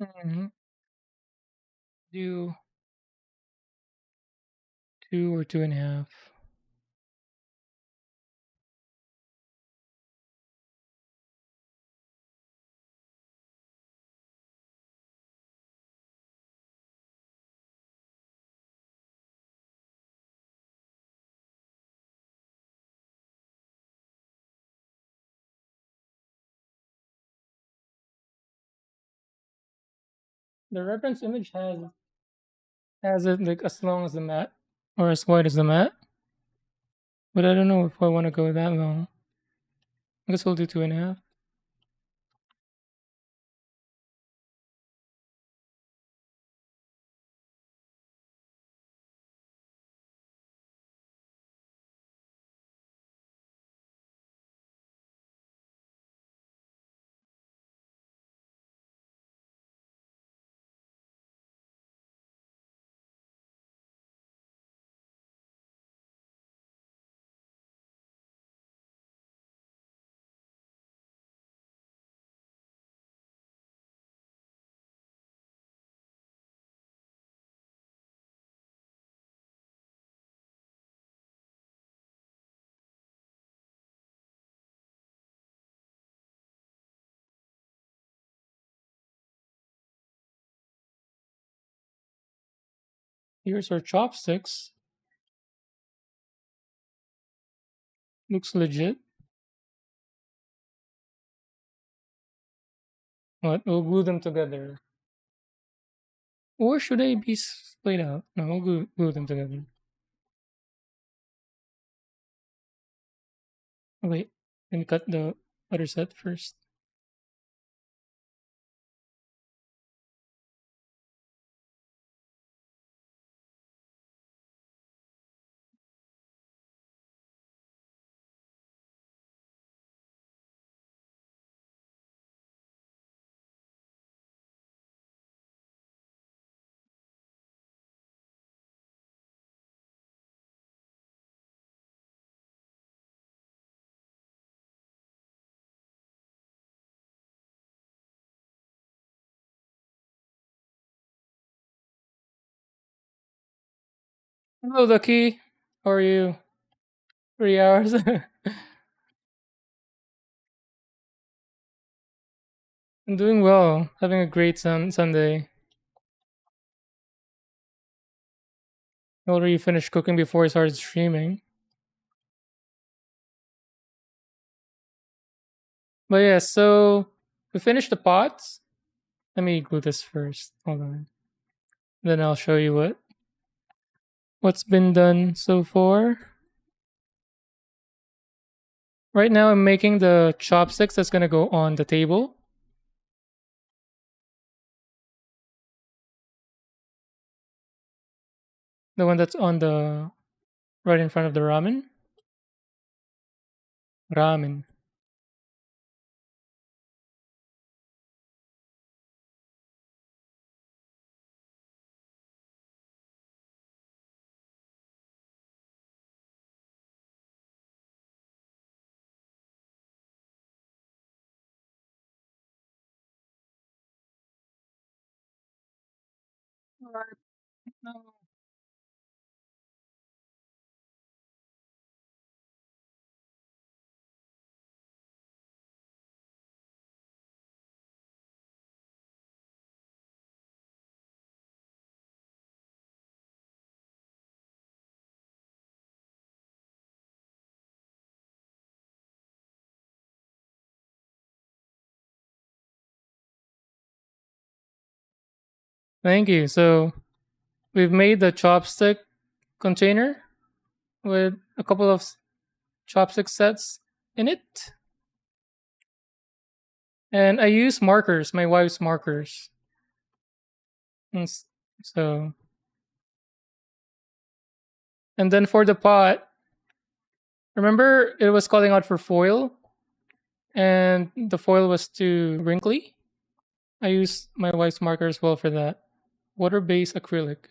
Speaker 1: Mm-hmm. Do two or two and a half. The reference image has it like as long as the mat or as wide as the mat, but I don't know if I want to go that long. I guess we'll do two and a half. Here's our chopsticks. Looks legit. What? We'll glue them together. Or should they be split out? No, we'll glue them together. Oh, wait, let me cut the other set first. Hello, Lucky. How are you? 3 hours. I'm doing well. Having a great Sunday. I already finished cooking before I started streaming. But yeah, so we finished the pots. Let me glue this first. Hold on. Then I'll show you what's been done so far. Right now I'm making the chopsticks that's gonna go on the table. The one that's on the right in front of the ramen. Ramen. No. Thank you. So we've made the chopstick container with a couple of chopstick sets in it. And I use markers, my wife's markers. And so, and then for the pot, remember it was calling out for foil, and the foil was too wrinkly. I used my wife's marker as well for that. Water-based acrylic.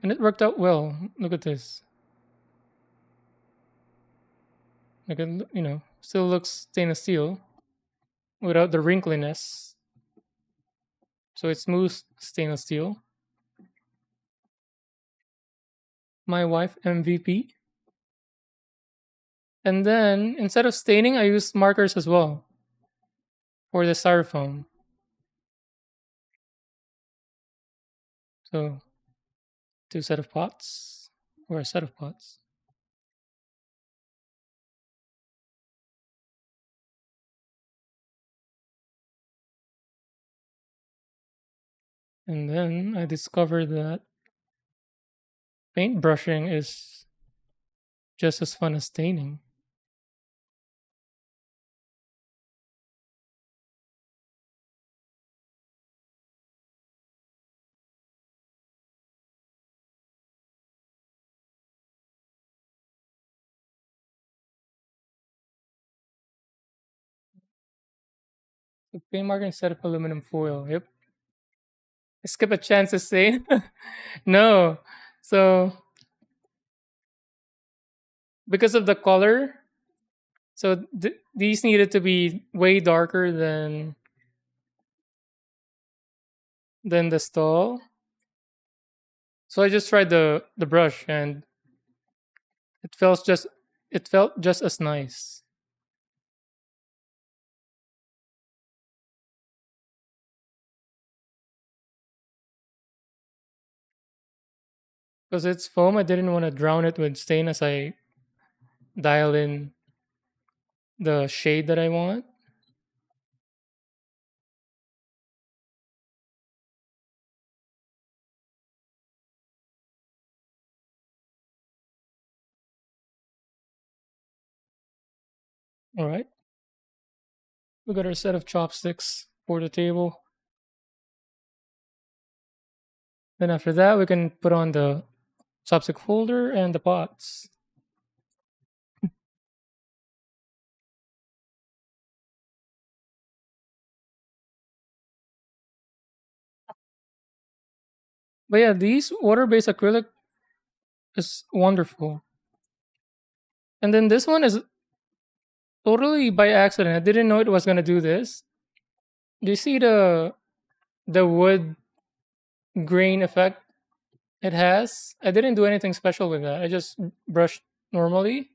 Speaker 1: And it worked out well. Look at this. Like, still looks stainless steel without the wrinkliness. So it's smooth stainless steel. My wife MVP. And then instead of staining, I used markers as well for the styrofoam. So two set of pots or a set of pots. And then I discovered that paint brushing is just as fun as staining. So paint marker instead of aluminum foil. Yep. I skip a chance to stain. No. So because of the color, so these needed to be way darker than the stall. So I just tried the brush and it felt just as nice. Because it's foam, I didn't want to drown it with stain as I dial in the shade that I want. All right. We got our set of chopsticks for the table. Then after that, we can put on the chopstick holder and the pots. But yeah, these water-based acrylic is wonderful. And then this one is totally by accident. I didn't know it was gonna do this. Do you see the wood grain effect It has. I didn't do anything special with that. I just brushed normally,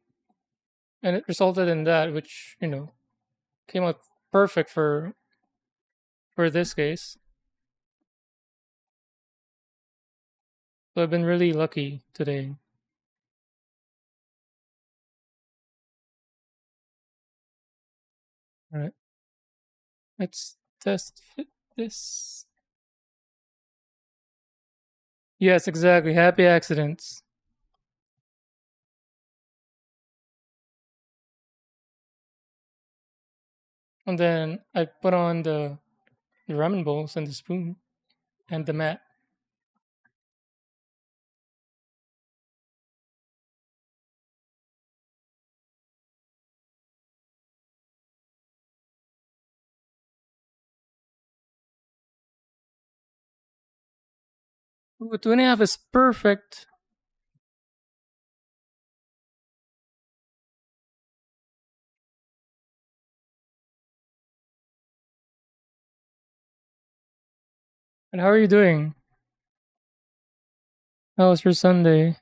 Speaker 1: and it resulted in that, which came out perfect for this case. So I've been really lucky today. All right, let's test fit this. Yes, exactly. Happy accidents. And then I put on the ramen bowls and the spoon and the mat. Ooh, 2.5 is perfect. And how are you doing? How was your Sunday?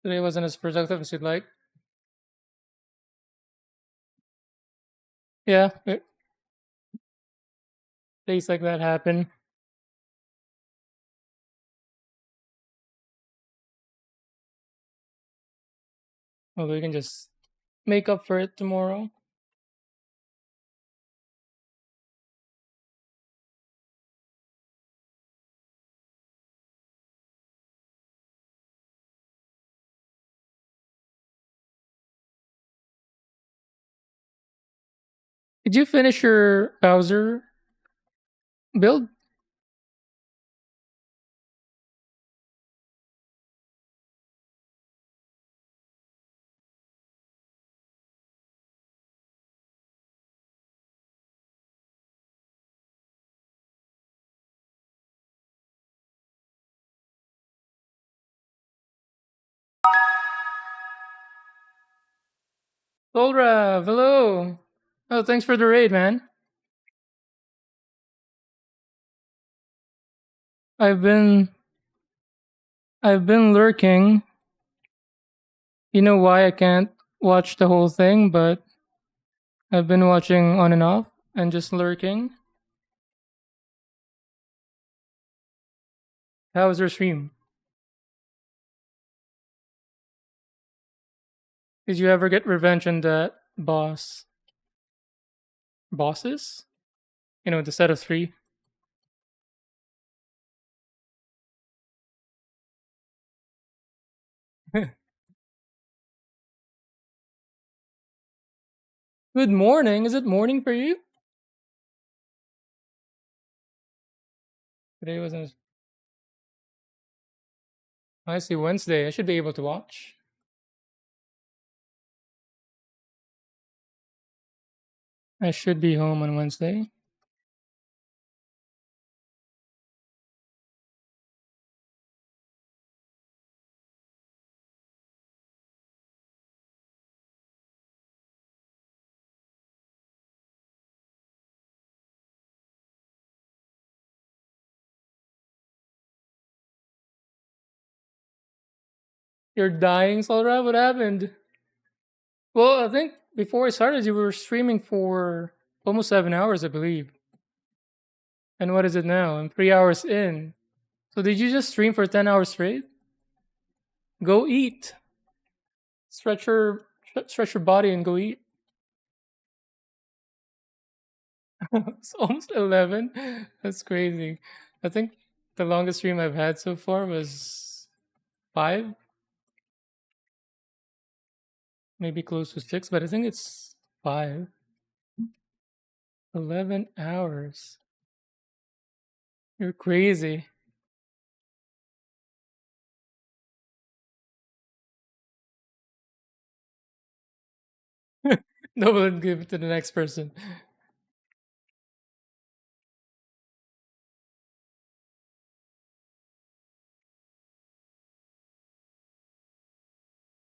Speaker 1: Today wasn't as productive as you'd like. Yeah, days like that happen. Well, we can just make up for it tomorrow. Did you finish your Bowser build? Goldrav, hello. Oh, thanks for the raid, man. I've been I've been lurking. You know why I can't watch the whole thing, but I've been watching on and off and just lurking. How was your stream? Did you ever get revenge on that bosses? The set of three. Good morning. Is it morning for you? Today wasn't. I see Wednesday. I should be able to watch. I should be home on Wednesday. You're dying, Solra. What happened? Well, I think before I started, you were streaming for almost 7 hours, I believe. And what is it now? I'm 3 hours in. So did you just stream for 10 hours straight? Go eat. Stretch your body and go eat. It's almost 11. That's crazy. I think the longest stream I've had so far was 5, maybe close to 6, but I think it's 5. 11 hours. You're crazy. Double and give it to the next person.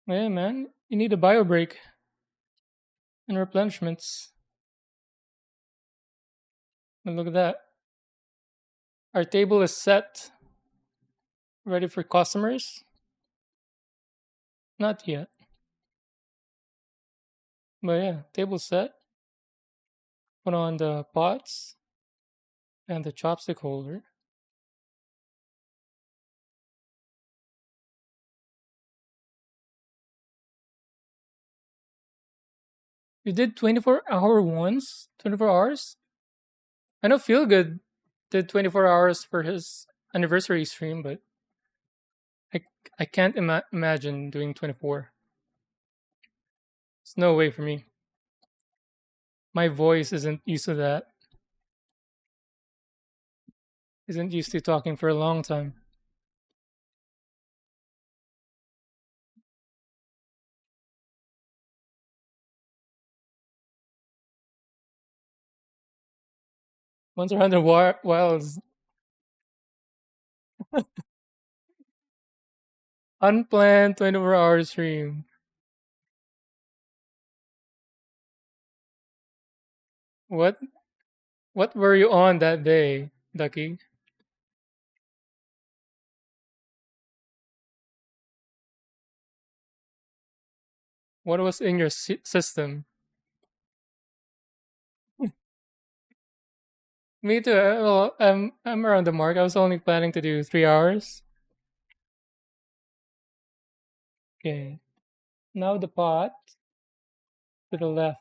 Speaker 1: Yeah, man. You need a bio break and replenishments. And look at that. Our table is set, ready for customers. Not yet. But yeah, table set. Put on the pots and the chopstick holder. You did 24-hour ones? 24 hours? I know Feel Good did 24 hours for his anniversary stream, but I, I can't imagine doing 24. It's no way for me. My voice isn't used to that. Isn't used to talking for a long time. Once around the wilds, unplanned 24-hour stream. What what were you on that day, Ducky? What was in your system? Me too. Well, I'm around the mark. I was only planning to do 3 hours. Okay. Now the pot to the left.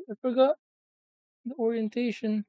Speaker 1: I forgot the orientation.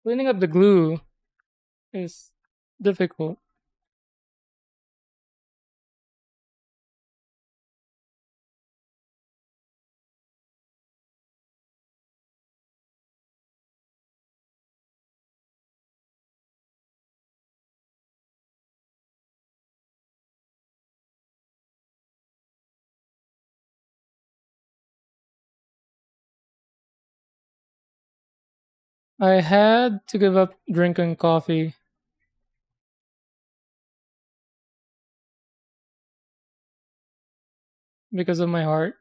Speaker 1: Cleaning up the glue is difficult. I had to give up drinking coffee because of my heart.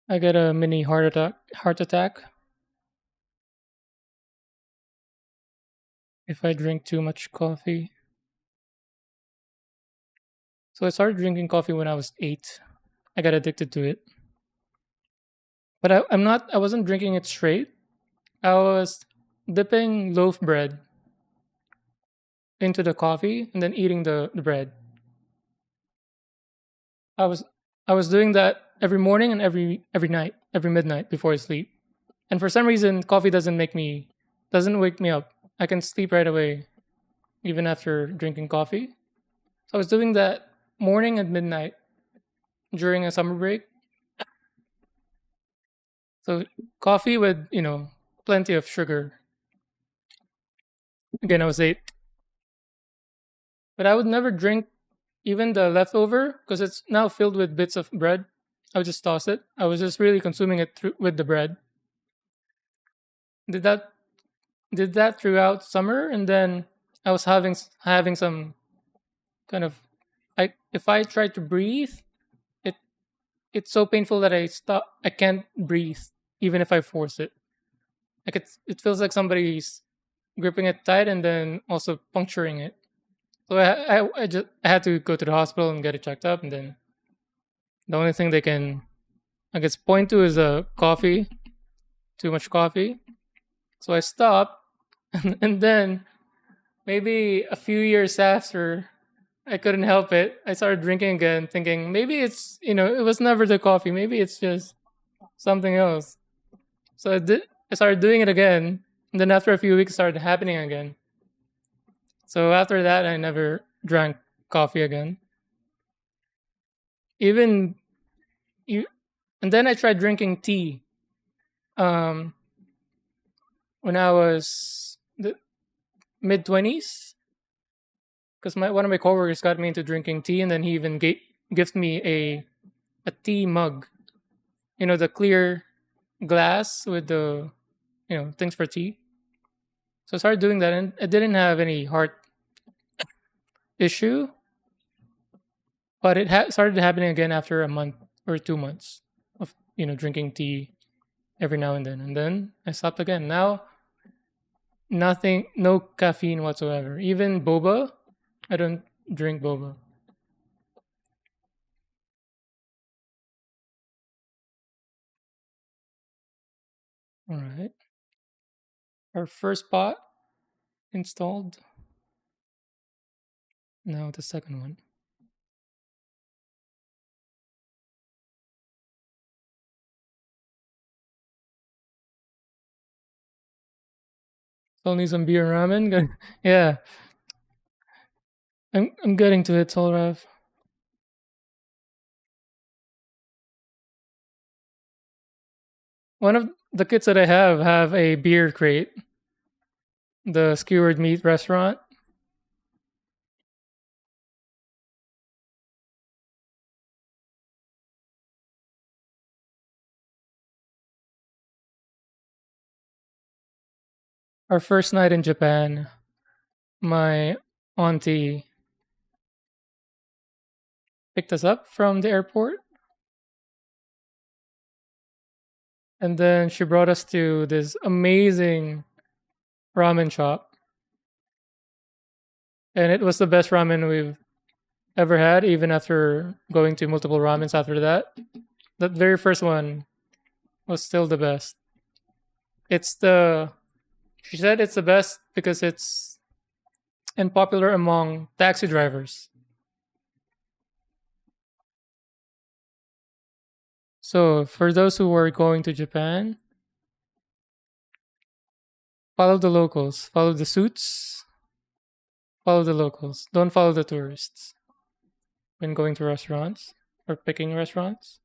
Speaker 1: I get a mini heart attack if I drink too much coffee. So I started drinking coffee when I was 8. I got addicted to it. But I wasn't drinking it straight. I was dipping loaf bread into the coffee and then eating the bread. I was I was doing that every morning and every night, every midnight before I sleep. And for some reason, coffee doesn't wake me up. I can sleep right away even after drinking coffee. So I was doing that morning and midnight during a summer break. So coffee with, plenty of sugar. Again, I was 8. But I would never drink even the leftover because it's now filled with bits of bread. I would just toss it. I was just really consuming it with the bread. Did that did that throughout summer, and then I was having some kind of, I if I try to breathe, it it's so painful that I can't breathe even if I force it. Like it feels like somebody's gripping it tight and then also puncturing it. So I had to go to the hospital and get it checked up, and then the only thing they can, I guess, point to is coffee, too much coffee. So I stopped, and then maybe a few years after, I couldn't help it. I started drinking again, thinking maybe it was never the coffee. Maybe it's just something else. So I started doing it again, and then after a few weeks, it started happening again. So after that, I never drank coffee again. Even you, and then I tried drinking tea. Um, when I was the mid 20s, because my one of my coworkers got me into drinking tea, and then he even gifted me a tea mug. The clear glass with the things for tea. So I started doing that, and I didn't have any heart issue, but it started happening again after a month or 2 months of drinking tea every now and then I stopped again. Now nothing, no caffeine whatsoever. Even boba, I don't drink boba. All right, our first pot installed. Now the second one. Still need some beer and ramen. Yeah, I'm getting to it, Solrav. One of the kits that I have a beer crate, the skewered meat restaurant. Our first night in Japan, my auntie picked us up from the airport, and then she brought us to this amazing ramen shop. And it was the best ramen we've ever had, even after going to multiple ramens after that. That very first one was still the best. It's the She said it's the best because it's and popular among taxi drivers. So, for those who are going to Japan, follow the locals, follow the suits, follow the locals. Don't follow the tourists when going to restaurants or picking restaurants.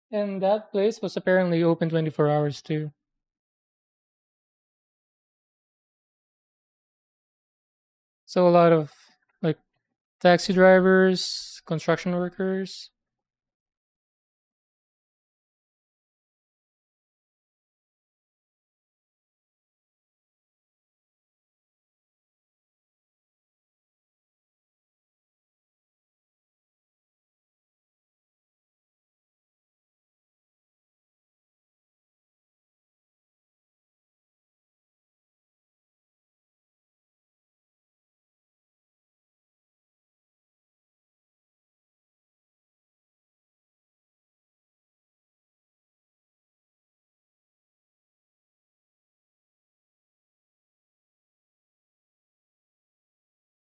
Speaker 1: And that place was apparently open 24 hours too. So, a lot of like taxi drivers, construction workers.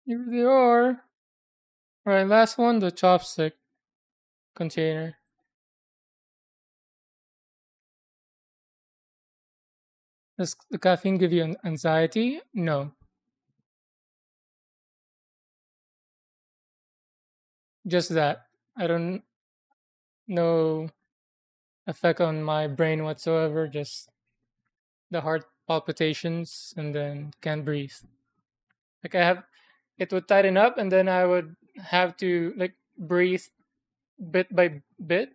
Speaker 1: Here they are. All right, last one, the chopstick container. Does the caffeine give you anxiety? No, just that. I don't know effect on my brain whatsoever. Just the heart palpitations and then can't breathe. Like I have, it would tighten up and then I would have to like breathe bit by bit,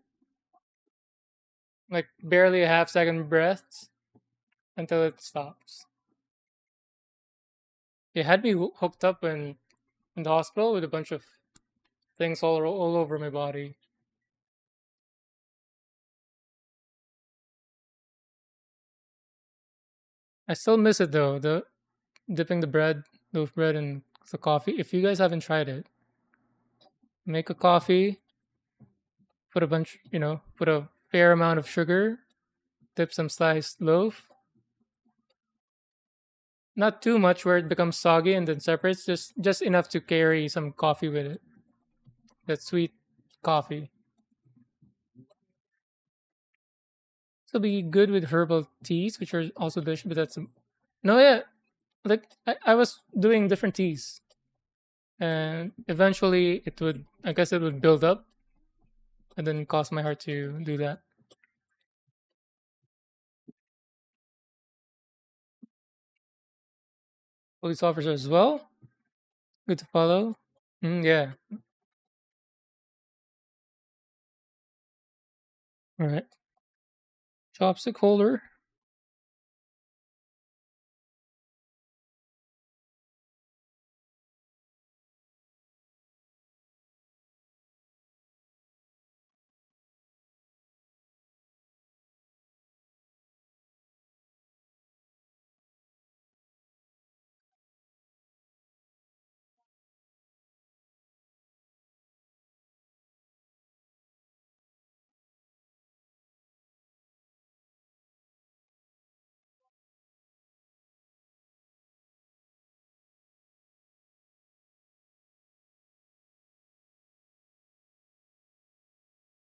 Speaker 1: like barely a half second breaths until it stops. It had me hooked up in the hospital with a bunch of things all over my body. I still miss it though. The dipping the bread, loaf bread, in the coffee. If you guys haven't tried it, make a coffee, put a bunch, put a fair amount of sugar, dip some sliced loaf. Not too much where it becomes soggy and then separates. Just enough to carry some coffee with it. That sweet coffee. So be good with herbal teas, which are also delicious. But no, yeah. Like I was doing different teas, and eventually it would. I guess it would build up, and then cause my heart to do that. Police officer as well. Good to follow. Yeah. All right. Chopstick holder.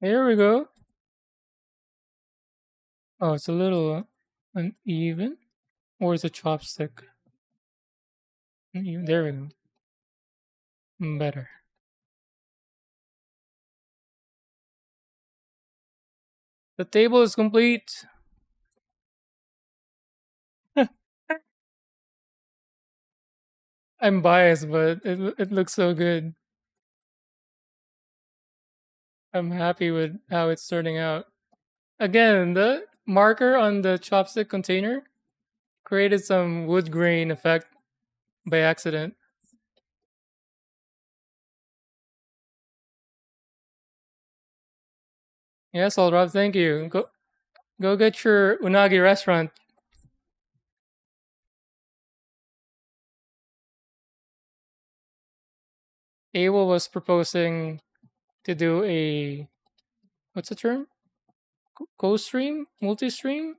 Speaker 1: Here we go. Oh, it's a little uneven. Or is a chopstick? There we go. Better. The table is complete. I'm biased, but it looks so good. I'm happy with how it's turning out. Again, marker on the chopstick container created some wood grain effect by accident. Yes, all Rob, thank you. Go get your unagi restaurant. Abel was proposing to do a what's the term? Co-stream, multi-stream,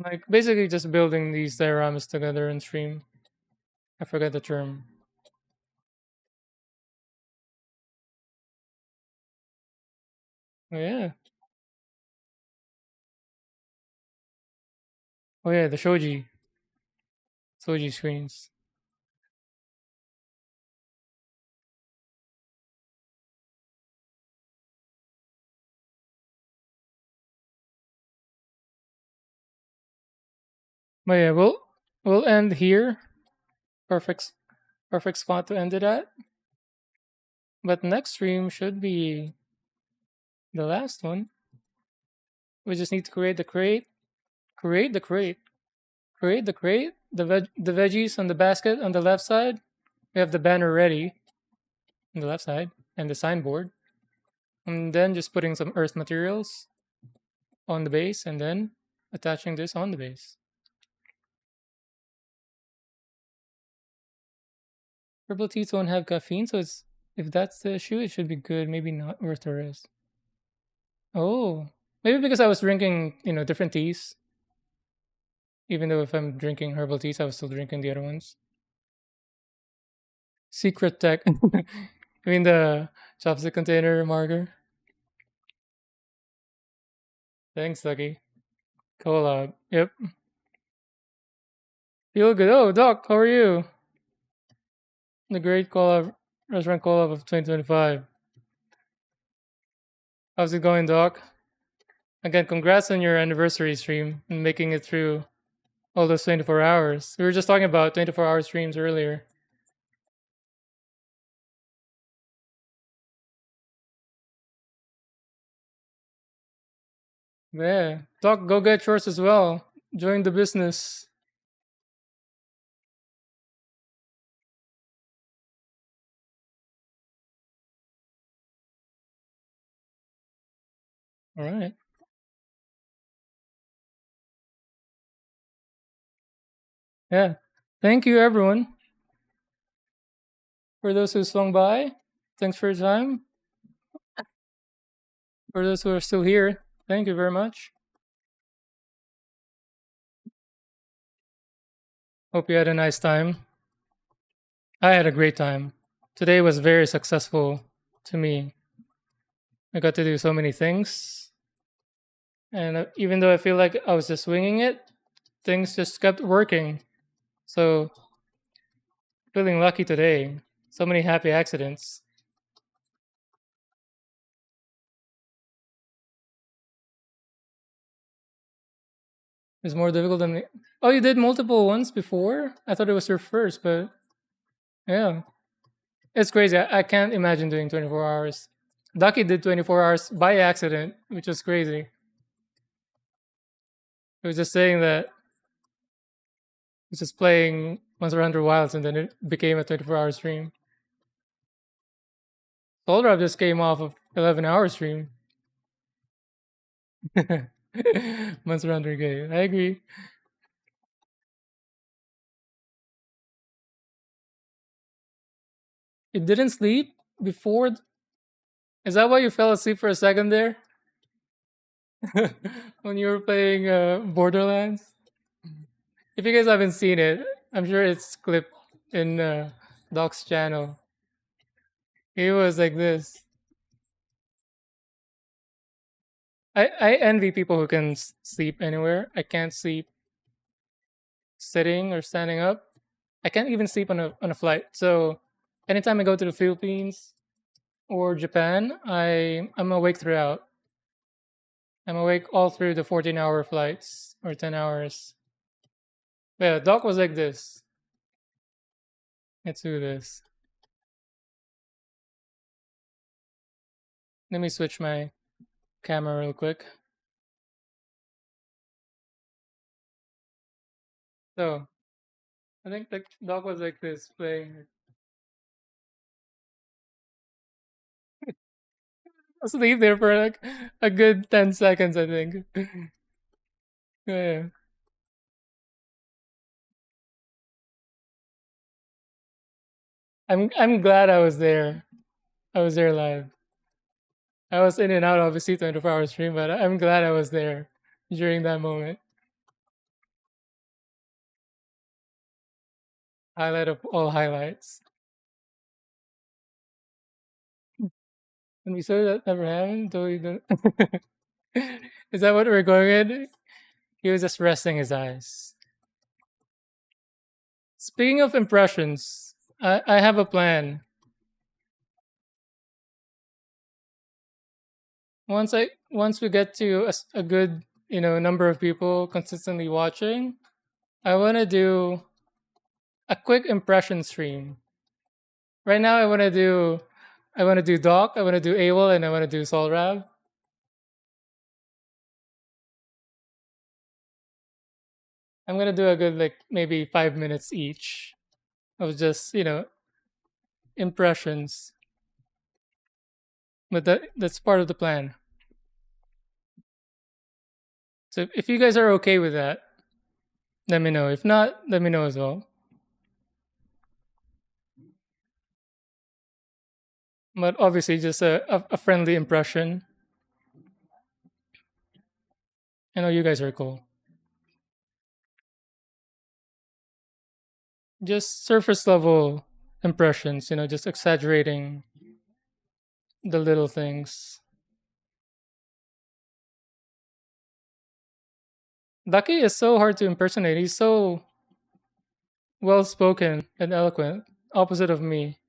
Speaker 1: like basically just building these dioramas together and stream. I forget the term. Oh yeah, oh yeah, the shoji screens. But yeah, we'll end here. Perfect perfect spot to end it at. But next stream should be the last one. We just need to create the crate, create the crate, create the crate, the veggies on the basket on the left side. We have the banner ready on the left side and the signboard. And then just putting some earth materials on the base and then attaching this on the base. Purple teas won't have caffeine, so it's if that's the issue, it should be good. Maybe not worth the risk. Oh, maybe because I was drinking, different teas. Even though if I'm drinking herbal teas, I was still drinking the other ones. Secret tech. I mean the chopstick container marker. Thanks, Lucky. Collab. Yep. Feel good. Oh, Doc, how are you? The great collab restaurant collab of 2025. How's it going, Doc? Again, congrats on your anniversary stream and making it through all those 24 hours. We were just talking about 24-hour streams earlier. Yeah. Doc, go get yours as well. Join the business. All right. Yeah. Thank you, everyone. For those who swung by, thanks for your time. For those who are still here, thank you very much. Hope you had a nice time. I had a great time. Today was very successful to me. I got to do so many things. And even though I feel like I was just winging it, things just kept working. So, feeling lucky today. So many happy accidents. It's more difficult than. Oh, you did multiple ones before? I thought it was your first, but yeah. It's crazy. I can't imagine doing 24 hours. Ducky did 24 hours by accident, which was crazy. He was just saying that he was just playing Monster Hunter Wilds and then it became a 24-hour stream. Soul just came off of 11-hour stream. Monster Hunter game. I agree. You didn't sleep before? Is that why you fell asleep for a second there? When you were playing Borderlands? If you guys haven't seen it, I'm sure it's clipped in Doc's channel. He was like this. I envy people who can sleep anywhere. I can't sleep sitting or standing up. I can't even sleep on a flight. So anytime I go to the Philippines or Japan, I'm awake throughout. I'm awake all through the 14-hour flights or 10 hours. But yeah, Doc was like this. Let's do this. Let me switch my camera real quick. So I think the dog was like this playing. I'll sleep there for like a good 10 seconds, I think. Yeah. I'm glad I was there. I was there live. I was in and out obviously 24 hour stream, but I'm glad I was there during that moment. Highlight of all highlights. And we saw that never happened, so we don't. Is that what we're going with? He was just resting his eyes. Speaking of impressions, I have a plan. Once we get to a good number of people consistently watching, I want to do a quick impression stream. Right now, I want to do Doc, I want to do AWOL, and I want to do Solrav. I'm gonna do a good like maybe 5 minutes each of just impressions, but that's part of the plan. So if you guys are okay with that, let me know. If not, let me know as well. But obviously, just a friendly impression. I know you guys are cool. Just surface level impressions, just exaggerating the little things. Ducky is so hard to impersonate. He's so well spoken and eloquent, opposite of me.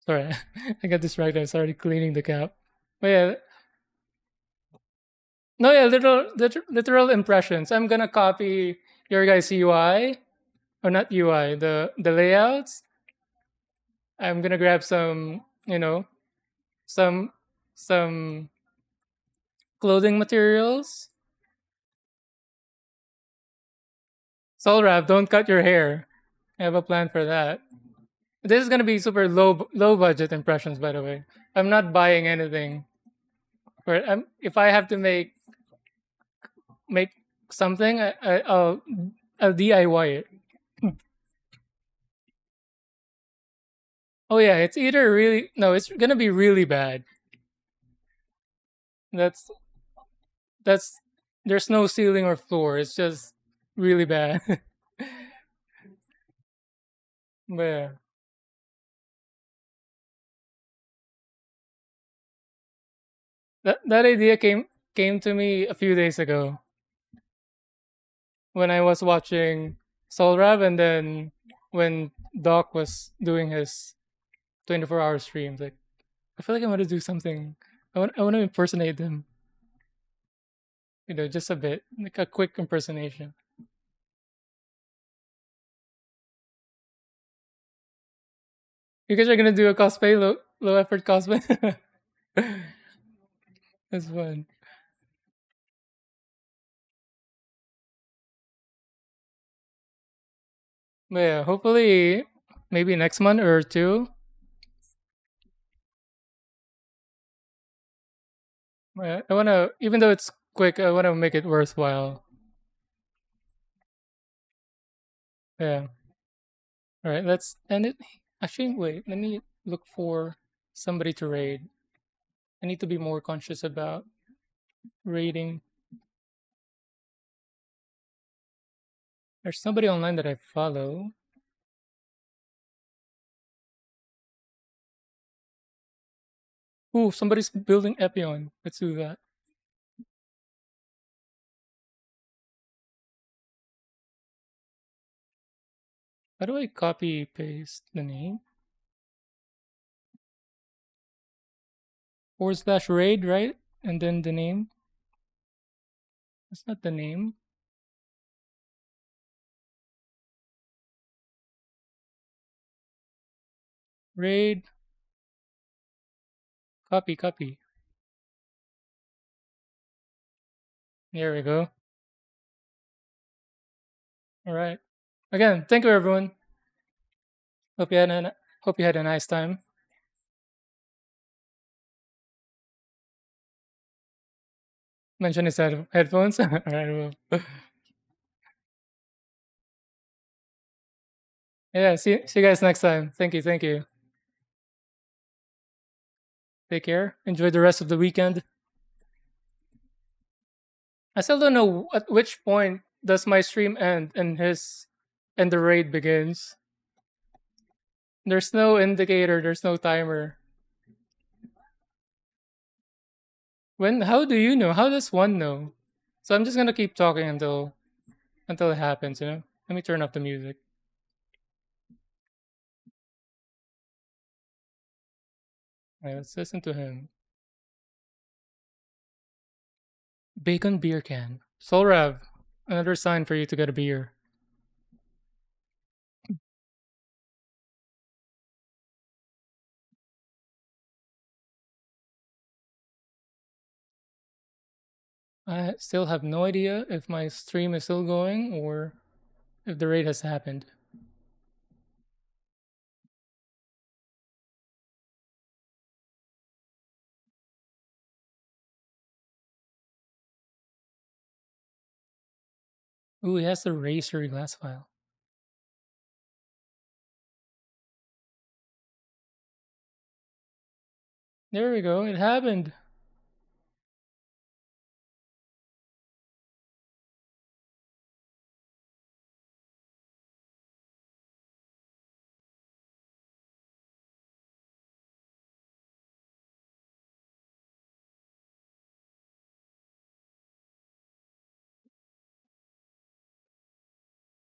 Speaker 1: Sorry, I got distracted. I started cleaning the cap. But yeah, no, yeah, literal impressions. I'm gonna copy your guys' UI, or not UI, the layouts. I'm gonna grab some some clothing materials. Solrav, don't cut your hair. I have a plan for that. This is gonna be super low budget impressions, by the way. I'm not buying anything. For if I have to make something, I'll DIY it. Oh yeah, it's either really no, it's gonna be really bad. That's that's there's no ceiling or floor. It's just really bad. But yeah, that idea came to me a few days ago when I was watching Solrav, and then when Doc was doing his 24-hour streams. Like I feel like I want to do something. I want to impersonate them. Just a bit, like a quick impersonation. You guys are gonna do a cosplay, low effort cosplay. That's fun. But yeah, hopefully maybe next month or two. I wanna, even though it's quick, I wanna make it worthwhile. Yeah. All right, let's end it. Actually, wait. Let me look for somebody to raid. I need to be more conscious about raiding. There's somebody online that I follow. Ooh, somebody's building Epion. Let's do that. How do I copy paste the name? / raid, right? And then the name. That's not the name. Raid. Copy, copy. There we go. All right. Again, thank you everyone. Hope you had a nice time. Mention his headphones. All right. Well, yeah. See you guys next time. Thank you. Thank you. Take care. Enjoy the rest of the weekend. I still don't know at which point does my stream end and the raid begins. There's no indicator. There's no timer. When? How do you know? How does one know? So I'm just gonna keep talking until it happens. You know. Let me turn off the music. All right, let's listen to him. Bacon beer can. Solrav, another sign for you to get a beer. I still have no idea if my stream is still going or if the raid has happened. Ooh, he has the Razer glass file. There we go. It happened.